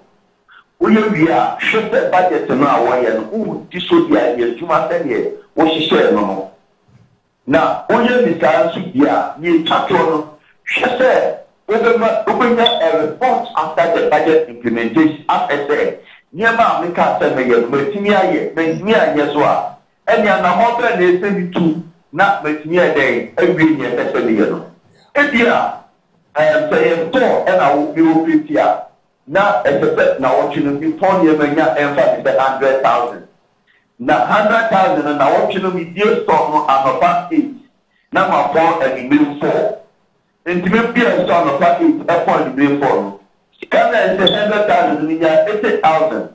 [SPEAKER 6] we are shut budget no awon ye no u di so dia ye juma se ye wo hihye no no Now, only Miss Karansu here, you chat she said, open a report after the budget implementation. After say, near my make us say, me yes, what? And you're not more than they send it to not make me a day, every year, that's a year. If you are, say, and I will be with you. Now, as a set, now what you be torn your man, and 100,000. Now, 100,000, and I want you to be dear storm on a past 8. Now, my 4 and the 4. And to be a storm of past 8, a point to be 4. Come and say 100,000, 80,000.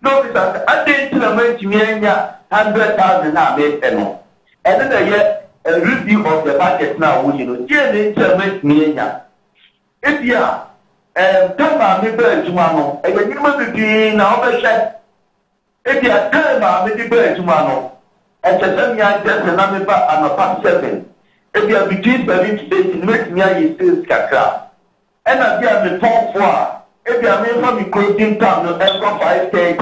[SPEAKER 6] No, because I didn't tell me to me 100,000 now, made and then I get a review of the budget now, you know, dear nature makes me. If you are, come on, me bird tomorrow, and you must be now the chef. If you are time, me bird tomorrow, and the same year, just another back and a past 7. If you are between 7 days, make me a still scacra. And I be the top 4. If you are made from the closing town, and from 5 days.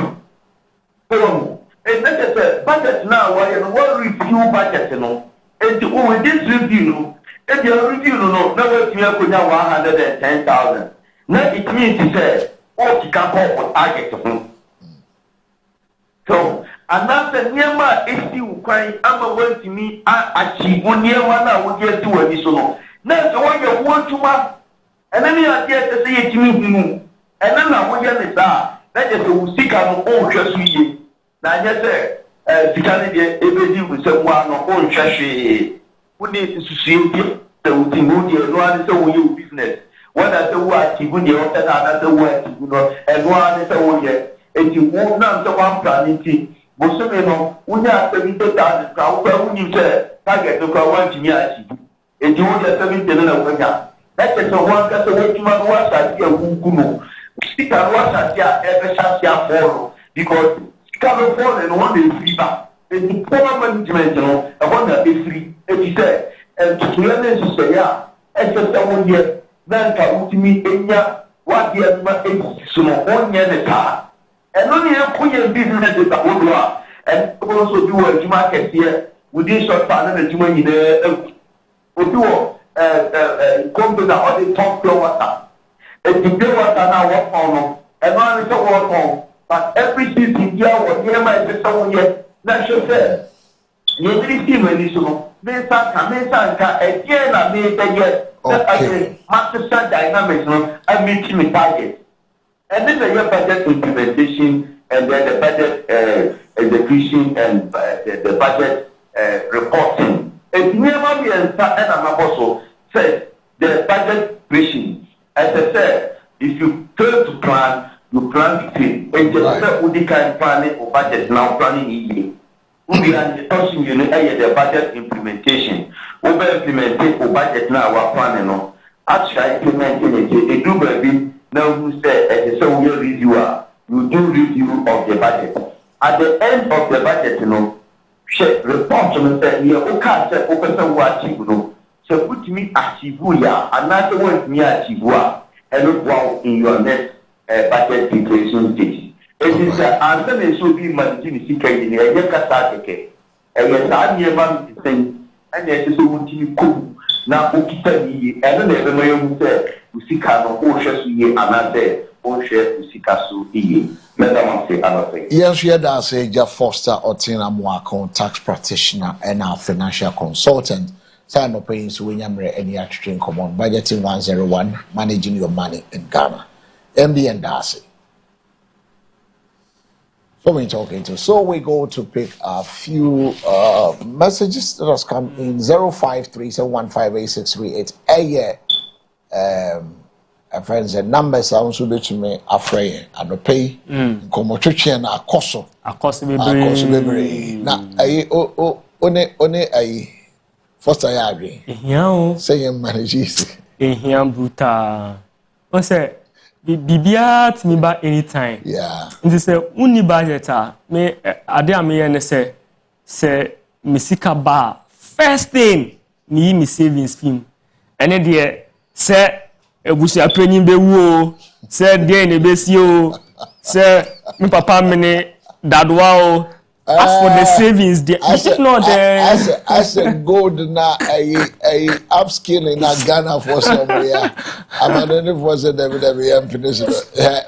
[SPEAKER 6] So, it's not a budget now, why you want review budget, you know. And with this review, if you review, no, never fear could have 110,000. Now it means to say, what you can call for target. So, another near my issue, crying, I'm away to me, I achieve 1 year, 1 hour, would get to a disono. Now, the one you want to month, and then you are there to say it to me, and then I want you to that is the sick and own just you. Now, yes, sir, the candidate, everything with someone or own trashy. Who needs to see you? The routine, no one is a new business. What I say, what you would not another word, and one is a way. And you won't know the one planning. Bosomeno, when you are 70,000 crowd, when you say, target to go 1 to me, and you want 70,000 when you that is the one that's the way to my watch at your Gugu. Stick and watch at your every chance you follow because California and one day free back. And the poor management, you know, I want to be free. If you say, and to learn to say, yeah, and just someone here, then come to me in ya, what year my so 1 year at a time. And only a queer business is a good law. And also do a market here within short time and 2 money there. Come to the other top floor water. And the pure water now work on, and one is a work on. But every season, you are near my sister yet. That's your fair. You really see when you know. Mesa, again, I made the yet. Master dynamics, I meet him in target. And then the budget implementation, and then the budget execution, and the budget reporting. It's never be and I'm also said the budget vision. As I said, if you fail to plan, you plan to fail. And just said we can plan or budget now planning easy. We are touching the budget implementation. We will implement or budget now our planning on. Actually implementing it. They do baby now who said as a so reviewer, you do review of the budget. At the end of the budget, check report to me say, yeah, okay, say, open what you know. So put me achieve ya, another one me achieve and look wow in your next budget preparation stage. It is the answer is so be managing the secret in the Yakasake. And yes, I'm your man to say, and yes, so would you cool. Now, Ukitani, and then the way you say, Usika no Osha Suye, another Osha Usika Suye.
[SPEAKER 1] Yes, yeah, that's a Jeff Foster Otina Mwako, tax practitioner and our financial consultant. Sign up paying so when you're any action come on budgeting 101, managing your money in Ghana. MB and Darcy. So we're talking to. So we go to pick a few messages that has come in 0537158638. Friends and numbers are also to me afraid and pay commotion and a coso. A cost baby. Now, I first I agree. Saying manages.
[SPEAKER 5] Buta. I say, Bibiat me back anytime.
[SPEAKER 1] Yeah.
[SPEAKER 5] And say, Uni budgeta, me, Adia me and say, Misika bar. First thing, me savings scheme. And then the say, Ebusi aprenyin bewu say dey na besi o say me papa me ne dadwa o As for the savings, if not,
[SPEAKER 1] I said gold na a upskilling na Ghana for somewhere. I'm not for the WWM Peninsula,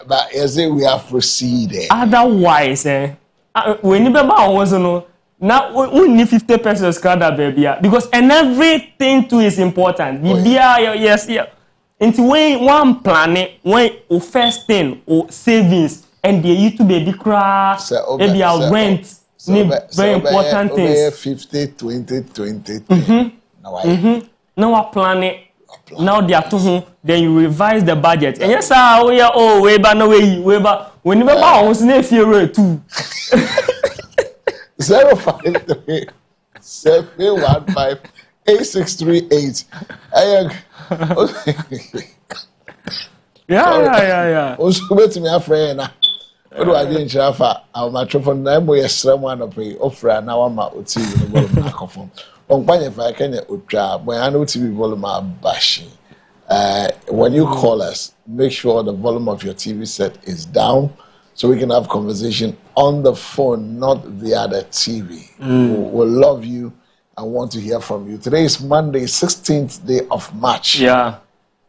[SPEAKER 1] but you say we have proceeded.
[SPEAKER 5] Otherwise, when you was no. Now we need 50 pesos card baby because and everything too is important. Yes. Until when one planet when o first thing or savings and the YouTube baby crash maybe our rent very important things.
[SPEAKER 1] 50, 20, 20.
[SPEAKER 5] Now our planet. Now they are to home, then you revise the budget. And yes, we are way back no way back. When you remember I was near fear too.
[SPEAKER 1] 053 715 8638.
[SPEAKER 5] Yeah.
[SPEAKER 1] Also, wait me a friend. What do I do in Jaffa? Our microphone, I'm going to slam one of the offer now. I'm out to the microphone. On point, if I can, when I know TV volume bashing. When you call us, make sure the volume of your TV set is down. So we can have conversation on the phone, not via the TV. We'll love you and want to hear from you. Today is Monday, 16th day of March.
[SPEAKER 5] Yeah.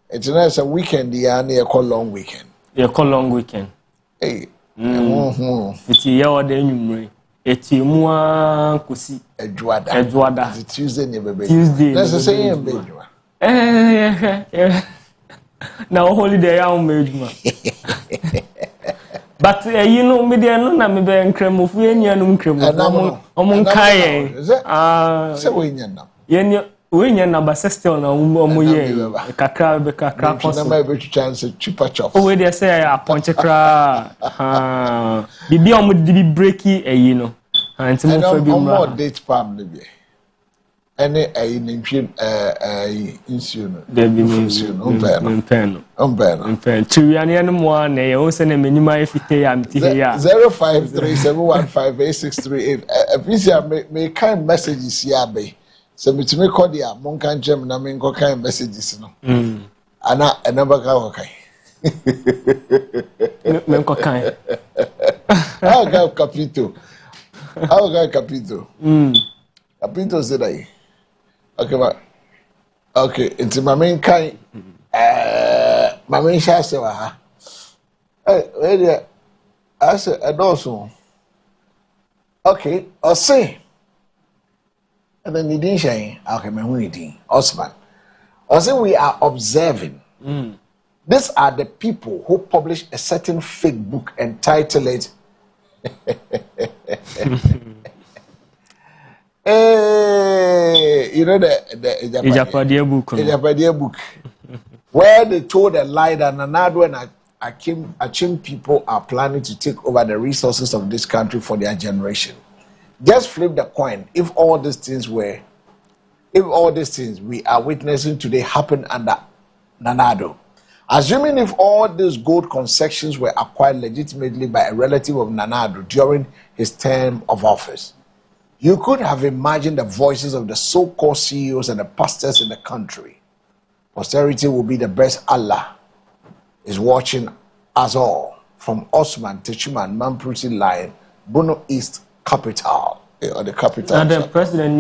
[SPEAKER 1] It's a weekend, yeah, near call long weekend.
[SPEAKER 5] Yeah, call long weekend.
[SPEAKER 1] Hey.
[SPEAKER 5] It's here or then it's more kusi.
[SPEAKER 1] Edwada. It's Tuesday, baby.
[SPEAKER 5] Tuesday.
[SPEAKER 1] That's the same, baby.
[SPEAKER 5] Yeah. Now holiday, I'm made. But you know, me there no na me be nkrem ofu enya no nkrem omo nkae
[SPEAKER 1] say we nya na
[SPEAKER 5] ye nya na ba still na omo ye kakra
[SPEAKER 1] koso na ma be chance chupa chop
[SPEAKER 5] o we dey say a ponche kra bibi omo di breaki eyi no anti mo fa bi mra
[SPEAKER 1] omo date pam ne bi ene ayi nintwe insuo no
[SPEAKER 5] de bi mpeno chiwiane no mo na ye o se na menima efite ya mti he ya
[SPEAKER 1] 0537158638 apisia me kind messages ya be so mitime call dia mon kan chem na me nko kind messages no ana enaba ka kai
[SPEAKER 5] me nko kan
[SPEAKER 1] aga capito capito said I okay, it's my main kind. My main shall say, hey, wait, I said, and also, okay, I'll say, and then you didn't say, okay, my wedding, Osman. I'll say, we are observing. These are the people who publish a certain fake book entitled it. You know the
[SPEAKER 5] Japadia
[SPEAKER 1] book, where they told a lie that Nanado and Achim people are planning to take over the resources of this country for their generation. Just flip the coin. If all these things we are witnessing today happen under Nanado, assuming if all these gold concessions were acquired legitimately by a relative of Nanado during his term of office, you could have imagined the voices of the so-called CEOs and the pastors in the country. Posterity will be the best. Allah is watching us all. From Osman, Techiman, Mamprusi Lion, Bono East Capital, or the capital.
[SPEAKER 5] And the president,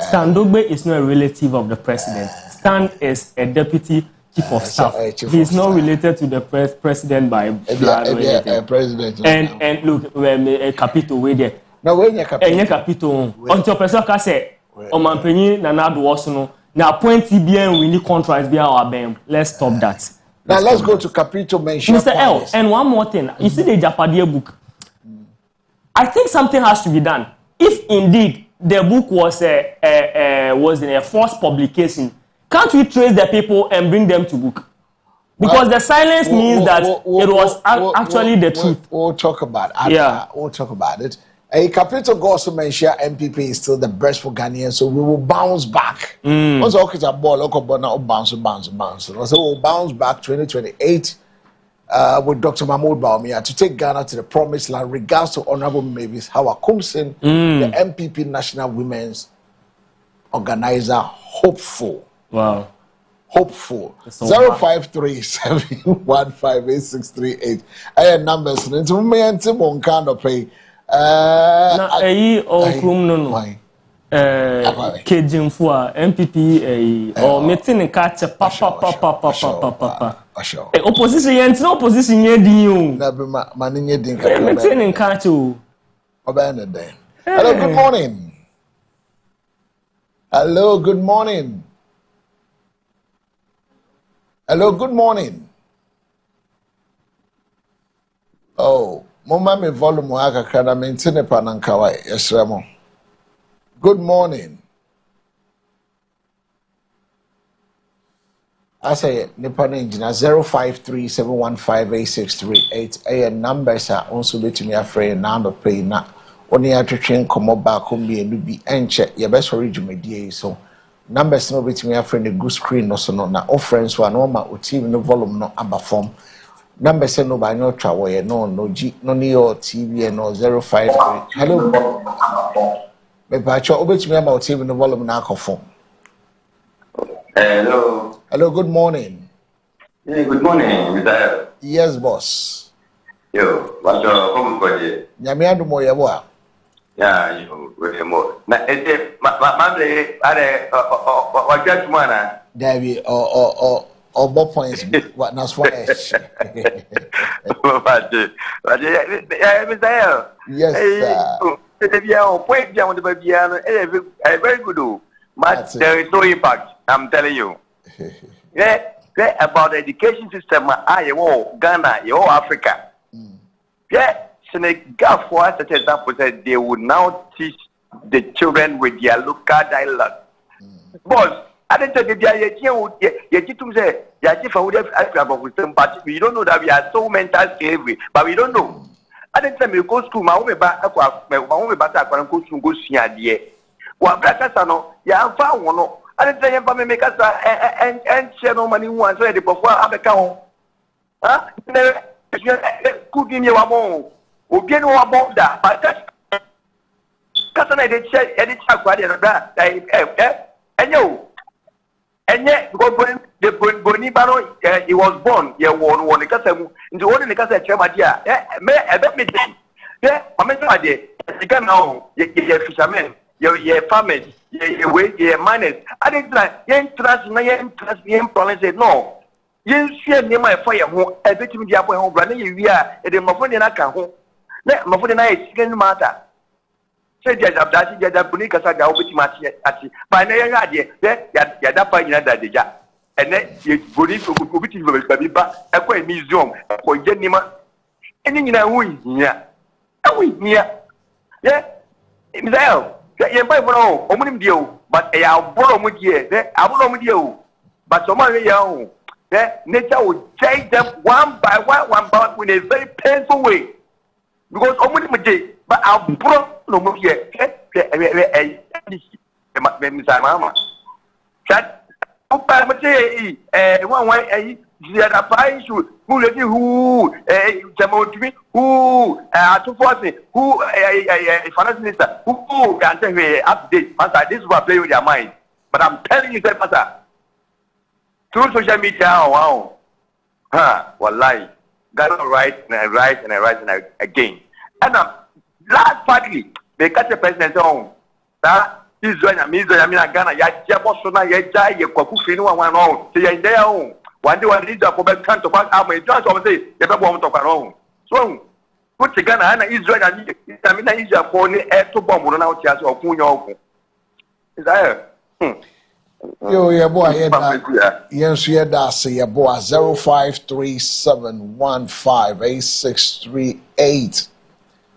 [SPEAKER 5] Stan Dogbe is not a relative of the president. Stan is a deputy chief of staff. He is not related to the president by blood or anything.
[SPEAKER 1] President.
[SPEAKER 5] And look, a capital way there.
[SPEAKER 1] Now when you
[SPEAKER 5] capital until person can say Omanpenyi Nanado was no na point TBN we need contracts be our BM. Let's stop that.
[SPEAKER 1] Now let's go to Capito mention.
[SPEAKER 5] Mr. L, and one more thing. You see the Japadia book. I think something has to be done. If indeed the book was in a forced publication, can't we trace the people and bring them to book? Because the silence means that it was actually the truth.
[SPEAKER 1] We'll talk about it. We'll talk about it. A Capito also mentioned MPP is still the best for Ghanaians, so we will bounce back. Once okay, a ball, local now bounce. So we'll bounce back 2028 with Dr. Mahmoud Bawumia to take Ghana to the promised land. Regards to Honorable Mavis Hawa Kumsin, the MPP National Women's Organizer, hopeful.
[SPEAKER 5] Wow.
[SPEAKER 1] Hopeful. 0537158638. I had numbers. And to me and Tim on kind of pay.
[SPEAKER 5] Na eyi okrum no. Kejimfo a MPP or meeting catch papa. Opposition yent no opposition ye din o.
[SPEAKER 1] Na be ma nye din kakra.
[SPEAKER 5] Meeting catch o.
[SPEAKER 1] Oba na den. Hello, good morning. Hello, good morning. Hello, good morning. Oh, mama me volume aka kana mentine pa nankawa yesremo. Good morning. I say nipa na engineer 0537158638. A numbers are also between your friend now the pay na only atwetwe nkomo ba ko mienu bi enche ye be sorry dwumadie so numbers no between your friend the good screen no so no na all friends one no ma o TV no volume no aba form. Number say no by no travel no G no near TV no 053. Hello. Me bacho obetumi ama TV no volume na akofon.
[SPEAKER 2] Hello.
[SPEAKER 1] Hello, good morning.
[SPEAKER 2] Yeah, good morning, Mr.
[SPEAKER 1] Yes, boss.
[SPEAKER 2] Yo, what's your home for you?
[SPEAKER 1] Nyame adumo ye bo a.
[SPEAKER 2] Yeah, you very more. Na mamle are what just mana?
[SPEAKER 1] David or both points what nas why.
[SPEAKER 2] But Mr.
[SPEAKER 1] Yes, sir.
[SPEAKER 2] Point down the baby, very good. But there is no impact, I'm telling you. Yeah, about the education system, Ghana, Africa. Yeah, Senegal, for us, as example, said they would now teach the children with their local dialect. Boss, I didn't tell you, but we don't know that we are so mental slavery, but we don't know. I didn't tell me go school, my home back, go see idea. What Bracasano, ya found one. I didn't tell you, make us and share no money once ready before I become. Huh? Could give me one more. Who get no about that, but that's I did say any child, and yet, the Bonibano, he was born, he won the Castle, in the one in the Castle, Chamadia. I bet me, yeah, I mean, I did. You can know, you're fishermen, you're farmers, you're miners. I didn't like, you trust me, Police said, no. You share near my fire home, I bet me the apple home, running you are at the Mafon and I can home. Let Mafon and I second matter. Say that Bunica said, I'll be much at it. By no idea, that fine that deja. And then you believe you could be back, a quite museum, for Jenima. And then I win, yeah. I win, yeah. Yeah, himself. You buy for all, only deal, but I'll borrow with you, I will with you. But somebody young, nature will change them one by one in a very painful way. Because only but I'll borrow no more here. Mama. That one way the other pie shoot who let you who Jamotimi who to force me who finance minister who can tell me update master this is what play with your mind. But I'm telling you that master through social media wow well lie got right and again and last partly they catch the president on that Israel and Ghana ya jabo na ya jai ye kwaku finu one on say ya there on one day one leader for back to back am just so say you be bomb to on so put Ghana and Israel and Israel for ni e to bomb no na o tia so okun yan is that
[SPEAKER 1] yo ye boy yes ye da say ye boy 0537158638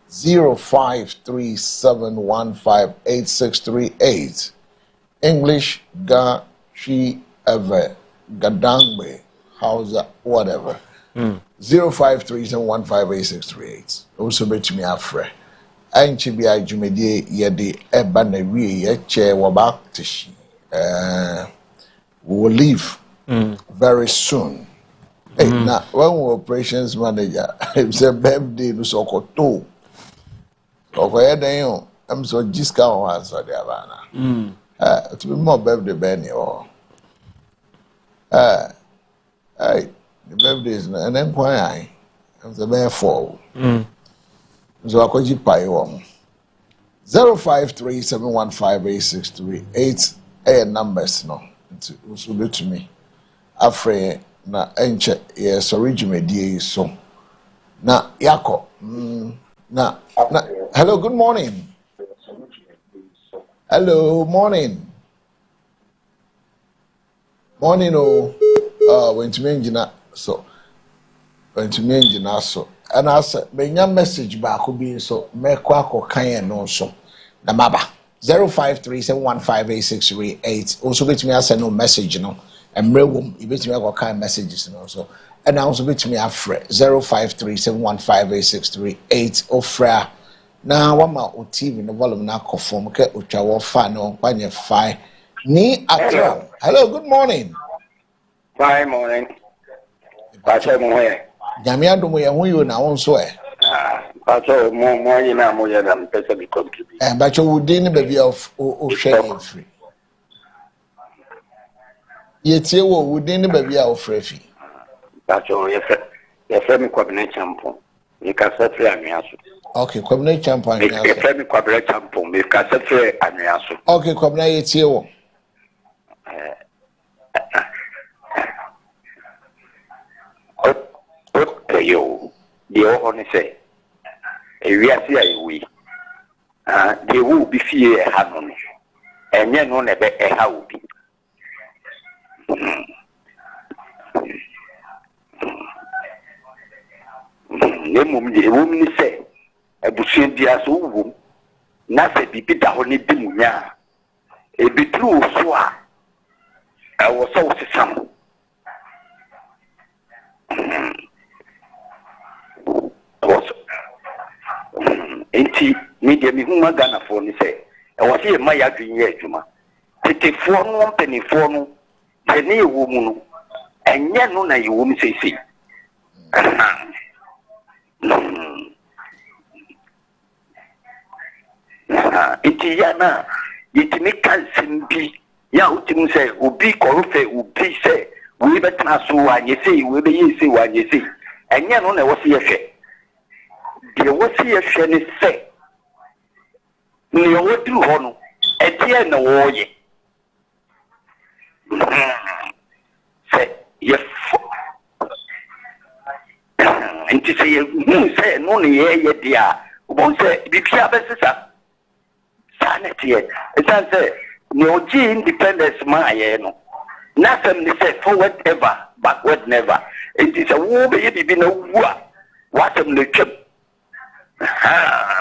[SPEAKER 1] 0537158638 English ga she ever gadangbe hausa whatever 0537158638 also bet me afre anchi bi adwumedie ye de eba na wie ye che wo back to she we will leave very soon. Hey, now when we operations manager it's a birthday no so koto okay then I'm so jiska one so there bana to be more birthday benny or hey the birthdays and then why I'm the bear for So akoji pai wo 0537158638 numbers no nti so betumi afre na enche yes originally so na yako na hello, good morning. Hello, morning. Morning, went to me engine so. And I said, when your message back will be so, make quack kind no so. The maba 0537158638. Also, bet me I send no message, and room, you bet me I kind messages, so. And also bet me afre 0537158638 or fra. Now, one more TV in the volume now conform, okay, which I will find on when you find me at hello, good morning.
[SPEAKER 8] Fine morning. Pacho mo
[SPEAKER 1] Jamia do mo ye hu you na won so
[SPEAKER 8] Pacho mo yi na mo ye na pese bi contribute.
[SPEAKER 1] Pacho wudin be bia o share free. Ye tie wo wudin be bia o free fi.
[SPEAKER 8] Pacho ye fe mi kwabene champo. Ni ka se free anuaso.
[SPEAKER 1] Okay, kwabene champo anuaso.
[SPEAKER 8] Ye fe mi kwabene champo, mi ka se free anuaso.
[SPEAKER 1] Okay, kwabene ye tie wo.
[SPEAKER 8] Yo, the honest say, we are here. They will be fear hanon, and then on a bed a how be. Nemum, the woman say, a bushing the as womb, nothing be bitter on it, Dimuya. A bit true, so I was so some. Enti media mi hu magana fo ni se e wo se ma ya dwun adwuma tete fo no mpani fo no de ne ewo mu no enye no na ewo mu sesi enti ya na yitimi kansim bi ya utim se obi korofe obi se we betena so anye se we be yi se wanye se enye no na wo se ye hwe de wo se ye hwe ni se ni wo dru ho no e tie na wo ye se ye enti se ye se no ni ye dia bo se bibia be sisa sanity e san se ni oji independence ma ye no nothing they say forward ever, backward never. It is a war baby been a war. What am the trip?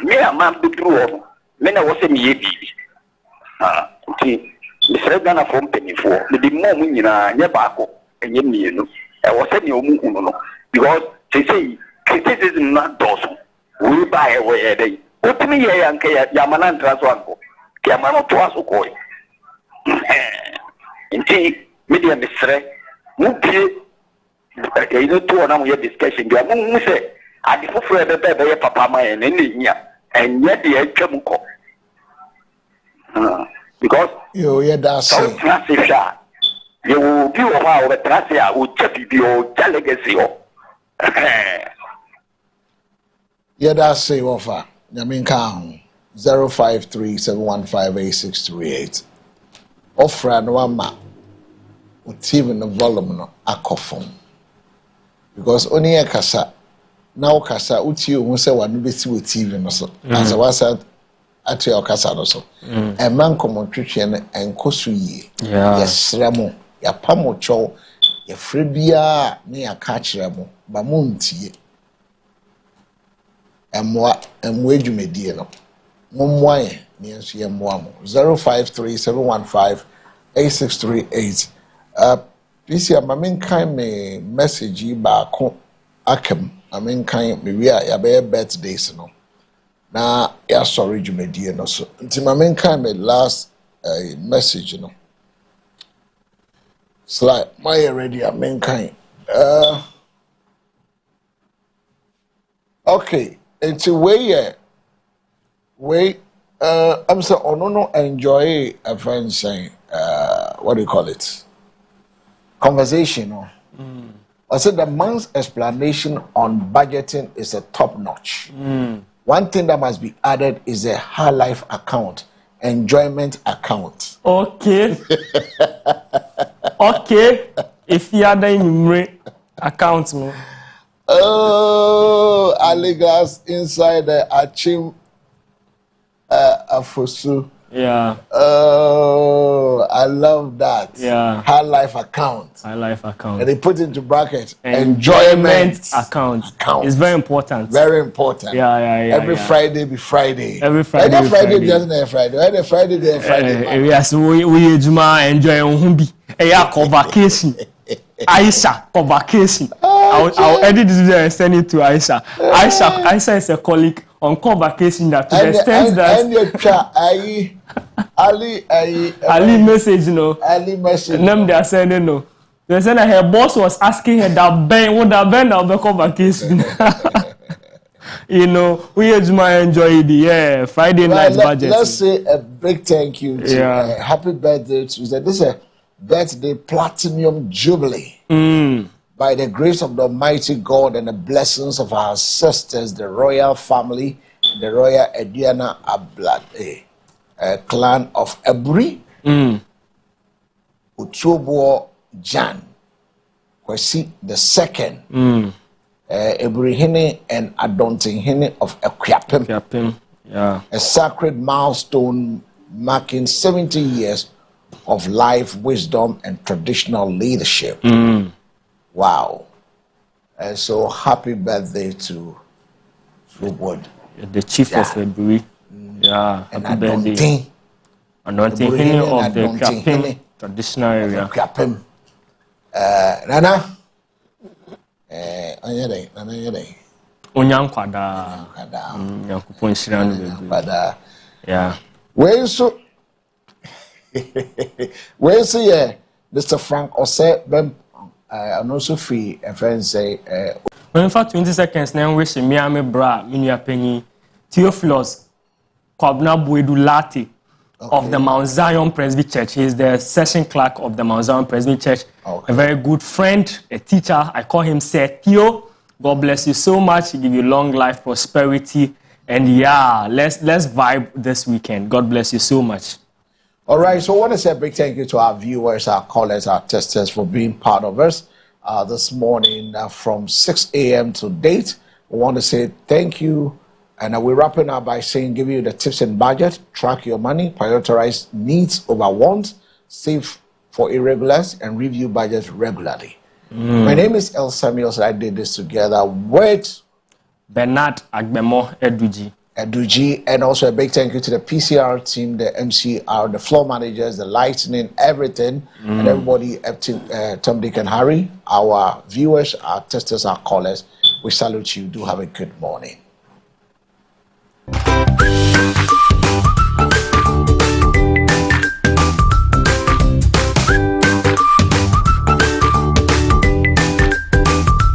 [SPEAKER 8] Me a man be true. Men I was a me baby. Mr. Ghana from penny for the moment in a Yabako and Yemino. I was sending you no because they say criticism not dozen. We buy away a day. Put me a young Yamanan Transwanko. Yamano to us, boy. Indeed. Media misre mupie you to na mo discussion bia mo say ade foforo be papa ma en nya enye de atwam ko because
[SPEAKER 1] you that say
[SPEAKER 8] you will be o ha o betrase a o chabibi o legacy o
[SPEAKER 1] that say offer nyamin kan 0537158638 offer no ama TV no volume no akofon because only a kasa now kasa uti hu se wanu besi wo TV no so as wasa ati o kasa no so e man komotwetwe no enkoso yie yesra mo ya pamocho ya frebia ne ya ka kire mo ba mo ntie emwa edwumedie no momwa ye ne enso ye moa mo 0537158638 this year my main kind me message ba ko akem I mean kind me we are ya be birthdays no na ya sorry jumedie no so nti my main kind me last message no slide my already I mean kind okay until we I'm so no enjoy a friend saying what do you call it? Conversation. I said the man's explanation on budgeting is a top notch. one thing that must be added is a high life account, enjoyment account.
[SPEAKER 5] Okay. Okay. If you are the account, no.
[SPEAKER 1] Oh, Aligas inside the Achim Afosu.
[SPEAKER 5] Yeah.
[SPEAKER 1] Oh, I love that.
[SPEAKER 5] Yeah.
[SPEAKER 1] High life account.
[SPEAKER 5] High life account.
[SPEAKER 1] And they put into brackets
[SPEAKER 5] enjoyment account. It's very important.
[SPEAKER 1] Very important.
[SPEAKER 5] Yeah.
[SPEAKER 1] Every Friday be Friday.
[SPEAKER 5] Every Friday.
[SPEAKER 1] Every Friday just not Friday. Every Friday be Friday.
[SPEAKER 5] Yes, we Juma enjoy humbi. Yeah, vacation. Aisha, vacation. I'll edit this video and send it to Aisha. Aisha is a colleague on convocation that to the extent that Ali message, you know.
[SPEAKER 1] Ali message.
[SPEAKER 5] Them they are sending no. They said that her boss was asking her that Ben now be convocation. You know, we enjoy the Friday night budget.
[SPEAKER 1] Let's say a big thank you to happy birthday to this is a birthday platinum jubilee. By the grace of the Almighty God and the blessings of our sisters, the royal family, the royal Ediana Ablade clan of Ebri, Utubo Jan, Kwesi the second, Ebri Hine and Adonting Hine of Ekwiapem. A sacred milestone marking 70 years of life, wisdom, and traditional leadership. Wow. And so happy birthday to Wood.
[SPEAKER 5] The chief of Ebri. Yeah.
[SPEAKER 1] And
[SPEAKER 5] happy birthday. Anointing of the Ekwiapem traditional area.
[SPEAKER 1] Ekwiapem. Nana.
[SPEAKER 5] Onyankwada. Yankupon Shiranu Ebri. Yeah.
[SPEAKER 1] Where so yeah, Mr. Frank Ose Bem and also free a friend say
[SPEAKER 5] when for 20 seconds now wish me ame bra minia penny Theophilus Kwabna Buedulati of the Mount Zion Presby Church. He is the session clerk of the Mount Zion Presby Church. A very good friend, a teacher. I call him Sir Theo. God bless you so much. He give you long life, prosperity, and yeah, let's vibe this weekend. God bless you so much.
[SPEAKER 1] All right, so I want to say a big thank you to our viewers, our callers, our testers for being part of us this morning from 6 a.m. to date. We want to say thank you. And we're wrapping up by saying, give you the tips and budget, track your money, prioritize needs over wants, save for irregulars, and review budgets regularly. My name is El Samuels. I did this together with
[SPEAKER 5] Bernard Agbemo
[SPEAKER 1] Eduji, and also a big thank you to the PCR team, the MCR, the floor managers, the lighting, everything, and everybody, Tom, Dick, and Harry, our viewers, our testers, our callers. We salute you. Do have a good morning.